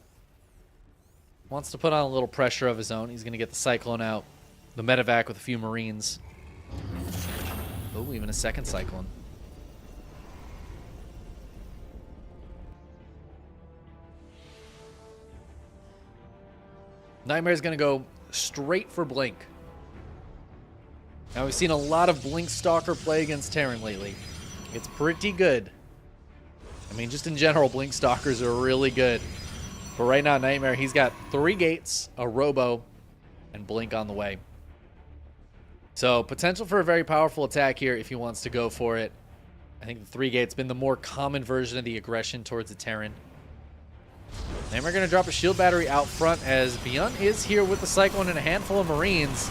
Wants to put on a little pressure of his own. He's going to get the Cyclone out. The Medevac with a few Marines. Oh, even a second Cyclone. Nightmare's going to go straight for Blink. Now, we've seen a lot of Blink Stalker play against Terran lately. It's pretty good. I mean, just in general, Blink Stalkers are really good. But right now, Nightmare, he's got 3 gates, a Robo, and Blink on the way. So, potential for a very powerful attack here if he wants to go for it. I think the 3 gate's been the more common version of the aggression towards the Terran. Nightmare going to drop a shield battery out front as Beyond is here with the Cyclone and a handful of Marines.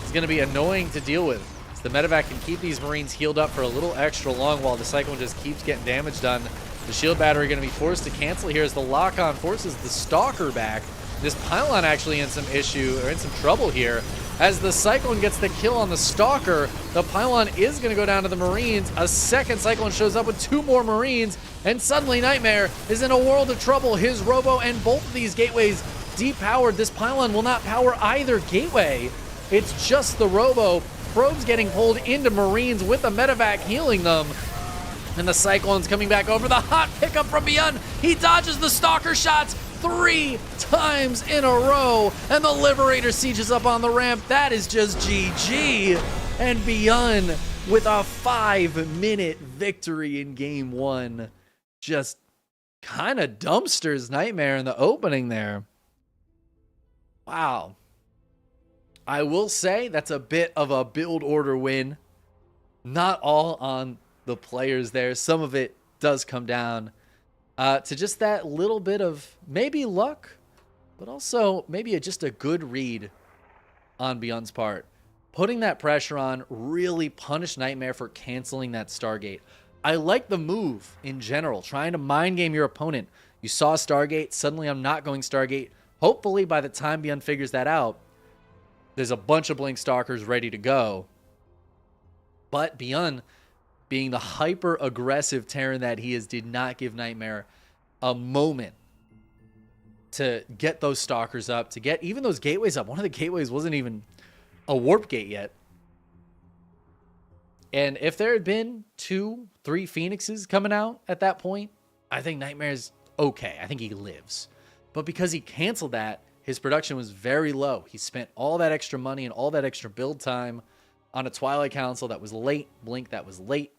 It's going to be annoying to deal with. So the Medevac can keep these Marines healed up for a little extra long while the Cyclone just keeps getting damage done. The shield battery going to be forced to cancel here as the lock-on forces the Stalker back. This Pylon actually in some issue, or in some trouble here. As the Cyclone gets the kill on the Stalker, the Pylon is going to go down to the Marines. A second Cyclone shows up with 2 more Marines, and suddenly Nightmare is in a world of trouble. His Robo and both of these gateways depowered. This Pylon will not power either gateway. It's just the Robo. Probes getting pulled into Marines with the Medevac healing them. And the Cyclone's coming back over. The hot pickup from Beyond. He dodges the Stalker shots 3 times in a row. And the Liberator sieges up on the ramp. That is just GG. And Beyond with a 5-minute victory in game 1. Just kind of dumpsters Nightmare in the opening there. Wow. I will say that's a bit of a build order win. Not all on the players there. Some of it does come down to just that little bit of maybe luck, but also maybe just a good read on Beyond's part. Putting that pressure on really punished Nightmare for canceling that Stargate. I like the move in general, trying to mind game your opponent. You saw Stargate, suddenly I'm not going Stargate. Hopefully by the time Beyond figures that out, there's a bunch of Blink Stalkers ready to go. But Beyond, being the hyper-aggressive Terran that he is, did not give Nightmare a moment to get those Stalkers up, to get even those gateways up. One of the gateways wasn't even a warp gate yet. And if there had been 2, 3 Phoenixes coming out at that point, I think Nightmare's okay. I think he lives. But because he canceled that, his production was very low. He spent all that extra money and all that extra build time on a Twilight Council that was late, Blink that was late,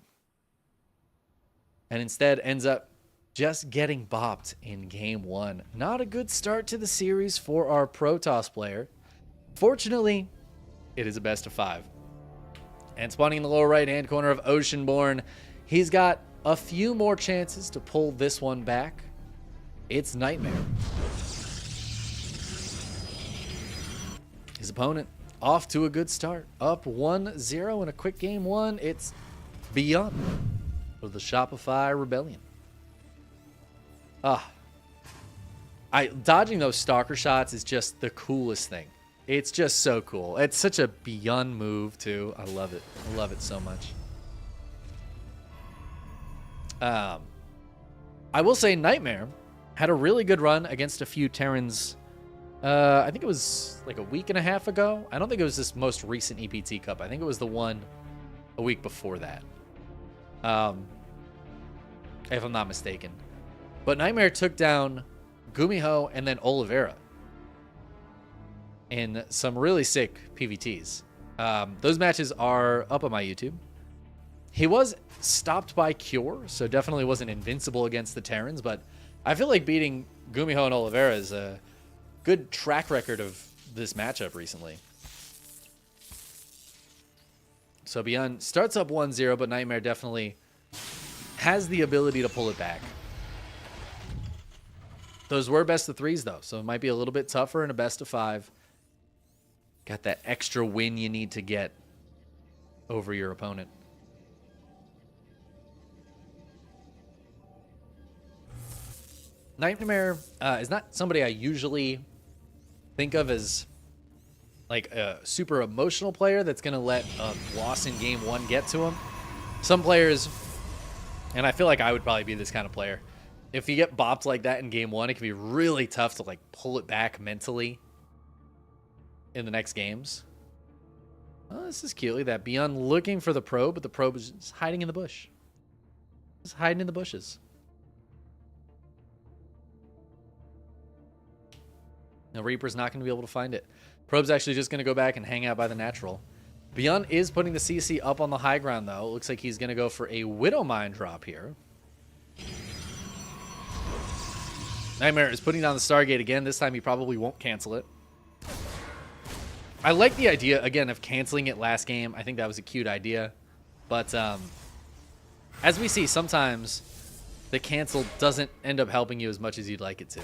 and instead ends up just getting bopped in game 1. Not a good start to the series for our Protoss player. Fortunately, it is a best of 5. And spawning in the lower right-hand corner of Oceanborn, he's got a few more chances to pull this one back. It's Nightmare. His opponent off to a good start. Up 1-0 in a quick game 1. It's Beyond for the Shopify Rebellion. Dodging those Stalker shots is just the coolest thing. It's just so cool. It's such a Beyond move too. I love it. I love it so much. I will say Nightmare had a really good run against a few Terrans. I think it was like a week and a half ago. I don't think it was this most recent EPT Cup. I think it was the one a week before that. If I'm not mistaken. But Nightmare took down Gumiho and then Oliveira in some really sick PVTs. Those matches are up on my YouTube. He was stopped by Cure, so definitely wasn't invincible against the Terrans, but I feel like beating Gumiho and Oliveira is a good track record of this matchup recently. So Beyond starts up 1-0, but Nightmare definitely has the ability to pull it back. Those were best of 3s, though, so it might be a little bit tougher in a best of 5. Got that extra win you need to get over your opponent. Nightmare is not somebody I usually think of as like a super emotional player that's going to let a loss in game 1 get to him. Some players, and I feel like I would probably be this kind of player, if you get bopped like that in game 1, it can be really tough to like pull it back mentally in the next games. Oh, this is cute. Look at that. Beyond looking for the probe, but the probe is just hiding in the bush. Just hiding in the bushes. Now Reaper's not going to be able to find it. Probe's actually just going to go back and hang out by the natural. Beyond is putting the CC up on the high ground, though. It looks like he's going to go for a Widow Mine drop here. Nightmare is putting down the Stargate again. This time he probably won't cancel it. I like the idea, again, of canceling it last game. I think that was a cute idea. But as we see, sometimes the cancel doesn't end up helping you as much as you'd like it to.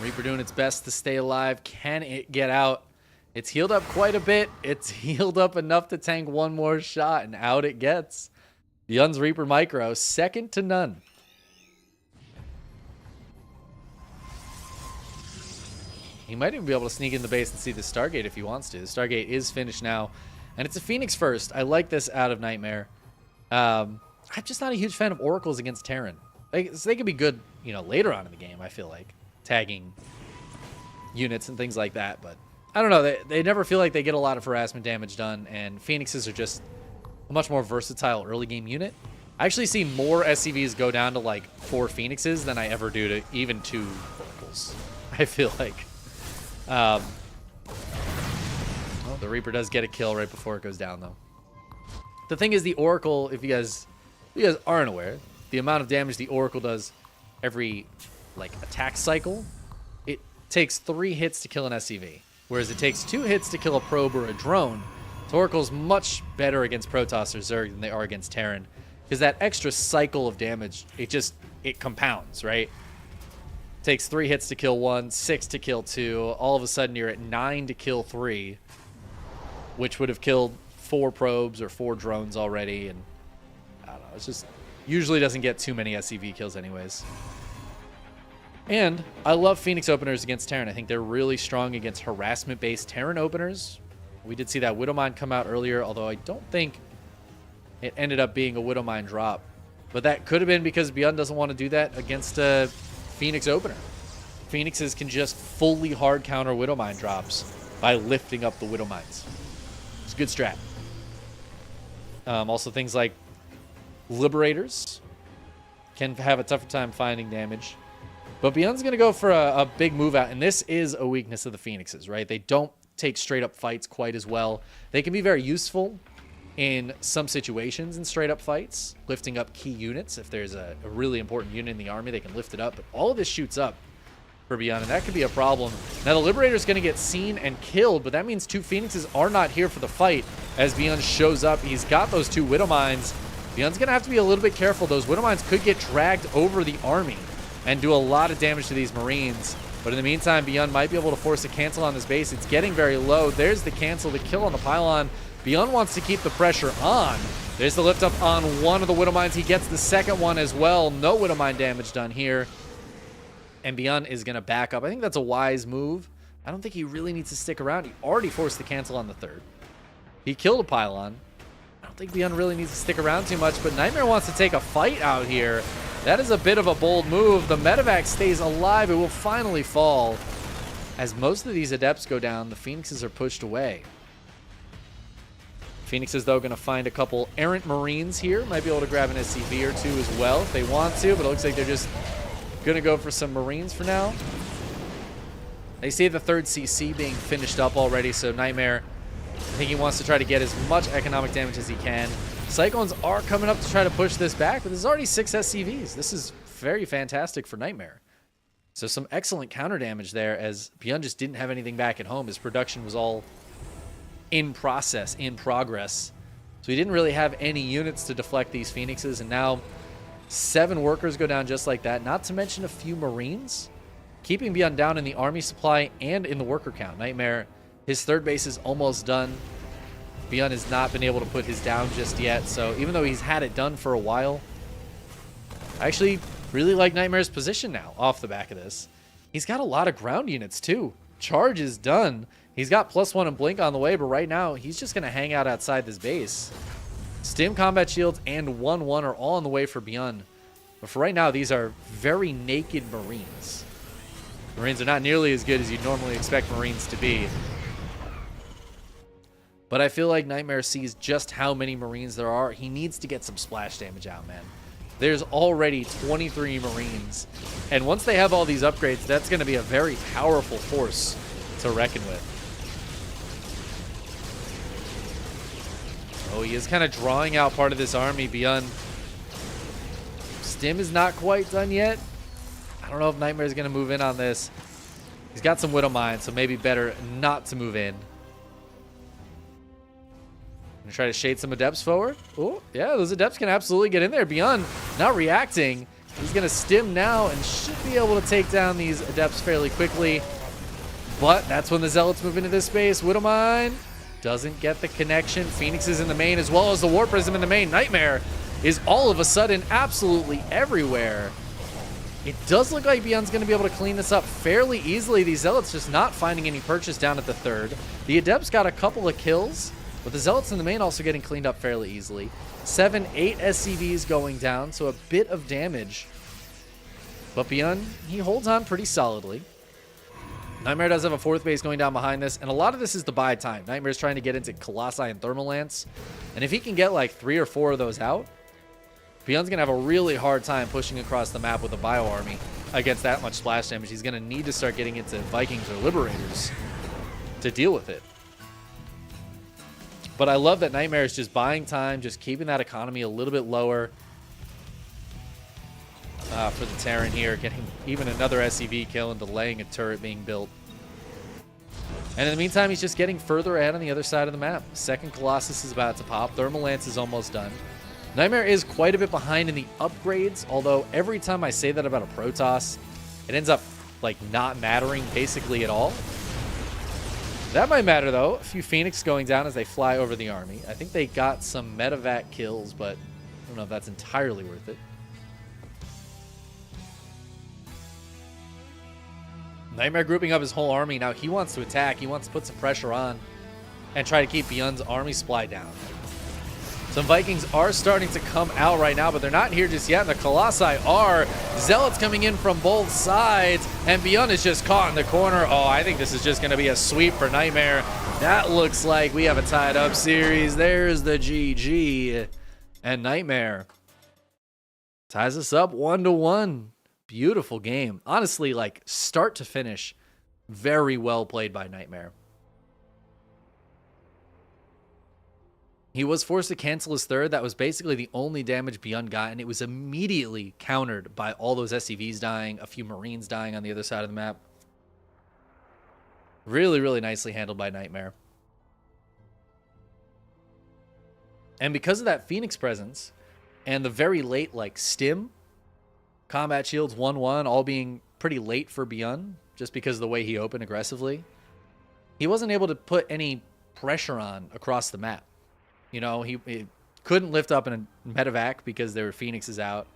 Reaper doing its best to stay alive. Can it get out? It's healed up quite a bit. It's healed up enough to tank one more shot, and out it gets. Beyond's Reaper Micro, second to none. He might even be able to sneak in the base and see the Stargate if he wants to. The Stargate is finished now, and it's a Phoenix first. I like this out of Nightmare. I'm just not a huge fan of Oracles against Terran. They can be good, you know, later on in the game, I feel like. Tagging units and things like that, but I don't know, they never feel like they get a lot of harassment damage done, and Phoenixes are just a much more versatile early game unit. I actually see more SCVs go down to like 4 Phoenixes than I ever do to even 2 Oracles. I feel like well, the Reaper does get a kill right before it goes down, though. The thing is, the Oracle, if you guys aren't aware, the amount of damage the Oracle does every like attack cycle, it takes 3 hits to kill an SCV, whereas it takes 2 hits to kill a probe or a drone. So Oracle's much better against Protoss or Zerg than they are against Terran, because that extra cycle of damage, it compounds, right? Takes 3 hits to kill 1, 6 to kill 2. All of a sudden you're at 9 to kill 3, which would have killed 4 probes or 4 drones already, and I don't know, it's just usually doesn't get too many SCV kills anyways. And I love Phoenix openers against Terran. I think they're really strong against harassment-based Terran openers. We did see that Widow Mine come out earlier, although I don't think it ended up being a Widow Mine drop. But that could have been because Beyond doesn't want to do that against a Phoenix opener. Phoenixes can just fully hard counter Widow Mine drops by lifting up the Widow Mines. It's a good strat. Also things like Liberators can have a tougher time finding damage. But Beyond's going to go for a big move out, and this is a weakness of the Phoenixes, right? They don't take straight-up fights quite as well. They can be very useful in some situations in straight-up fights, lifting up key units. If there's a really important unit in the army, they can lift it up. But all of this shoots up for Beyond, and that could be a problem. Now, the Liberator's going to get seen and killed, but that means 2 Phoenixes are not here for the fight as Beyond shows up. He's got those 2 Widow Mines. Beyond's going to have to be a little bit careful. Those Widow Mines could get dragged over the army and do a lot of damage to these Marines. But in the meantime, Beyond might be able to force a cancel on this base. It's getting very low. There's the cancel, the kill on the pylon. Beyond wants to keep the pressure on. There's the lift up on one of the Widow Mines. He gets the second one as well. No Widow Mine damage done here. And Beyond is going to back up. I think that's a wise move. I don't think he really needs to stick around. He already forced the cancel on the 3rd. He killed a pylon. I don't think Beyond really needs to stick around too much, but Nightmare wants to take a fight out here. That is a bit of a bold move. The medevac stays alive. It will finally fall. As most of these adepts go down, the Phoenixes are pushed away. Phoenixes, though, going to find a couple errant Marines here. Might be able to grab an SCV or 2 as well if they want to, but it looks like they're just going to go for some Marines for now. They see the 3rd CC being finished up already, so Nightmare, I think he wants to try to get as much economic damage as he can. Cyclones are coming up to try to push this back, but there's already 6 SCVs. This is very fantastic for Nightmare. So some excellent counter damage there, as Beyond just didn't have anything back at home. His production was all in progress. So he didn't really have any units to deflect these Phoenixes, and now 7 workers go down just like that, not to mention a few Marines, keeping Beyond down in the army supply and in the worker count. Nightmare, his 3rd base is almost done. Beyond has not been able to put his down just yet, so even though he's had it done for a while, I actually really like Nightmare's position now off the back of this. He's got a lot of ground units too. Charge is done. He's got +1 and Blink on the way, but right now he's just going to hang out outside this base Stim, Combat Shields, and 1-1 are all on the way for Beyond. But for right now, these are very naked Marines. Marines are not nearly as good as you'd normally expect Marines to be. But I feel like Nightmare sees just how many Marines there are. He needs to get some splash damage out, man. There's already 23 Marines. And once they have all these upgrades, that's going to be a very powerful force to reckon with. Oh, he is kind of drawing out part of this army beyond. Stim is not quite done yet. I don't know if Nightmare is going to move in on this. He's got some Widow Mine, so maybe better not to move in. Gonna try to shade some Adepts forward. Oh, yeah, those Adepts can absolutely get in there. Beyond not reacting. He's going to Stim now and should be able to take down these Adepts fairly quickly. But that's when the Zealots move into this space. Widow Mine doesn't get the connection. Phoenix is in the main as well as the War Prism in the main. Nightmare is all of a sudden absolutely everywhere. It does look like Beyond's going to be able to clean this up fairly easily. These Zealots just not finding any purchase down at the third. The Adepts got a couple of kills. But the Zealots in the main also getting cleaned up fairly easily. 7, 8 SCVs going down, so a bit of damage. But Beyond, he holds on pretty solidly. Nightmare does have a 4th base going down behind this, and a lot of this is to buy time. Nightmare's trying to get into Colossi and Thermal Lance, and if he can get like 3 or 4 of those out, Beyond's going to have a really hard time pushing across the map with a Bio Army against that much splash damage. He's going to need to start getting into Vikings or Liberators to deal with it. But I love that Nightmare is just buying time, just keeping that economy a little bit lower for the Terran here, getting even another SCV kill and delaying a turret being built. And in the meantime, he's just getting further ahead on the other side of the map. Second Colossus is about to pop. Thermal Lance is almost done. Nightmare is quite a bit behind in the upgrades, although every time I say that about a Protoss, it ends up like not mattering basically at all. That might matter, though. A few Phoenix going down as they fly over the army. I think they got some medevac kills, but I don't know if that's entirely worth it. Nightmare grouping up his whole army. Now he wants to attack. He wants to put some pressure on and try to keep Beyond's army supply down. Some Vikings are starting to come out right now, but they're not here just yet. And the Colossi are. Zealots coming in from both sides. And Beyond is just caught in the corner. Oh, I think this is just going to be a sweep for Nightmare. That looks like we have a tied up series. There's the GG. And Nightmare ties us up 1-1. Beautiful game. Honestly, like start to finish, very well played by Nightmare. He was forced to cancel his third. That was basically the only damage Beyond got, and it was immediately countered by all those SCVs dying, a few Marines dying on the other side of the map. Really, really nicely handled by Nightmare. And because of that Phoenix presence, and the very late, like, Stim, Combat Shields 1-1, all being pretty late for Beyond, just because of the way he opened aggressively, he wasn't able to put any pressure on across the map. You know, he couldn't lift up in a medevac because there were Phoenixes out.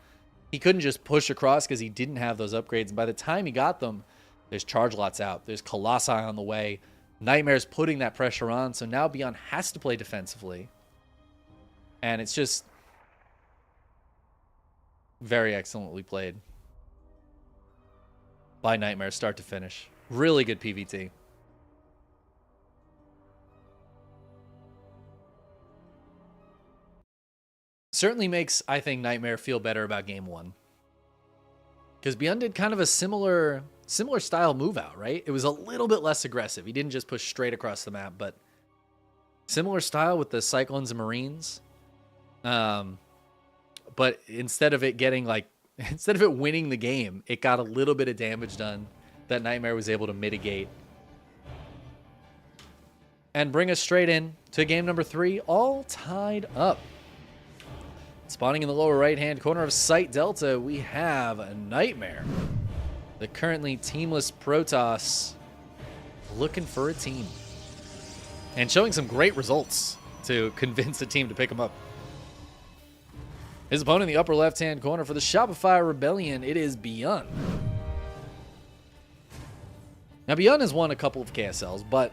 He couldn't just push across because he didn't have those upgrades. And by the time he got them, there's charge lots out. There's Colossi on the way. Nightmare's putting that pressure on. So now Beyond has to play defensively. And it's just very excellently played by Nightmare start to finish. Really good PvT. Certainly makes, I think, Nightmare feel better about game one. Because Beyond did kind of a similar style move out, right? It was a little bit less aggressive. He didn't just push straight across the map, but similar style with the Cyclones and Marines. But instead of it getting like, instead of it winning the game, it got a little bit of damage done that Nightmare was able to mitigate. And bring us straight in to game number 3, all tied up. Spawning in the lower right-hand corner of Site Delta, we have a Nightmare. The currently teamless Protoss looking for a team. And showing some great results to convince the team to pick him up. His opponent in the upper left-hand corner for the Shopify Rebellion, it is Beyond. Now, Beyond has won a couple of KSLs, but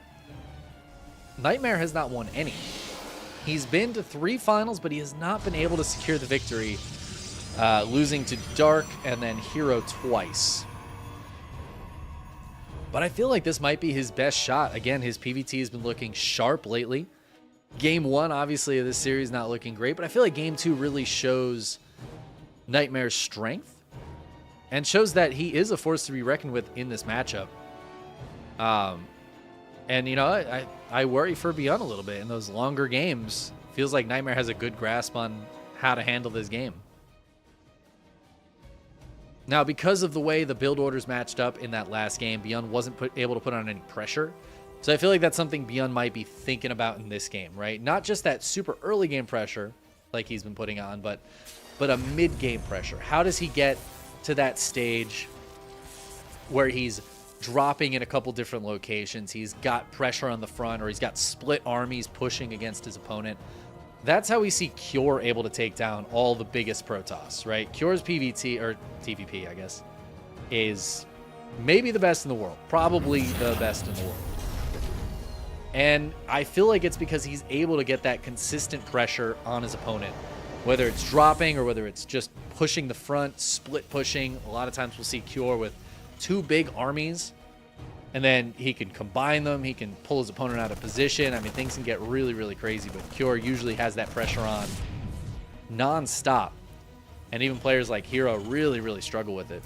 Nightmare has not won any. He's been to 3 finals, but he has not been able to secure the victory, losing to Dark and then Hero twice. But I feel like this might be his best shot. Again, his PvT has been looking sharp lately. Game 1, obviously, of this series not looking great, but I feel like Game 2 really shows Nightmare's strength and shows that he is a force to be reckoned with in this matchup. And, you know, I worry for Beyond a little bit in those longer games. Feels like Nightmare has a good grasp on how to handle this game. Now, because of the way the build orders matched up in that last game, Beyond wasn't able to put on any pressure. So I feel like that's something Beyond might be thinking about in this game, right? Not just that super early game pressure like he's been putting on, but a mid-game pressure. How does he get to that stage where he's dropping in a couple different locations, he's got pressure on the front, or he's got split armies pushing against his opponent? That's how we see Cure able to take down all the biggest Protoss, right? Cure's PvT, or TVP, I guess, is maybe the best in the world. Probably the best in the world. And I feel like it's because he's able to get that consistent pressure on his opponent. Whether it's dropping or whether it's just pushing the front, split pushing. A lot of times we'll see Cure with 2 big armies, and then he can combine them. He can pull his opponent out of position. I mean, things can get really, really crazy, but Cure usually has that pressure on non-stop. And even players like Hero really, really struggle with it.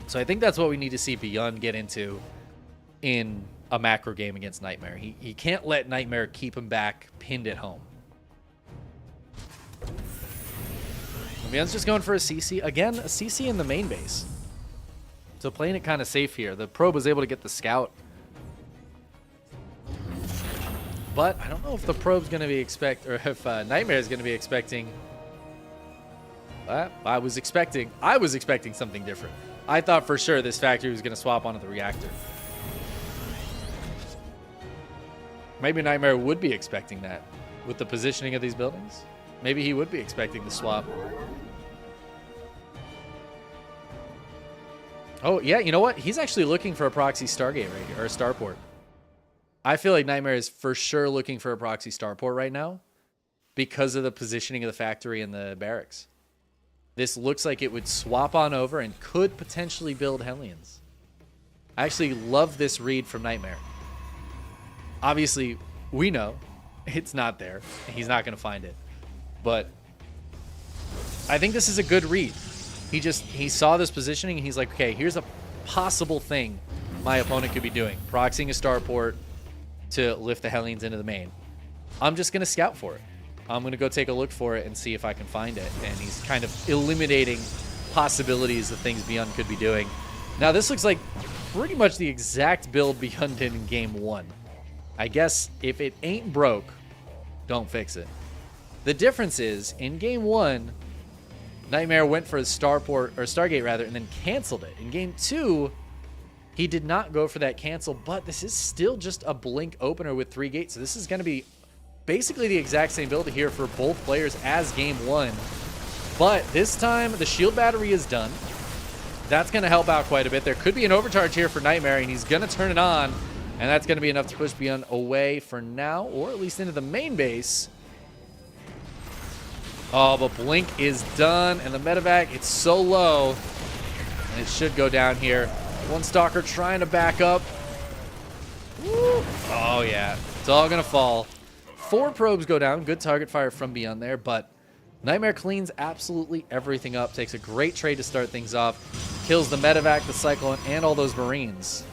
So I think that's what we need to see Beyond get into in a macro game against Nightmare. He can't let Nightmare keep him back pinned at home. Beyond's just going for a CC. Again, a CC in the main base. So playing it kind of safe here. The probe was able to get the scout. But I don't know if the probe's going to be if Nightmare is going to be expecting. I was expecting something different. I thought for sure this factory was going to swap onto the reactor. Maybe Nightmare would be expecting that with the positioning of these buildings. Maybe he would be expecting the swap. Oh, yeah, you know what? He's actually looking for a proxy Stargate right here, or a starport. I feel like Nightmare is for sure looking for a proxy starport right now because of the positioning of the factory and the barracks. This looks like it would swap on over and could potentially build Hellions. I actually love this read from Nightmare. Obviously, we know it's not there. He's not going to find it. But I think this is a good read. He saw this positioning and he's like, okay, here's a possible thing my opponent could be doing. Proxying a starport to lift the Hellions into the main. I'm just going to scout for it. I'm going to go take a look for it and see if I can find it. And he's kind of eliminating possibilities of things Beyond could be doing. Now, this looks like pretty much the exact build Beyond did in Game 1. I guess if it ain't broke, don't fix it. The difference is, in Game 1, Nightmare went for a starport, or Stargate rather, and then canceled it. In Game 2, he did not go for that cancel, but this is still just a blink opener with 3 gates. So this is going to be basically the exact same build here for both players as Game 1. But this time, the shield battery is done. That's going to help out quite a bit. There could be an overcharge here for Nightmare, and he's going to turn it on. And that's going to be enough to push Beyond away for now, or at least into the main base. Oh, but Blink is done, and the medevac, it's so low. And it should go down here. One Stalker trying to back up. Woo. Oh, yeah. It's all going to fall. 4 probes go down. Good target fire from Beyond there, but Nightmare cleans absolutely everything up. Takes a great trade to start things off. Kills the medevac, the Cyclone, and all those Marines.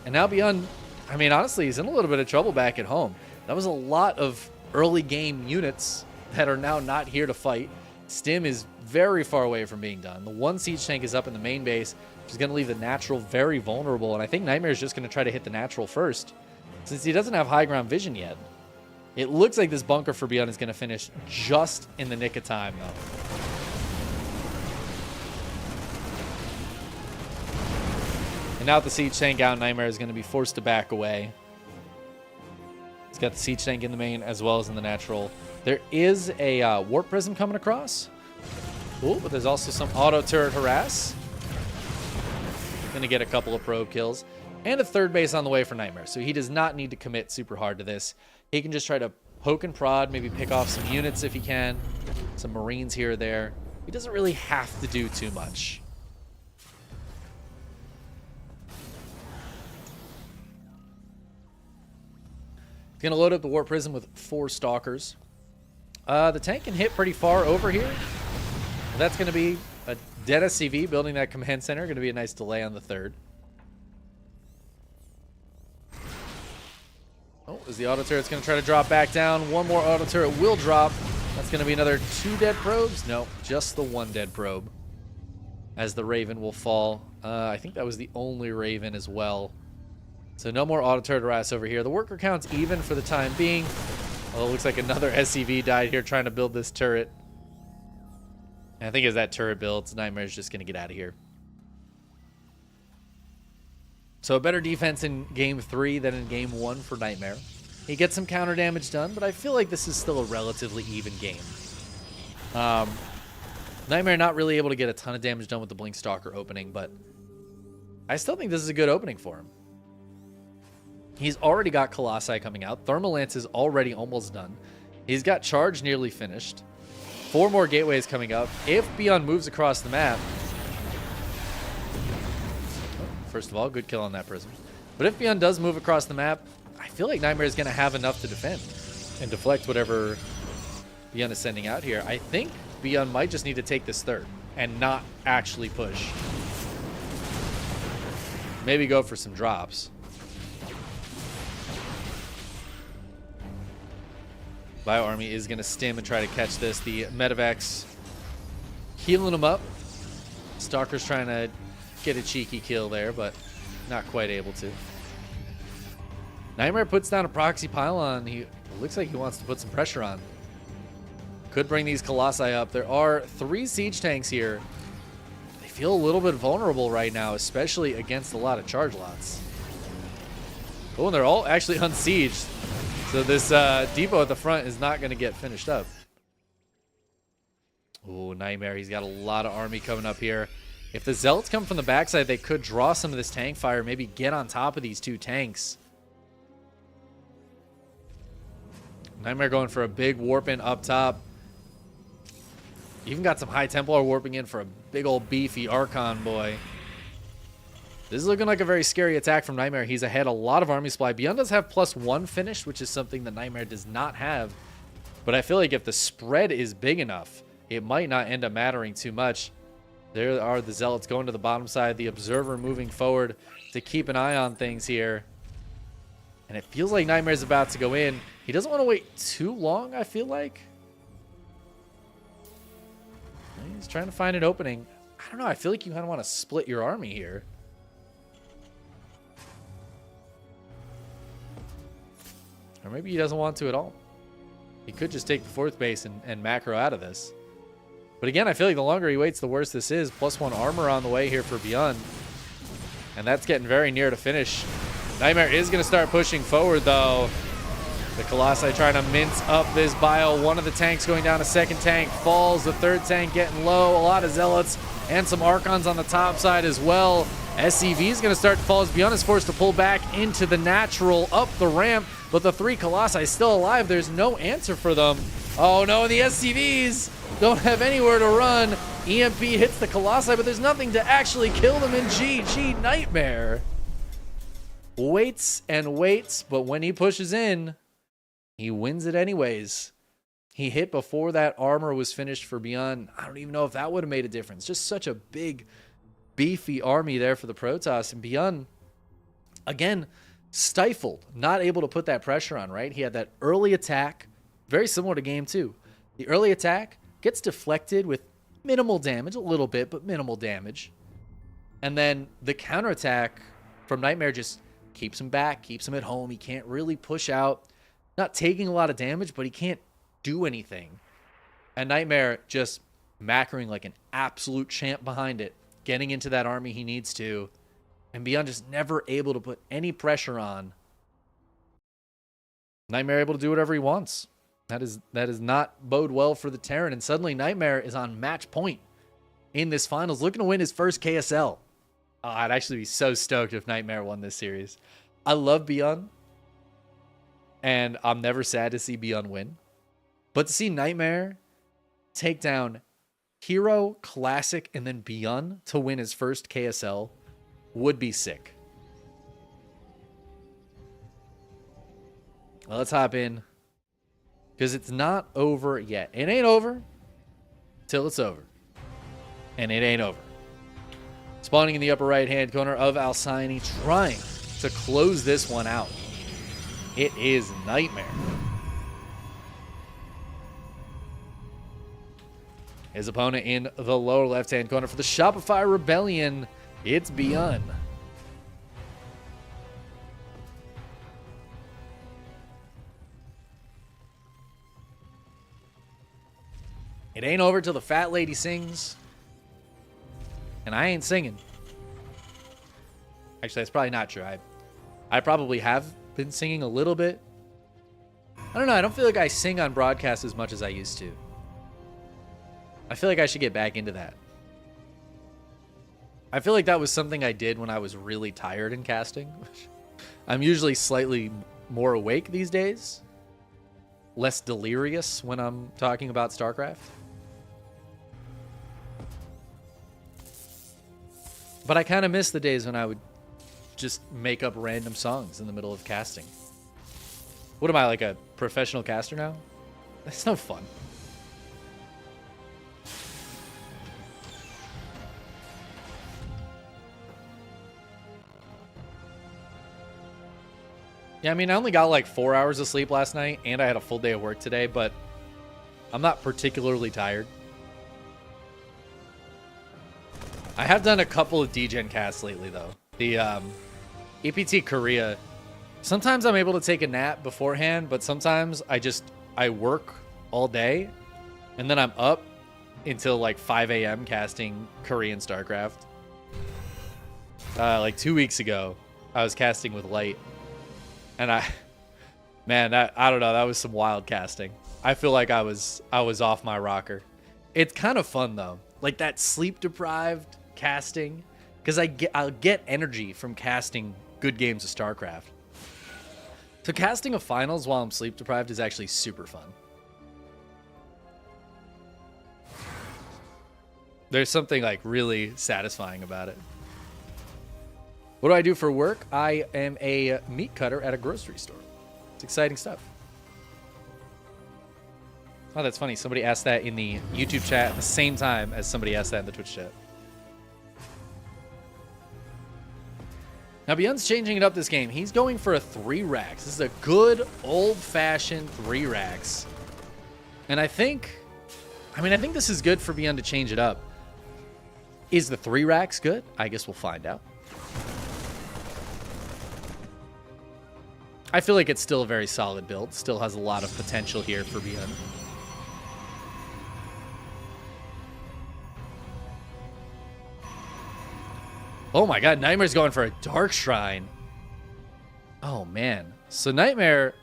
And now Beyond, I mean, honestly, he's in a little bit of trouble back at home. That was a lot of early game units that are now not here to fight. Stim is very far away from being done. The 1 siege tank is up in the main base, which is going to leave the natural very vulnerable. And I think Nightmare is just going to try to hit the natural first, since he doesn't have high ground vision yet. It looks like this bunker for Beyond is going to finish just in the nick of time, though. And now with the siege tank out, Nightmare is going to be forced to back away. He's got the siege tank in the main as well as in the natural. There is a warp prism coming across. Cool, but there's also some auto turret harass. Gonna get a couple of probe kills. And a third base on the way for Nightmare. So he does not need to commit super hard to this. He can just try to poke and prod, maybe pick off some units if he can. Some Marines here or there. He doesn't really have to do too much. He's going to load up the Warp Prism with 4 Stalkers. The tank can hit pretty far over here. That's going to be a dead SCV building that command center. Going to be a nice delay on the 3rd. Oh, is the auto turret's going to try to drop back down. One more auto turret will drop. That's going to be another 2 dead probes. No, just the 1 dead probe. As the Raven will fall. I think that was the only Raven as well. So no more auto turret harass over here. The worker count's even for the time being. Although it looks like another SCV died here trying to build this turret. And I think as that turret builds, Nightmare's just going to get out of here. So a better defense in game 3 than in game 1 for Nightmare. He gets some counter damage done, but I feel like this is still a relatively even game. Nightmare not really able to get a ton of damage done with the Blink Stalker opening, but I still think this is a good opening for him. He's already got Colossi coming out. Thermal Lance is already almost done. He's got Charge nearly finished. 4 more gateways coming up. If Beyond moves across the map... First of all, good kill on that Prism. But if Beyond does move across the map, I feel like Nightmare is going to have enough to defend and deflect whatever Beyond is sending out here. I think Beyond might just need to take this 3rd and not actually push. Maybe go for some drops. Bio Army is going to stim and try to catch this. The Medivacs healing him up. Stalker's trying to get a cheeky kill there, but not quite able to. Nightmare puts down a proxy pylon. He looks like he wants to put some pressure on. Could bring these Colossi up. There are 3 siege tanks here. They feel a little bit vulnerable right now, especially against a lot of charge lots. Oh, and they're all actually unsieged. So this depot at the front is not going to get finished up. Oh, Nightmare. He's got a lot of army coming up here. If the Zealots come from the backside, they could draw some of this tank fire, maybe get on top of these 2 tanks. Nightmare going for a big warp in up top. Even got some High Templar warping in for a big old beefy Archon boy. This is looking like a very scary attack from Nightmare. He's ahead a lot of army supply. Beyond does have +1 finish, which is something that Nightmare does not have. But I feel like if the spread is big enough, it might not end up mattering too much. There are the Zealots going to the bottom side. The Observer moving forward to keep an eye on things here. And it feels like Nightmare's about to go in. He doesn't want to wait too long, I feel like. He's trying to find an opening. I don't know. I feel like you kind of want to split your army here. Or maybe he doesn't want to at all. He could just take the 4th base and macro out of this. But again, I feel like the longer he waits, the worse this is. +1 armor on the way here for Beyond. And that's getting very near to finish. Nightmare is going to start pushing forward, though. The Colossi trying to mince up this bio. One of the tanks going down, a 2nd tank falls. The 3rd tank getting low. A lot of Zealots and some Archons on the top side as well. SCV is going to start to fall as Beyond is forced to pull back into the natural up the ramp. But the 3 Colossi still alive. There's no answer for them. Oh no, and the SCVs don't have anywhere to run. EMP hits the Colossi, but there's nothing to actually kill them in GG. Nightmare waits and waits, but when he pushes in, he wins it anyways. He hit before that armor was finished for Beyond. I don't even know if that would have made a difference. Just such a big, beefy army there for the Protoss. And Beyond, again, stifled, not able to put that pressure on, right? He had that early attack, very similar to game 2. The early attack gets deflected with minimal damage, a little bit, but minimal damage. And then the counterattack from Nightmare just keeps him back, keeps him at home. He can't really push out. Not taking a lot of damage, but he can't do anything. And Nightmare just macroing like an absolute champ behind it, getting into that army he needs to. And Beyond just never able to put any pressure on. Nightmare able to do whatever he wants. That is not bode well for the Terran. And suddenly Nightmare is on match point in this finals, looking to win his first KSL. Oh, I'd actually be so stoked if Nightmare won this series. I love Beyond. And I'm never sad to see Beyond win. But to see Nightmare take down Hero, Classic, and then Beyond to win his first KSL would be sick. Well, let's hop in. Because it's not over yet. It ain't over till it's over. And it ain't over. Spawning in the upper right-hand corner of Alcyone, trying to close this one out. It is Nightmare. His opponent in the lower left-hand corner for the Shopify Rebellion, it's Beyond. It ain't over till the fat lady sings. And I ain't singing. Actually, that's probably not true. I probably have been singing a little bit. I don't know. I don't feel like I sing on broadcast as much as I used to. I feel like I should get back into that. I feel like that was something I did when I was really tired in casting. I'm usually slightly more awake these days. Less delirious when I'm talking about StarCraft. But I kind of miss the days when I would just make up random songs in the middle of casting. What am I, like a professional caster now? That's no fun. Yeah, I mean, I only got like 4 hours of sleep last night, and I had a full day of work today, but I'm not particularly tired. I have done a couple of DGen casts lately, though. The EPT Korea, sometimes I'm able to take a nap beforehand, but sometimes I work all day, and then I'm up until like 5 a.m. casting Korean StarCraft. Like 2 weeks ago, I was casting with Light, and I don't know, that was some wild casting. I feel like I was off my rocker. It's kind of fun though, like that sleep deprived casting, because I'll get energy from casting good games of StarCraft. So casting a finals while I'm sleep deprived is actually super fun. There's something like really satisfying about it. What do I do for work? I am a meat cutter at a grocery store. It's exciting stuff. Oh, that's funny. Somebody asked that in the YouTube chat at the same time as somebody asked that in the Twitch chat. Now, Beyond's changing it up this game. He's going for a 3 racks. This is a good old-fashioned 3 racks. And I think this is good for Beyond to change it up. Is the 3 racks good? I guess we'll find out. I feel like it's still a very solid build. Still has a lot of potential here for Beyond. Oh my god, Nightmare's going for a Dark Shrine. Oh man. So Nightmare,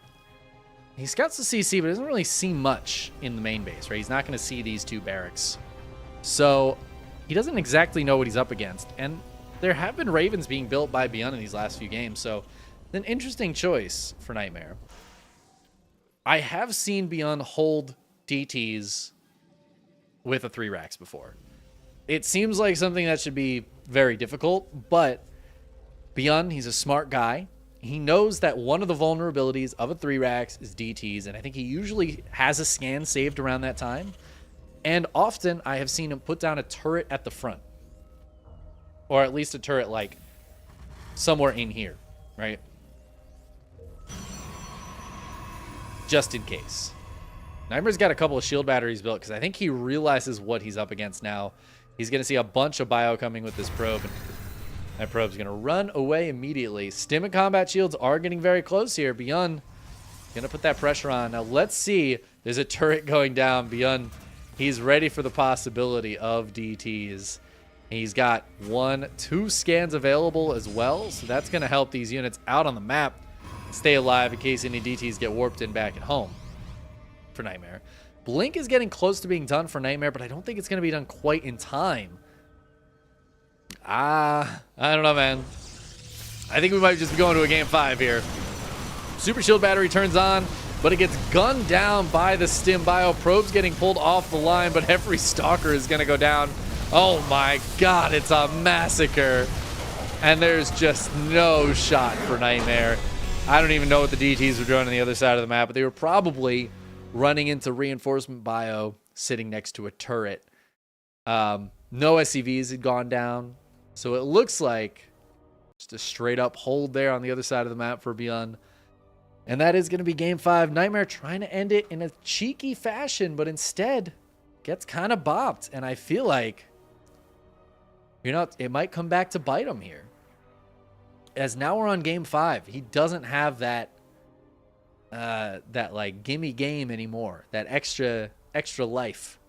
he scouts the CC, but doesn't really see much in the main base, right? He's not going to see these 2 barracks. So he doesn't exactly know what he's up against. And there have been Ravens being built by Beyond in these last few games, so an interesting choice for Nightmare. I have seen Beyond hold DTs with a 3 racks before. It seems like something that should be very difficult, but Beyond, he's a smart guy. He knows that one of the vulnerabilities of a 3 racks is DTs, and I think he usually has a scan saved around that time. And often I have seen him put down a turret at the front, or at least a turret like somewhere in here, right? Just in case. Nightmare's got a couple of shield batteries built because I think he realizes what he's up against now. He's going to see a bunch of bio coming with this probe, and that probe's going to run away immediately. Stim and combat shields are getting very close here. Beyond going to put that pressure on. Now let's see. There's a turret going down. Beyond, he's ready for the possibility of DTs. He's got 2 scans available as well, so that's going to help these units out on the map stay alive in case any DTs get warped in back at home for Nightmare. Blink is getting close to being done for Nightmare, but I don't think it's going to be done quite in time. I don't know, man. I think we might just be going to a game 5 here. Super Shield Battery turns on, but it gets gunned down by the Stim Bio. Probe's getting pulled off the line, but every Stalker is going to go down. Oh my god, it's a massacre. And there's just no shot for Nightmare. I don't even know what the DTs were doing on the other side of the map, but they were probably running into Reinforcement Bio sitting next to a turret. No SCVs had gone down, so it looks like just a straight up hold there on the other side of the map for Beyond. And that is going to be game 5. Nightmare trying to end it in a cheeky fashion, but instead gets kind of bopped. And I feel like, it might come back to bite him here. As now we're on game 5. He doesn't have that like gimme game anymore. That extra life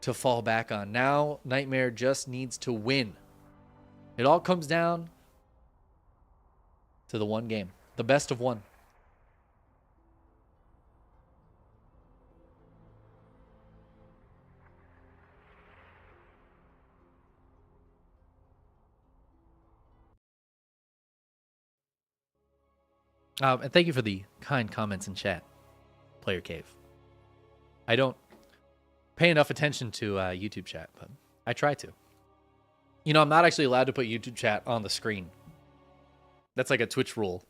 to fall back on. Now Nightmare just needs to win. It all comes down to the one game, the best of one. And thank you for the kind comments in chat, Player Cave. I don't pay enough attention to YouTube chat, but I try to. I'm not actually allowed to put YouTube chat on the screen. That's like a Twitch rule.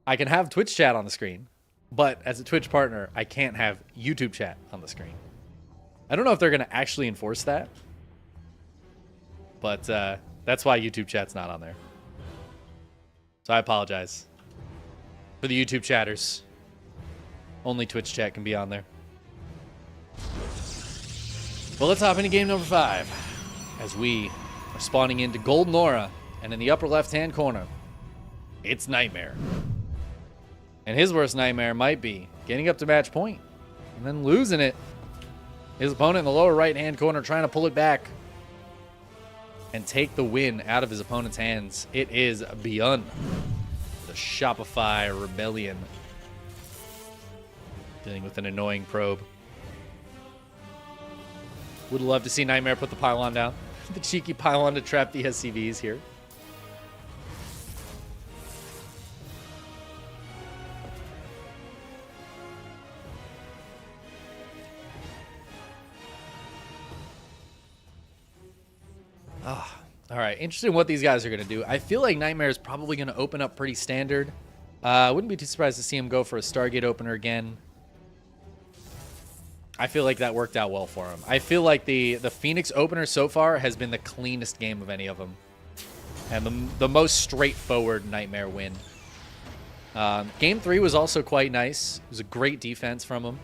I can have Twitch chat on the screen, but as a Twitch partner, I can't have YouTube chat on the screen. I don't know if they're going to actually enforce that, but that's why YouTube chat's not on there. So I apologize for the YouTube chatters. Only Twitch chat can be on there. Well, let's hop into game number 5 as we are spawning into Golden Aura. And in the upper left-hand corner, it's Nightmare. And his worst nightmare might be getting up to match point and then losing it. His opponent in the lower right-hand corner trying to pull it back and take the win out of his opponent's hands. It is Beyond, the Shopify Rebellion, dealing with an annoying probe. Would love to see Nightmare put the pylon down. The cheeky pylon to trap the SCVs here. All right, interested in what these guys are going to do. I feel like Nightmare is probably going to open up pretty standard. I wouldn't be too surprised to see him go for a Stargate opener again. I feel like that worked out well for him. I feel like the Phoenix opener so far has been the cleanest game of any of them. And the most straightforward Nightmare win. Game 3 was also quite nice. It was a great defense from him.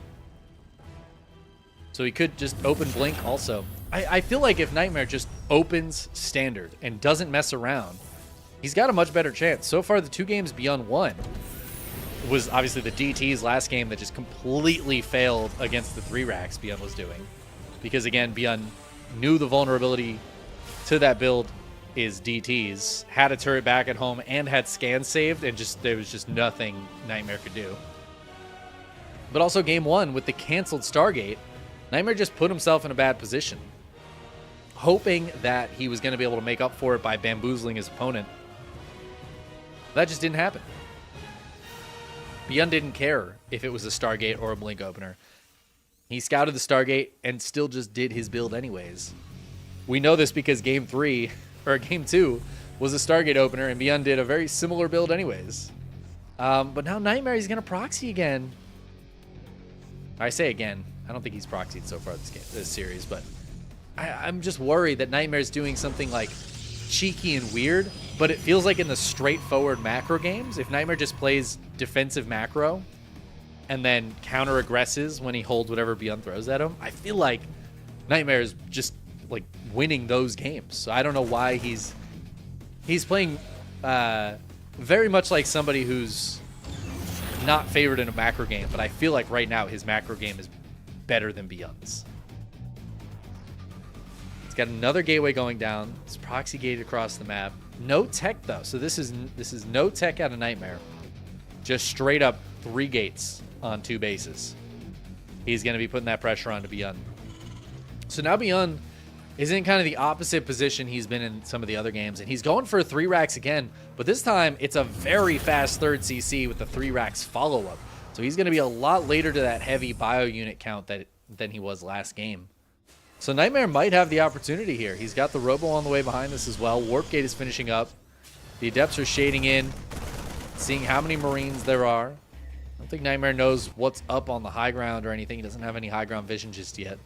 So he could just open Blink also. I feel like if Nightmare just opens standard and doesn't mess around, he's got a much better chance. So far, the 2 games Beyond won was obviously the DT's last game that just completely failed against the 3 racks Beyond was doing. Because again, Beyond knew the vulnerability to that build is DT's, had a turret back at home, and had scans saved, and there was just nothing Nightmare could do. But also game 1 with the canceled Stargate, Nightmare just put himself in a bad position, hoping that he was going to be able to make up for it by bamboozling his opponent. That just didn't happen. Beyond didn't care if it was a Stargate or a Blink opener. He scouted the Stargate and still just did his build anyways. We know this because game 2 was a Stargate opener, and Beyond did a very similar build anyways. But now Nightmare, he's going to proxy again. I say again. I don't think he's proxied so far this series, but I'm just worried that Nightmare's doing something like cheeky and weird, but it feels like in the straightforward macro games, if Nightmare just plays defensive macro and then counter aggresses when he holds whatever Beyond throws at him, I feel like Nightmare is just like winning those games. So I don't know why he's playing very much like somebody who's not favored in a macro game, but I feel like right now his macro game is better than Beyond's. It's got another gateway going down. It's proxy gated across the map. No tech though, so this is no tech out of Nightmare. Just straight up 3 gates on 2 bases. He's going to be putting that pressure on to Beyond. So now Beyond is in kind of the opposite position he's been in some of the other games. And he's going for 3 racks again, but this time it's a very fast third CC with the 3 racks follow-up. So he's going to be a lot later to that heavy bio unit count than he was last game. So Nightmare might have the opportunity here. He's got the Robo on the way behind this as well. Warp Gate is finishing up. The Adepts are shading in, seeing how many Marines there are. I don't think Nightmare knows what's up on the high ground or anything. He doesn't have any high ground vision just yet.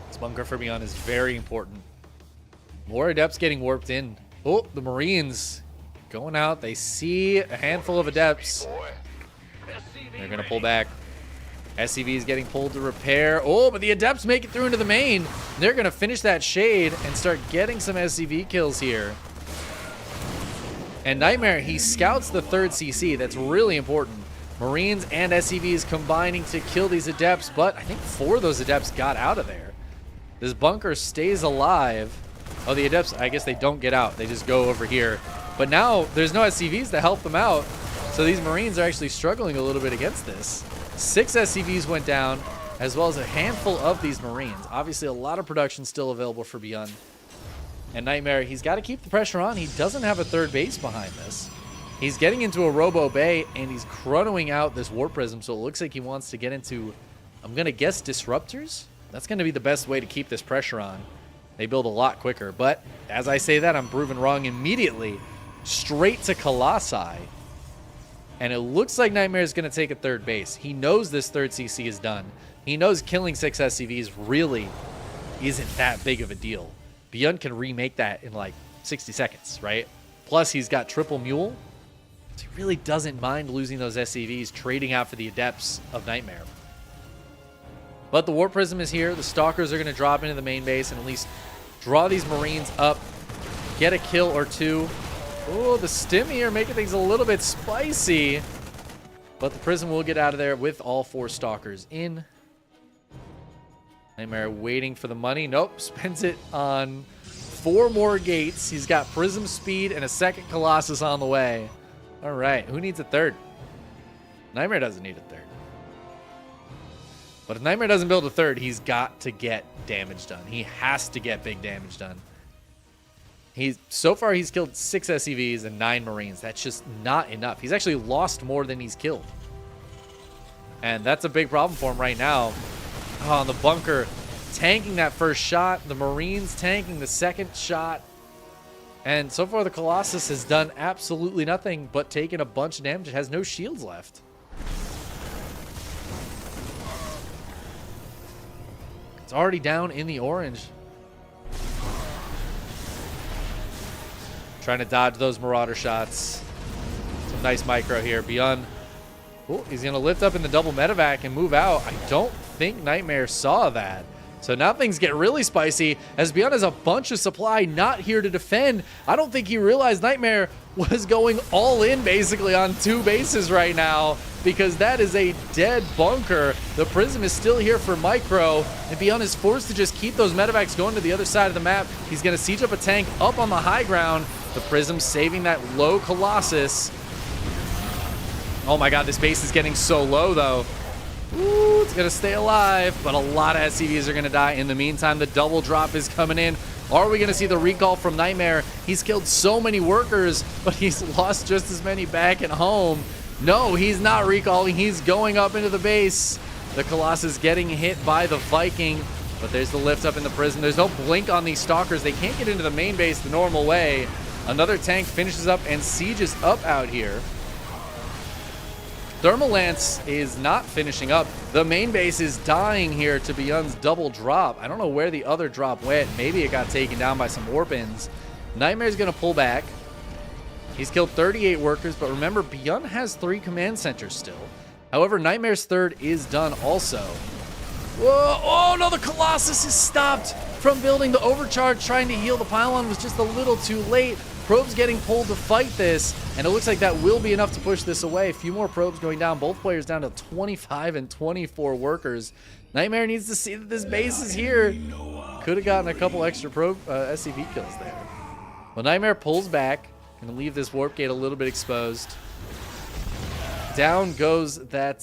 This bunker for Beyond is very important. More Adepts getting warped in. Oh, the Marines going out. They see a handful of Adepts. They're going to pull back. SCV is getting pulled to repair. Oh, but the Adepts make it through into the main. They're going to finish that shade and start getting some SCV kills here. And Nightmare, he scouts the third CC. That's really important. Marines and SCVs combining to kill these Adepts, but I think 4 of those Adepts got out of there. This bunker stays alive. Oh, the Adepts, I guess they don't get out. They just go over here. But now there's no SCVs to help them out. So these Marines are actually struggling a little bit against this. 6 SCVs went down, as well as a handful of these Marines. Obviously, a lot of production still available for Beyond. And Nightmare, he's got to keep the pressure on. He doesn't have a third base behind this. He's getting into a Robo Bay, and he's chronoing out this Warp Prism, so it looks like he wants to get into, I'm going to guess, Disruptors? That's going to be the best way to keep this pressure on. They build a lot quicker, but as I say that, I'm proven wrong immediately. Straight to Colossi. And it looks like Nightmare is going to take a third base. He knows this third CC is done. He knows killing 6 SCVs really isn't that big of a deal. Beyond can remake that in like 60 seconds, right? Plus, he's got triple Mule. So he really doesn't mind losing those SCVs, trading out for the Adepts of Nightmare. But the Warp Prism is here. The Stalkers are going to drop into the main base and at least draw these Marines up, get a kill or 2. Oh, the stim here making things a little bit spicy. But the Prism will get out of there with all 4 Stalkers in. Nightmare waiting for the money. Nope, spends it on 4 more gates. He's got Prism speed and a second Colossus on the way. All right, who needs a third? Nightmare doesn't need a third. But if Nightmare doesn't build a third, he's got to get damage done. He has to get big damage done. So far, he's killed 6 SCVs and 9 Marines. That's just not enough. He's actually lost more than he's killed. And that's a big problem for him right now. Oh, the bunker tanking that first shot. The Marines tanking the second shot. And so far, the Colossus has done absolutely nothing but taken a bunch of damage. It has no shields left. It's already down in the orange. Trying to dodge those Marauder shots. Some nice micro here. Beyond. Oh, he's going to lift up in the double medevac and move out. I don't think Nightmare saw that. So now things get really spicy as Beyond has a bunch of supply not here to defend. I don't think he realized Nightmare was going all in basically on 2 bases right now because that is a dead bunker. The Prism is still here for micro and Beyond is forced to just keep those medevacs going to the other side of the map. He's going to siege up a tank up on the high ground. The Prism saving that low Colossus. Oh my god, this base is getting so low though. Ooh, it's going to stay alive, but a lot of SCVs are going to die. In the meantime, the double drop is coming in. Are we going to see the recall from Nightmare? He's killed so many workers, but he's lost just as many back at home. No, he's not recalling. He's going up into the base. The Colossus getting hit by the Viking, but there's the lift up in the Prism. There's no blink on these Stalkers. They can't get into the main base the normal way. Another tank finishes up and sieges up out here. Thermal Lance is not finishing up. The main base is dying here to Beyond's double drop. I don't know where the other drop went. Maybe it got taken down by some Warpins. Nightmare's going to pull back. He's killed 38 workers, but remember, Beyond has 3 command centers still. However, Nightmare's third is done also. Whoa! Oh no, the Colossus is stopped from building. The overcharge trying to heal the pylon was just a little too late. Probes getting pulled to fight this, and it looks like that will be enough to push this away. A few more probes going down. Both players down to 25 and 24 workers. Nightmare needs to see that this base is here. Could have gotten a couple extra probe SCV kills there. Well, Nightmare pulls back. Gonna leave this warp gate a little bit exposed. down goes that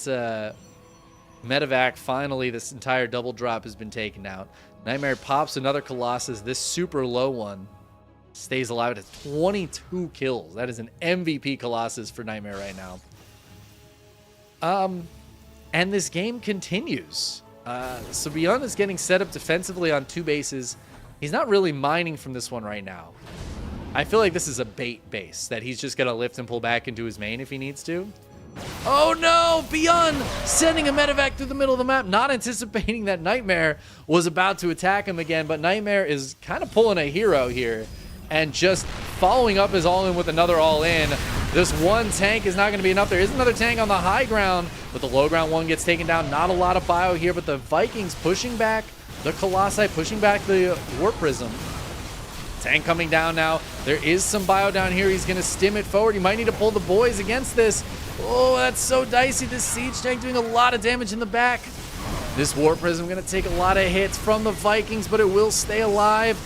medevac. Finally, this entire double drop has been taken out. Nightmare pops another Colossus. This super low one stays alive. It has 22 kills. That is an MVP Colossus for Nightmare right now. And this game continues. So Beyond is getting set up defensively on 2 bases. He's not really mining from this one right now. I feel like this is a bait base that he's just going to lift and pull back into his main if he needs to. Oh no! Beyond sending a medevac through the middle of the map, not anticipating that Nightmare was about to attack him again, but Nightmare is kind of pulling a hero here and just following up his all-in with another all-in. This one tank is not going to be enough. There is another tank on the high ground, but the low ground one gets taken down. Not a lot of bio here, but the Vikings pushing back the Colossi, pushing back the Warp Prism. Tank coming down now. There is some bio down here. He's going to stim it forward. He might need to pull the boys against this. Oh, that's so dicey. This siege tank doing a lot of damage in the back. This Warp Prism going to take a lot of hits from the Vikings, but it will stay alive.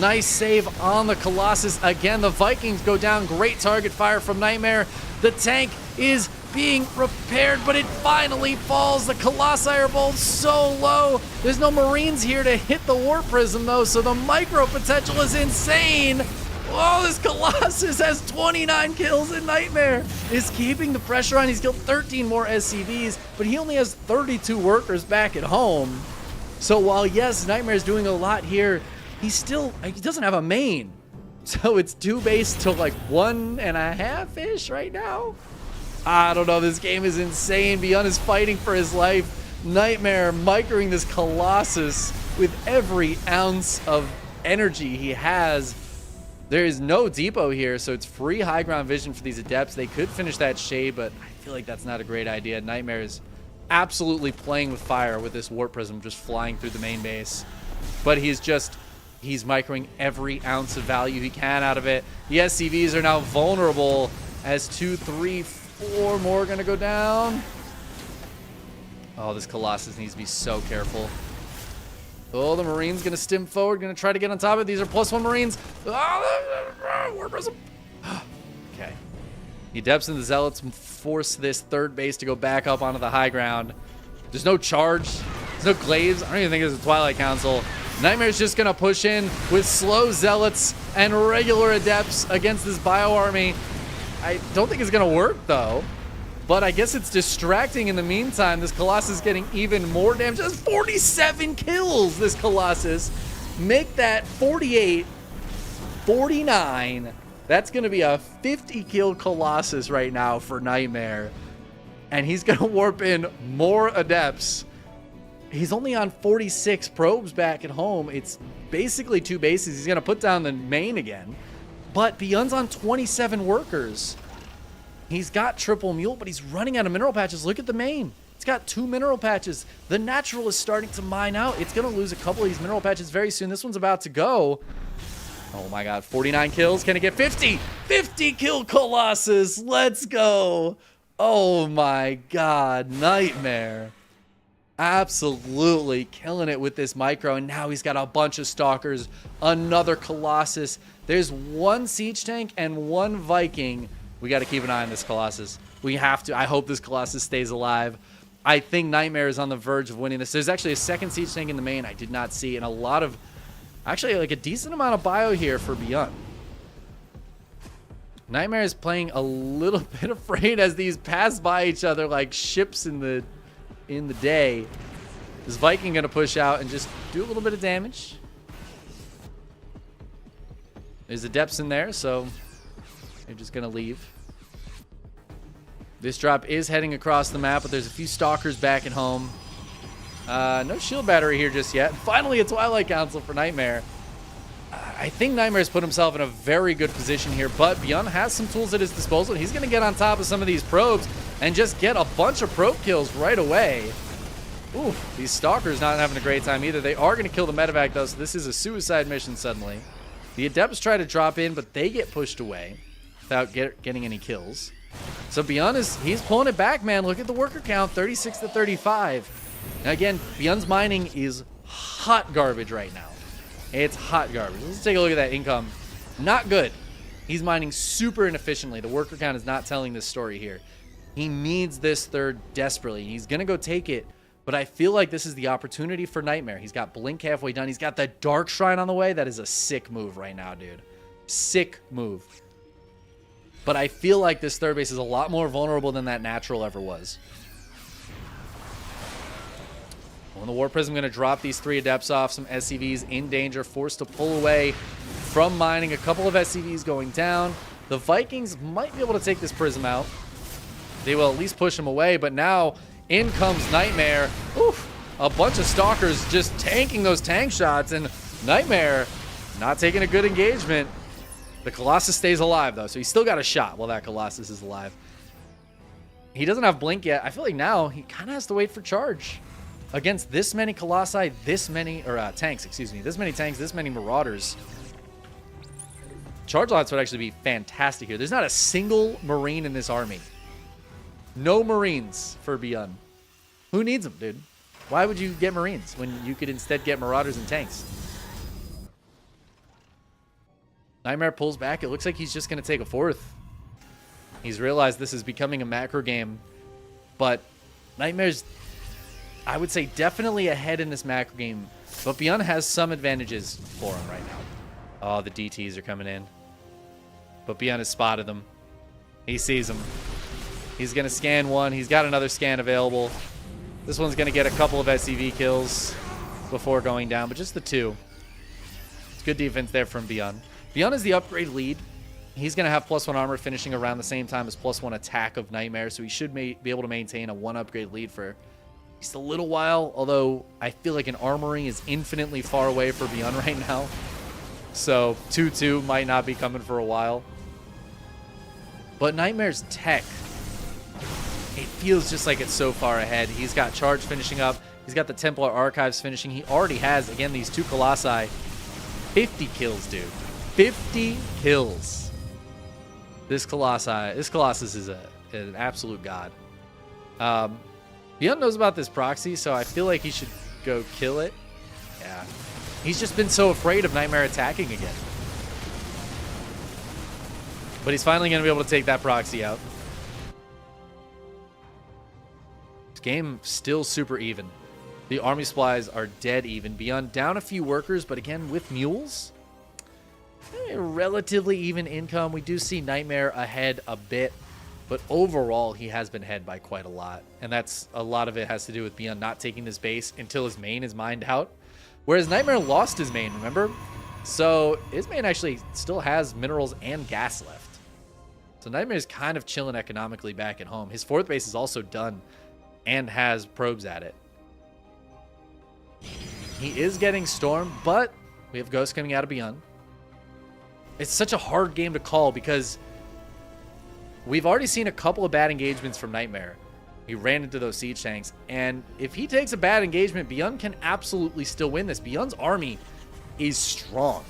Nice save on the Colossus. Again, the Vikings go down. Great target fire from Nightmare. The tank is being repaired, but it finally falls. The Colossi are both so low. There's no Marines here to hit the Warp Prism, though, so the micro potential is insane. Oh, this Colossus has 29 kills, and Nightmare is keeping the pressure on. He's killed 13 more SCVs, but he only has 32 workers back at home. So while, yes, Nightmare is doing a lot here, he doesn't have a main. So it's 2 base to like 1.5-ish right now. I don't know. This game is insane. Beyond is fighting for his life. Nightmare microing this Colossus with every ounce of energy he has. There is no depot here, so it's free high ground vision for these Adepts. They could finish that shade, but I feel like that's not a great idea. Nightmare is absolutely playing with fire with this Warp Prism just flying through the main base. But he's microing every ounce of value he can out of it. The SCVs are now vulnerable as 2, 3, 4 more are going to go down. Oh, this Colossus needs to be so careful. Oh, the Marine's going to stim forward, going to try to get on top of it. These are +1 Marines. Oh, Warp Prism. Okay. The Adepts and the Zealots force this 3rd base to go back up onto the high ground. There's no charge. There's no glaives. I don't even think there's a Twilight Council. Nightmare's just going to push in with slow Zealots and regular Adepts against this bio army. I don't think it's going to work, though. But I guess it's distracting in the meantime. This Colossus getting even more damage. That's 47 kills, this Colossus. Make that 48, 49. That's going to be a 50-kill Colossus right now for Nightmare. And he's going to warp in more Adepts. He's only on 46 probes back at home. It's basically 2 bases. He's going to put down the main again. But Beyond's on 27 workers. He's got triple mule, but he's running out of mineral patches. Look at the main. It's got 2 mineral patches. The natural is starting to mine out. It's going to lose a couple of these mineral patches very soon. This one's about to go. Oh my god, 49 kills. Can it get 50? 50 kill Colossus. Let's go. Oh my god, Nightmare. Absolutely killing it with this micro, and now he's got a bunch of stalkers. Another Colossus. There's 1 siege tank and 1 Viking. We got to keep an eye on this Colossus. We have to. I hope this Colossus stays alive. I think Nightmare is on the verge of winning this. There's actually a 2nd siege tank in the main I did not see, and a lot of, actually like a decent amount of bio here for Beyond. Nightmare is playing a little bit afraid as these pass by each other like ships in the day. This Viking gonna push out and just do a little bit of damage. There's Adepts in there, so they're just gonna leave. This drop is heading across the map, but there's a few stalkers back at home. No shield battery here just yet. Finally, a Twilight Council for Nightmare. I think Nightmare's put himself in a very good position here, but Beyond has some tools at his disposal. He's going to get on top of some of these probes and just get a bunch of probe kills right away. Ooh, these stalkers not having a great time either. They are going to kill the medevac, though, so this is a suicide mission suddenly. The Adepts try to drop in, but they get pushed away without getting any kills. So Beyond he's pulling it back, man. Look at the worker count, 36 to 35. Now again, Beyond's mining is hot garbage right now. It's hot garbage. Let's take a look at that income. Not good. He's mining super inefficiently. The worker count is not telling this story here. He needs this third desperately. He's going to go take it, but I feel like this is the opportunity for Nightmare. He's got Blink halfway done. He's got the Dark Shrine on the way. That is a sick move right now, dude. Sick move. But I feel like this third base is a lot more vulnerable than that natural ever was. When the War Prism going to drop these 3 Adepts off, some SCVs in danger, forced to pull away from mining. A couple of SCVs going down. The Vikings might be able to take this Prism out. They will at least push him away, but now in comes Nightmare. Oof, a bunch of Stalkers just tanking those tank shots, and Nightmare not taking a good engagement. The Colossus stays alive, though, so he's still got a shot while that Colossus is alive. He doesn't have Blink yet. I feel like now he kind of has to wait for charge. Against this many Colossi, this many, or tanks, excuse me, this many tanks, this many Marauders. Charge lots would actually be fantastic here. There's not a single Marine in this army. No Marines for Beyond. Who needs them, dude? Why would you get Marines when you could instead get Marauders and tanks? Nightmare pulls back. It looks like he's just going to take a 4th. He's realized this is becoming a macro game. But Nightmare's, I would say, definitely ahead in this macro game. But Beyond has some advantages for him right now. Oh, the DTs are coming in. But Beyond has spotted them. He sees them. He's going to scan one. He's got another scan available. This one's going to get a couple of SCV kills before going down, but just the 2. It's good defense there from Beyond. Beyond is the upgrade lead. He's going to have +1 armor finishing around the same time as +1 attack of Nightmare, so he should be able to maintain a 1 upgrade lead for just a little while, although I feel like an armoring is infinitely far away for Beyond right now. So 2-2 might not be coming for a while. But Nightmare's tech, it feels just like it's so far ahead. He's got Charge finishing up. He's got the Templar Archives finishing. He already has, again, these 2 Colossi. 50 kills, dude. 50 kills. This Colossus is an absolute god. Beyond knows about this proxy, so I feel like he should go kill it. Yeah. He's just been so afraid of Nightmare attacking again. But he's finally going to be able to take that proxy out. This game still super even. The army supplies are dead even. Beyond down a few workers, but again, with mules, relatively even income. We do see Nightmare ahead a bit, but overall, he has been ahead by quite a lot. And that's a lot of it has to do with Beyond not taking this base until his main is mined out. Whereas Nightmare lost his main, remember? So his main actually still has minerals and gas left. So Nightmare's kind of chilling economically back at home. His 4th base is also done and has probes at it. He is getting stormed, but we have Ghost coming out of Beyond. It's such a hard game to call because we've already seen a couple of bad engagements from Nightmare. He ran into those siege tanks, and if he takes a bad engagement, Beyond can absolutely still win this. Beyond's army is strong.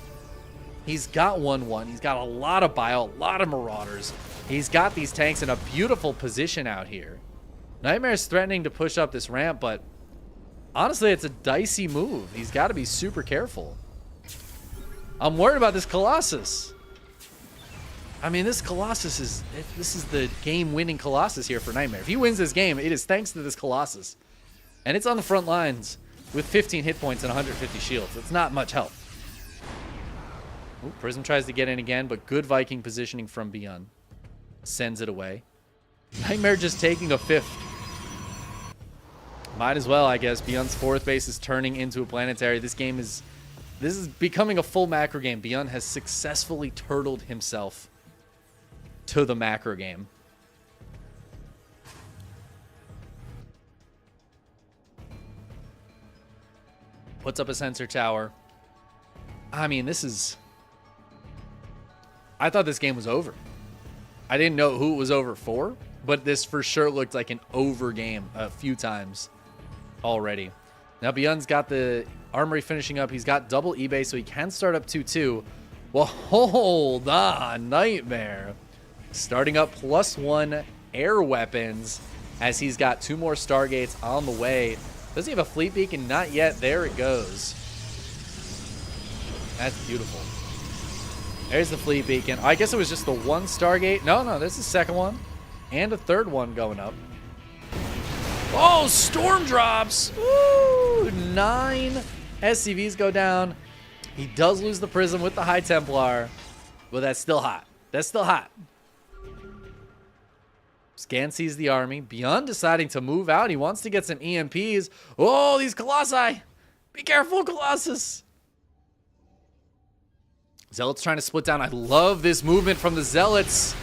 He's got 1-1. He's got a lot of bio, a lot of Marauders. He's got these tanks in a beautiful position out here. Nightmare's threatening to push up this ramp, but honestly, it's a dicey move. He's got to be super careful. I'm worried about this Colossus. I mean, this Colossus this is the game-winning Colossus here for Nightmare. If he wins this game, it is thanks to this Colossus. And it's on the front lines with 15 hit points and 150 shields. It's not much help. Ooh, Prism tries to get in again, but good Viking positioning from Beyond. Sends it away. Nightmare just taking a 5th. Might as well, I guess. Beyond's 4th base is turning into a planetary. This is becoming a full macro game. Beyond has successfully turtled himself to the macro game. Puts up a sensor tower. I mean, I thought this game was over. I didn't know who it was over for, but this for sure looked like an over game a few times already. Now Beyond's got the armory finishing up. He's got double eBay, so he can start up 2-2. Well, hold on, Nightmare. Starting up +1 air weapons as he's got 2 more Stargates on the way. Does he have a fleet beacon? Not yet. There it goes. That's beautiful. There's the fleet beacon. I guess it was just the 1 Stargate. No, there's the second one. And a third one going up. Oh, storm drops. Woo! 9 SCVs go down. He does lose the prism with the High Templar, but that's still hot. That's still hot. Scan sees the army. Beyond deciding to move out. He wants to get some EMPs. Oh, these Colossi. Be careful, Colossus. Zealots trying to split down. I love this movement from the Zealots.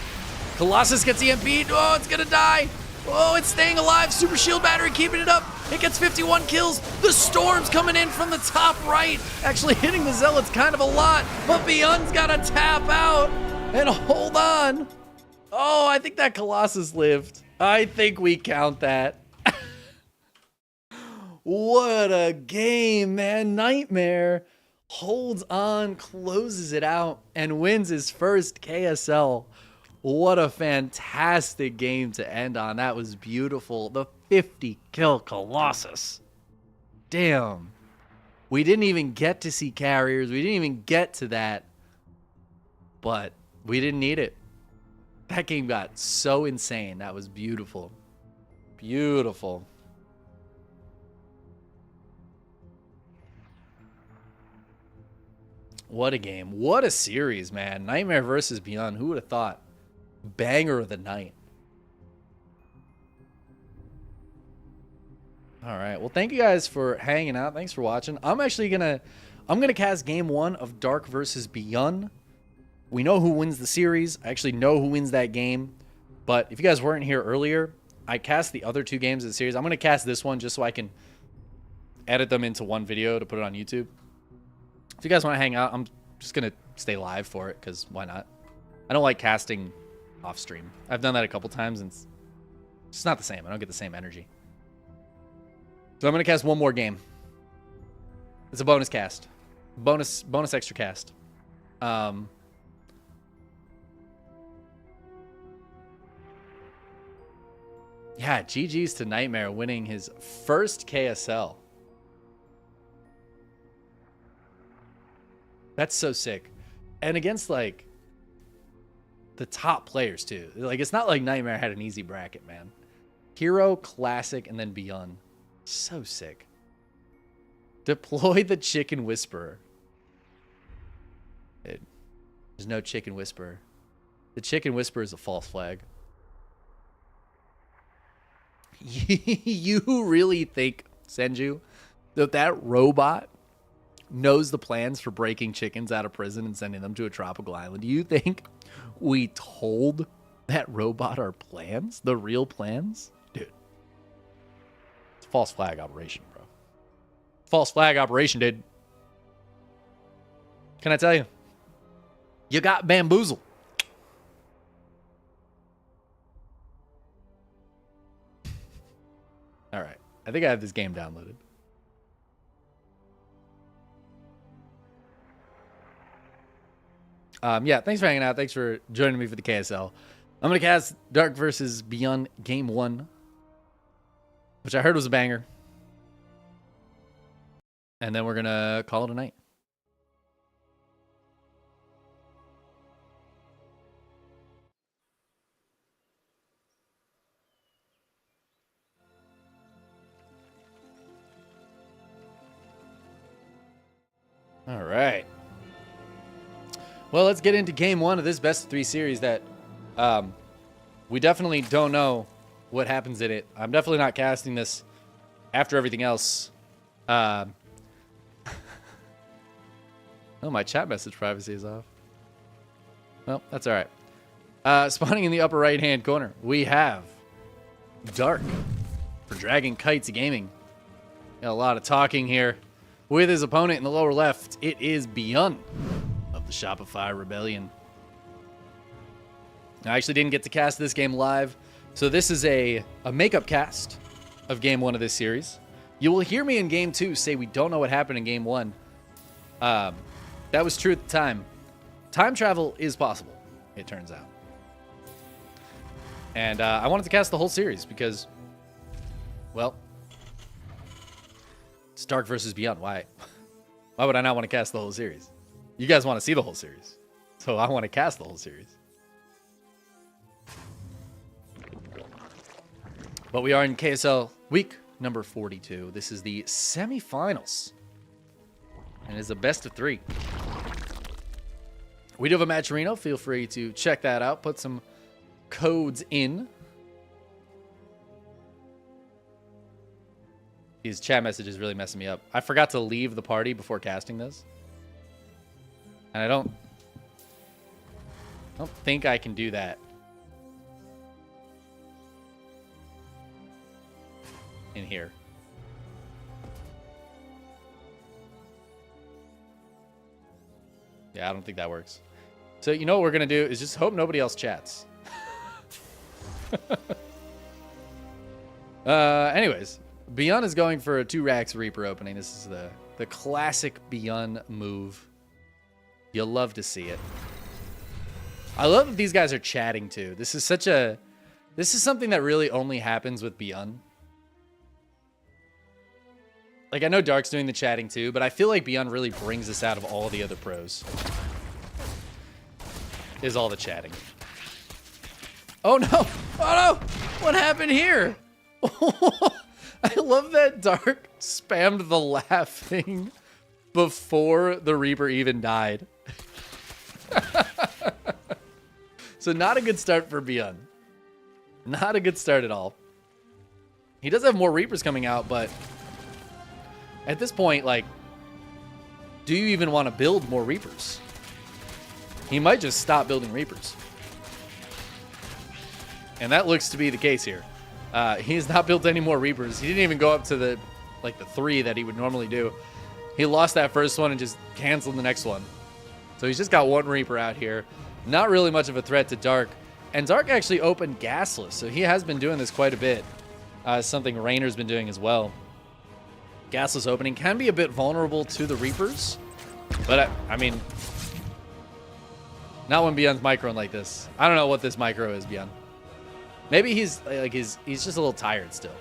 Colossus gets EMP'd. Oh, it's going to die. Oh, it's staying alive. Super shield battery keeping it up. It gets 51 kills. The storm's coming in from the top right. Actually hitting the Zealots kind of a lot. But Beyond's got to tap out. And hold on. Oh, I think that Colossus lived. I think we count that. What a game, man. Nightmare holds on, closes it out, and wins his first KSL. What a fantastic game to end on. That was beautiful. The 50-kill Colossus. Damn. We didn't even get to see carriers. We didn't even get to that. But we didn't need it. That game got so insane. That was beautiful. Beautiful. What a game. What a series, man. Nightmare versus Beyond. Who would have thought? Banger of the night. All right. Well, thank you guys for hanging out. Thanks for watching. I'm gonna cast game 1 of Dark versus Beyond. We know who wins the series. I actually know who wins that game. But if you guys weren't here earlier, I cast the other 2 games of the series. I'm gonna cast this one just so I can edit them into one video to put it on YouTube. If you guys want to hang out, I'm just going to stay live for it because why not? I don't like casting off stream. I've done that a couple times and it's just not the same. I don't get the same energy. So I'm going to cast one more game. It's a bonus cast. Bonus extra cast. Yeah, GG's to Nightmare winning his first KSL. That's so sick. And against, like, the top players, too. Like, it's not like Nightmare had an easy bracket, man. Hero, Classic, and then Beyond. So sick. Deploy the Chicken Whisperer. Dude, there's no Chicken Whisperer. The Chicken Whisperer is a false flag. You really think, Senju, that robot knows the plans for breaking chickens out of prison and sending them to a tropical island? Do you think we told that robot our plans? The real plans? Dude. It's a false flag operation, bro. False flag operation, dude. Can I tell you? You got bamboozled. All right. I think I have this game downloaded. Yeah, thanks for hanging out. Thanks for joining me for the KSL. I'm going to cast Dark versus Beyond Game 1, which I heard was a banger. And then we're going to call it a night. All right. Well, let's get into game 1 of this best of 3 series that we definitely don't know what happens in it. I'm definitely not casting this after everything else. Oh, my chat message privacy is off. Well, that's all right. Spawning in the upper right-hand corner, we have Dark for Dragon Kites Gaming. Got a lot of talking here. With his opponent in the lower left, it is Beyond of the Shopify Rebellion. I actually didn't get to cast this game live, so this is a makeup cast of game 1 of this series. You will hear me in game 2 say we don't know what happened in game 1. That was true at the time. Time travel is possible, it turns out. And I wanted to cast the whole series because, well, it's Dark versus Beyond. Why would I not want to cast the whole series? You guys want to see the whole series, so I want to cast the whole series. But we are in KSL week number 42. This is the semifinals. And it's a best of 3. We do have a match Reno. Feel free to check that out. Put some codes in. His chat message is really messing me up. I forgot to leave the party before casting this. And I don't think I can do that in here. Yeah, I don't think that works. So you know what we're going to do is just hope nobody else chats. Anyways, Beyond is going for a 2 racks Reaper opening. This is the classic Beyond move. You'll love to see it. I love that these guys are chatting too. This is something that really only happens with Beyond. Like, I know Dark's doing the chatting too, but I feel like Beyond really brings this out of all the other pros. Is all the chatting. Oh no! Oh no! What happened here? I love that Dark spammed the laughing before the Reaper even died. So not a good start for Beyond. Not a good start at all. He does have more Reapers coming out, but at this point, like, do you even want to build more Reapers? He might just stop building Reapers. And that looks to be the case here. He has not built any more Reapers. He didn't even go up to the 3 that he would normally do. He lost that first one and just canceled the next one. So he's just got 1 Reaper out here. Not really much of a threat to Dark. And Dark actually opened Gasless, so he has been doing this quite a bit. Something Rainer's been doing as well. Gasless opening can be a bit vulnerable to the Reapers. But, I mean, not when Beyond's microing like this. I don't know what this micro is, Beyond. Maybe he's just a little tired still.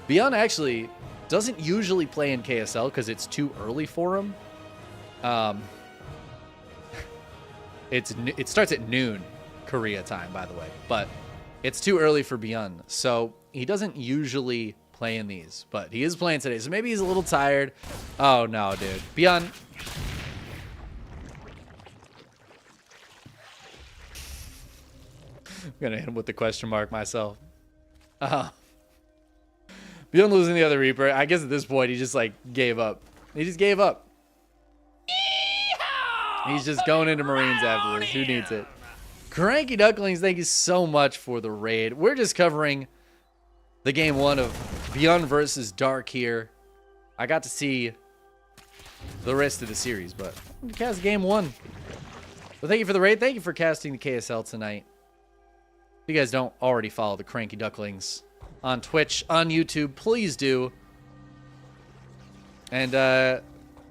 Beyond actually doesn't usually play in KSL because it's too early for him. It starts at noon Korea time, by the way, but it's too early for Beyond, so he doesn't usually play in these, but he is playing today, so maybe he's a little tired. Oh no, dude, Beyond. I'm gonna hit him with the question mark myself. Beyond losing the other Reaper. I guess at this point he just gave up. He just gave up. He's just going into Marines after this. Who needs it? Cranky Ducklings, thank you so much for the raid. We're just covering the game 1 of Beyond versus Dark here. I got to see the rest of the series, but we cast game 1. Well, thank you for the raid. Thank you for casting the KSL tonight. If you guys don't already follow the Cranky Ducklings on Twitch, on YouTube, please do. And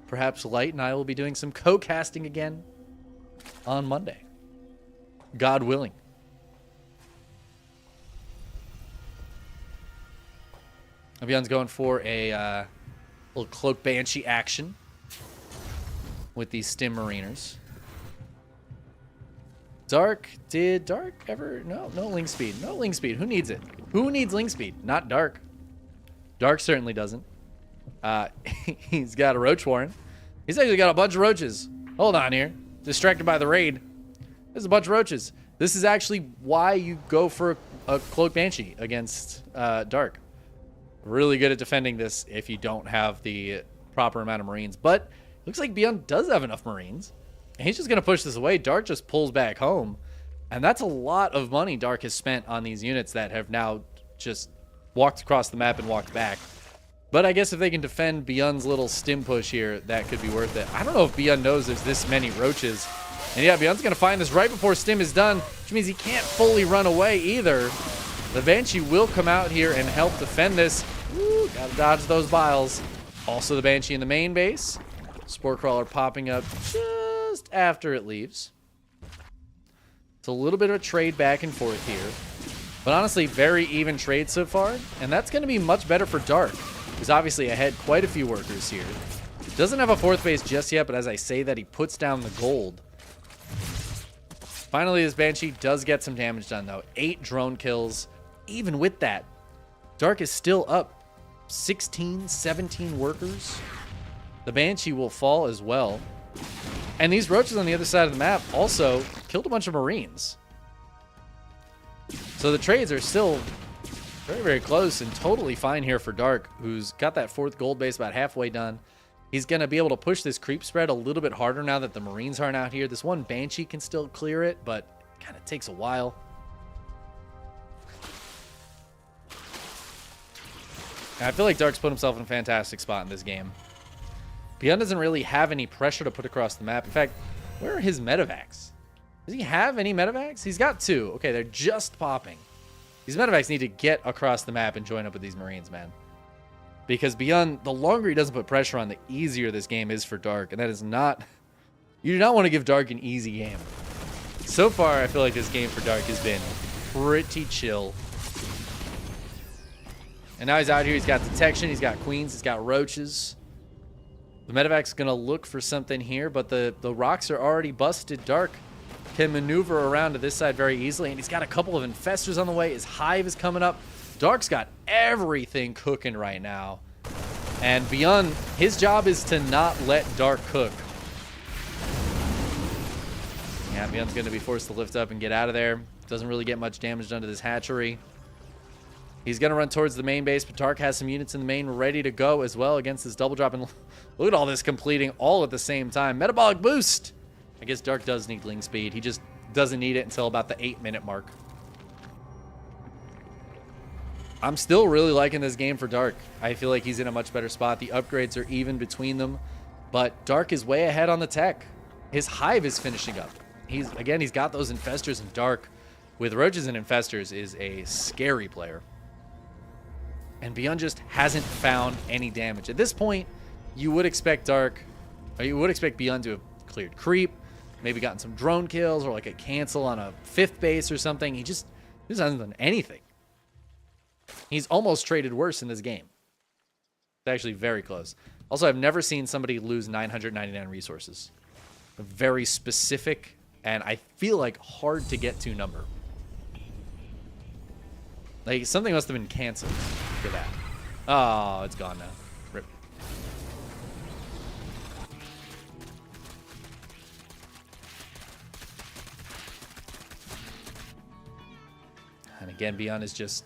perhaps Light and I will be doing some co-casting again on Monday. God willing. Beyond's going for a little Cloak Banshee action with these Stim Mariners. Did Dark ever? No Link Speed. No Link Speed. Who needs it? Who needs Link Speed? Not Dark. Dark certainly doesn't. He's got a Roach Warren. He's actually got a bunch of roaches. Hold on here. Distracted by the raid. There's a bunch of roaches. This is actually why you go for a Cloak Banshee against Dark. Really good at defending this if you don't have the proper amount of Marines. But it looks like Beyond does have enough Marines. And he's just going to push this away. Dark just pulls back home. And that's a lot of money Dark has spent on these units that have now just walked across the map and walked back. But I guess if they can defend Beyond's little stim push here, that could be worth it. I don't know if Beyond knows there's this many roaches. And yeah, Beyond's going to find this right before stim is done, which means he can't fully run away either. The Banshee will come out here and help defend this. Woo, gotta dodge those biles. Also the Banshee in the main base. Spore Crawler popping up just after it leaves. It's a little bit of a trade back and forth here. But honestly, very even trade so far. And that's going to be much better for Dark. He's obviously ahead quite a few workers here. Doesn't have a 4th base just yet, but as I say that, he puts down the gold. Finally, this Banshee does get some damage done, though. 8 drone kills. Even with that, Dark is still up 16, 17 workers. The Banshee will fall as well. And these roaches on the other side of the map also killed a bunch of Marines. So the trades are still very, very close and totally fine here for Dark, who's got that 4th gold base about halfway done. He's going to be able to push this creep spread a little bit harder now that the Marines aren't out here. This one Banshee can still clear it, but it kind of takes a while. And I feel like Dark's put himself in a fantastic spot in this game. Beyond doesn't really have any pressure to put across the map. In fact, where are his medevacs? Does he have any medevacs? He's got 2. Okay, they're just popping. These medevacs need to get across the map and join up with these Marines, man. Because Beyond, the longer he doesn't put pressure on, the easier this game is for Dark. And that is not... You do not want to give Dark an easy game. So far, I feel like this game for Dark has been pretty chill. And now he's out here. He's got detection. He's got queens. He's got roaches. The medevac's going to look for something here, but the rocks are already busted. Dark can maneuver around to this side very easily, and he's got a couple of infestors on the way. His hive is coming up. Dark's got everything cooking right now. And Beyond, his job is to not let Dark cook. Yeah, Beyond's going to be forced to lift up and get out of there. Doesn't really get much damage done to this hatchery. He's going to run towards the main base, but Dark has some units in the main ready to go as well against this double drop. And look at all this completing all at the same time. Metabolic boost! I guess Dark does need Ling speed. He just doesn't need it until about the 8-minute mark. I'm still really liking this game for Dark. I feel like he's in a much better spot. The upgrades are even between them, but Dark is way ahead on the tech. His hive is finishing up. He's got those infestors, and Dark with roaches and infestors is a scary player. And Beyond just hasn't found any damage. At this point, you would expect Beyond to have cleared creep, maybe gotten some drone kills or like a cancel on a 5th base or something. He just hasn't done anything. He's almost traded worse in this game. It's actually very close. Also, I've never seen somebody lose 999 resources. A very specific and I feel like hard to get to number. Like, something must have been canceled for that. Oh, it's gone now. Rip. And again, Beyond is just...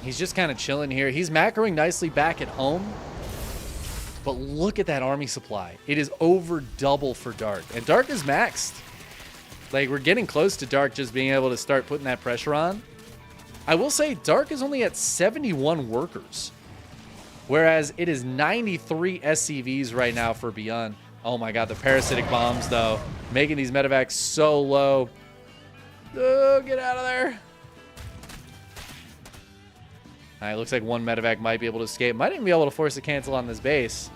He's just kind of chilling here. He's macroing nicely back at home. But look at that army supply. It is over double for Dark. And Dark is maxed. Like, we're getting close to Dark just being able to start putting that pressure on. I will say Dark is only at 71 workers. Whereas it is 93 SCVs right now for Beyond. Oh my god, the parasitic bombs, though. Making these medevacs so low. Oh, get out of there. Alright, looks like one medevac might be able to escape. Might even be able to force a cancel on this base.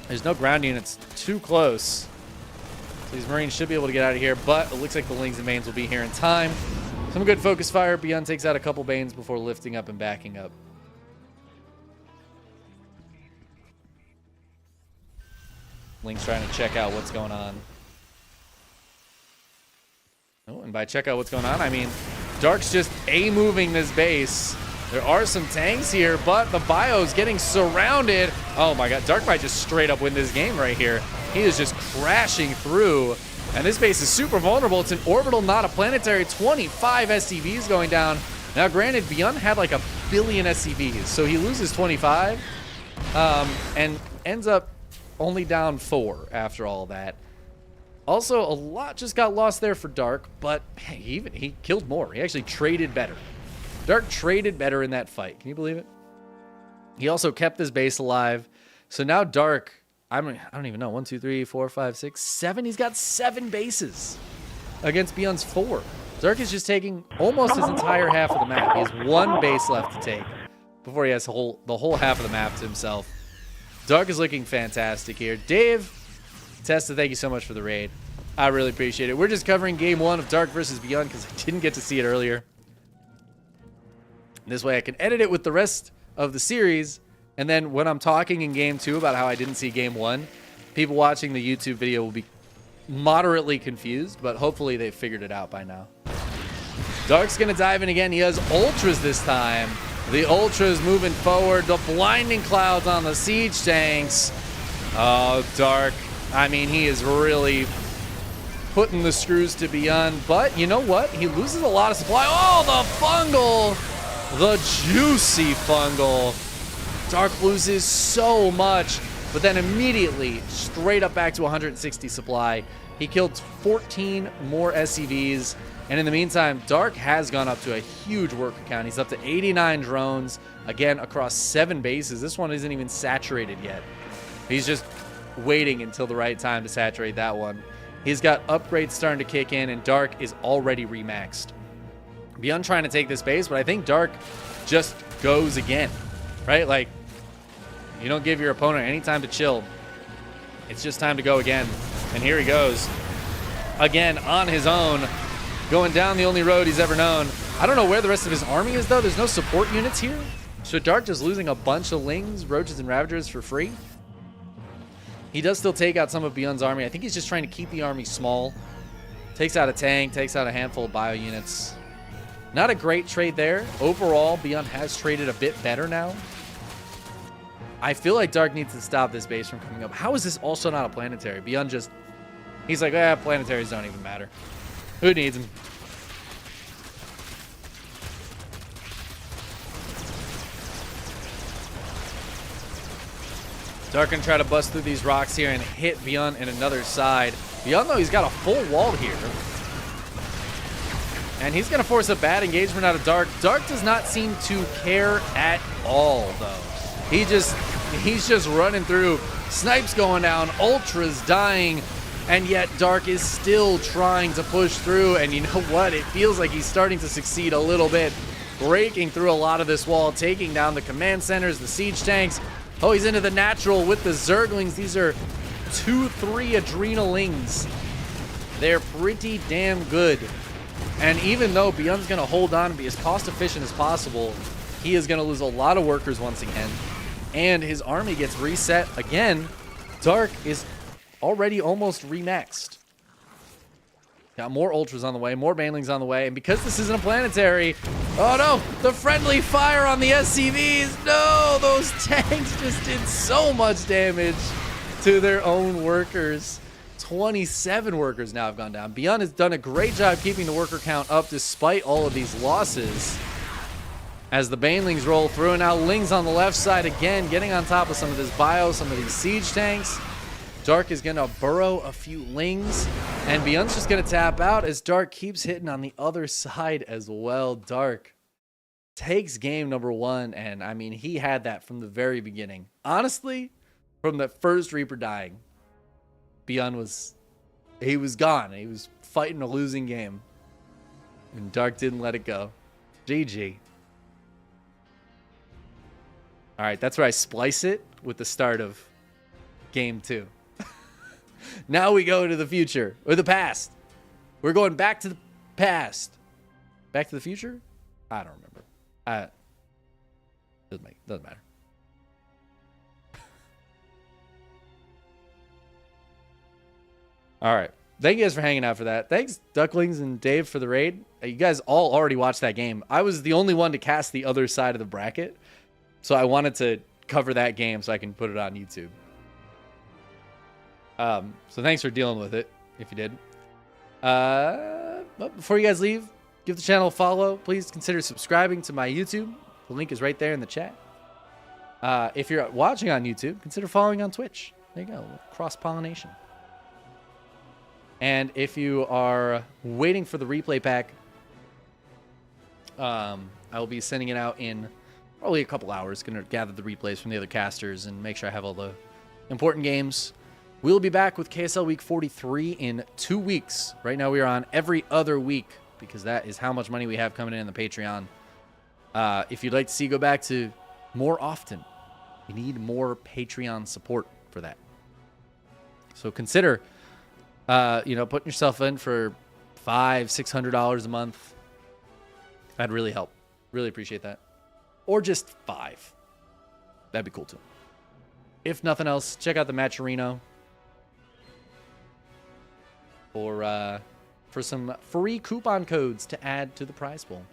There's no ground units too close. So these Marines should be able to get out of here, but it looks like the Lings and Banes will be here in time. Some good focus fire. Beyond takes out a couple Banes before lifting up and backing up. Link's trying to check out what's going on. Oh, and by check out what's going on, I mean Dark's just A-moving this base. There are some tanks here, but the bio's getting surrounded. Oh my god, Dark might just straight up win this game right here. He is just crashing through. And this base is super vulnerable. It's an orbital, not a planetary. 25 SCVs going down. Now, granted, Beyond had like 1 billion SCVs, so he loses 25 and ends up only down 4 after all that. Also, a lot just got lost there for Dark, but hey, he killed more. He actually traded better. Dark traded better in that fight. Can you believe it? He also kept this base alive. So now Dark, I don't even know. 1, 2, 3, 4, 5, 6, 7. He's got 7 bases against Beyond's 4. Dark is just taking almost his entire half of the map. He has 1 base left to take before he has the whole half of the map to himself. Dark is looking fantastic here. Dave, Testa, thank you so much for the raid. I really appreciate it. We're just covering game 1 of Dark versus Beyond because I didn't get to see it earlier. This way I can edit it with the rest of the series, and then when I'm talking in game 2 about how I didn't see game 1, people watching the YouTube video will be moderately confused, but hopefully they've figured it out by now. Dark's going to dive in again. He has ultras this time. The ultras moving forward. The blinding clouds on the siege tanks. Oh, Dark. I mean, he is really putting the screws to beyond. But you know what? He loses a lot of supply. Oh, the fungal. The juicy fungal. Dark loses so much. But then immediately, straight up back to 160 supply. He killed 14 more SCVs. And in the meantime, Dark has gone up to a huge worker count. He's up to 89 drones, again, across 7 bases. This one isn't even saturated yet. He's just waiting until the right time to saturate that one. He's got upgrades starting to kick in, and Dark is already remaxed. Beyond trying to take this base, but I think Dark just goes again, right? Like, you don't give your opponent any time to chill. It's just time to go again. And here he goes. Again, on his own. Going down the only road he's ever known. I don't know where the rest of his army is, though. There's no support units here. So Dark just losing a bunch of Lings, Roaches, and Ravagers for free. He does still take out some of Beyond's army. I think he's just trying to keep the army small. Takes out a tank, takes out a handful of bio units. Not a great trade there. Overall, Beyond has traded a bit better now. I feel like Dark needs to stop this base from coming up. How is this also not a planetary? Beyond just... He's like, planetaries don't even matter. Who needs him? Dark gonna try to bust through these rocks here and hit Beyond in another side. Beyond, though, he's got a full wall here. And he's gonna force a bad engagement out of Dark. Dark does not seem to care at all, though. He's just running through. Snipes going down, Ultras dying. And yet Dark is still trying to push through. And you know what? It feels like he's starting to succeed a little bit. Breaking through a lot of this wall, taking down the command centers, the siege tanks. Oh, he's into the natural with the Zerglings. These are 2-3 Adrenalings. They're pretty damn good. And even though Beyond's going to hold on and be as cost efficient as possible, he is going to lose a lot of workers once again. And his army gets reset again. Dark is already almost remaxed. Got more Ultras on the way, more Banelings on the way, and because this isn't a planetary, oh no, the friendly fire on the SCVs, no, those tanks just did so much damage to their own workers. 27 workers now have gone down. Beyond has done a great job keeping the worker count up despite all of these losses. As the Banelings roll through, and now Lings on the left side again, getting on top of some of this bio, some of these siege tanks. Dark is going to burrow a few Lings, and Beyond's just going to tap out as Dark keeps hitting on the other side as well. Dark takes game number 1, and I mean, he had that from the very beginning. Honestly, from the first Reaper dying, Beyond was gone. He was fighting a losing game, and Dark didn't let it go. GG. All right, that's where I splice it with the start of game 2. Now we go to the future, or the past. We're going back to the past. Back to the future? I don't remember. Doesn't matter. All right. Thank you guys for hanging out for that. Thanks, Ducklings and Dave, for the raid. You guys all already watched that game. I was the only one to cast the other side of the bracket, so I wanted to cover that game so I can put it on YouTube. So thanks for dealing with it, if you did. But before you guys leave, give the channel a follow. Please consider subscribing to my YouTube. The link is right there in the chat. If you're watching on YouTube, consider following on Twitch. There you go, cross-pollination. And if you are waiting for the replay pack, I will be sending it out in probably a couple hours. Going to gather the replays from the other casters and make sure I have all the important games. We'll be back with KSL Week 43 in 2 weeks. Right now we are on every other week because that is how much money we have coming in the Patreon. If you'd like to see go back to more often, we need more Patreon support for that. So consider, putting yourself in for $500-$600 a month. That'd really help. Really appreciate that. Or just $5. That'd be cool too. If nothing else, check out the Matcherino for for some free coupon codes to add to the prize pool.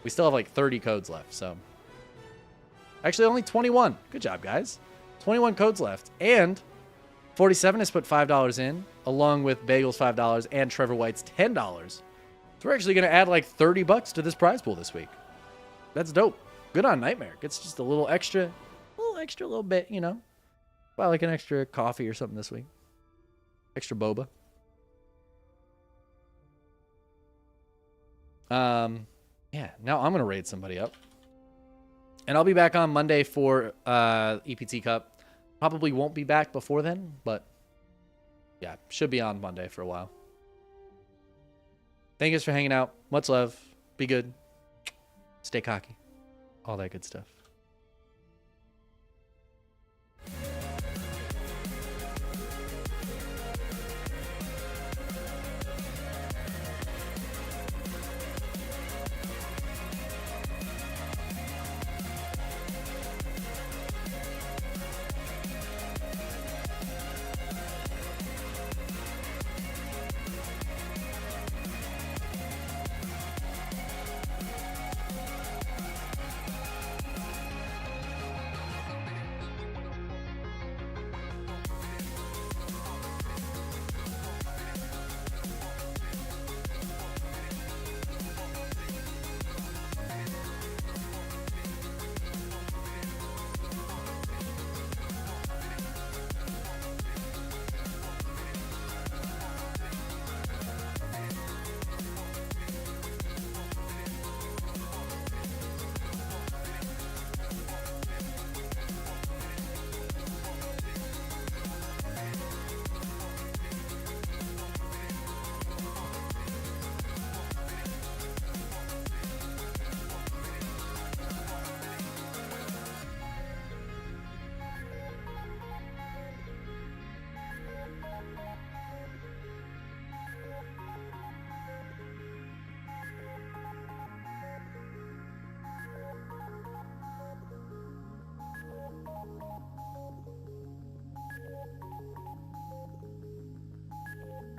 We still have like 30 codes left, so. Actually, only 21. Good job, guys. 21 codes left. And 47 has put $5 in, along with Bagel's $5 and Trevor White's $10. So we're actually going to add like $30 to this prize pool this week. That's dope. Good on Nightmare. Gets just a little extra bit, you know. Buy like an extra coffee or something this week. Extra boba. Yeah, now I'm going to raid somebody up. And I'll be back on Monday for EPT Cup. Probably won't be back before then, but yeah, should be on Monday for a while. Thank you guys for hanging out. Much love. Be good. Stay cocky. All that good stuff.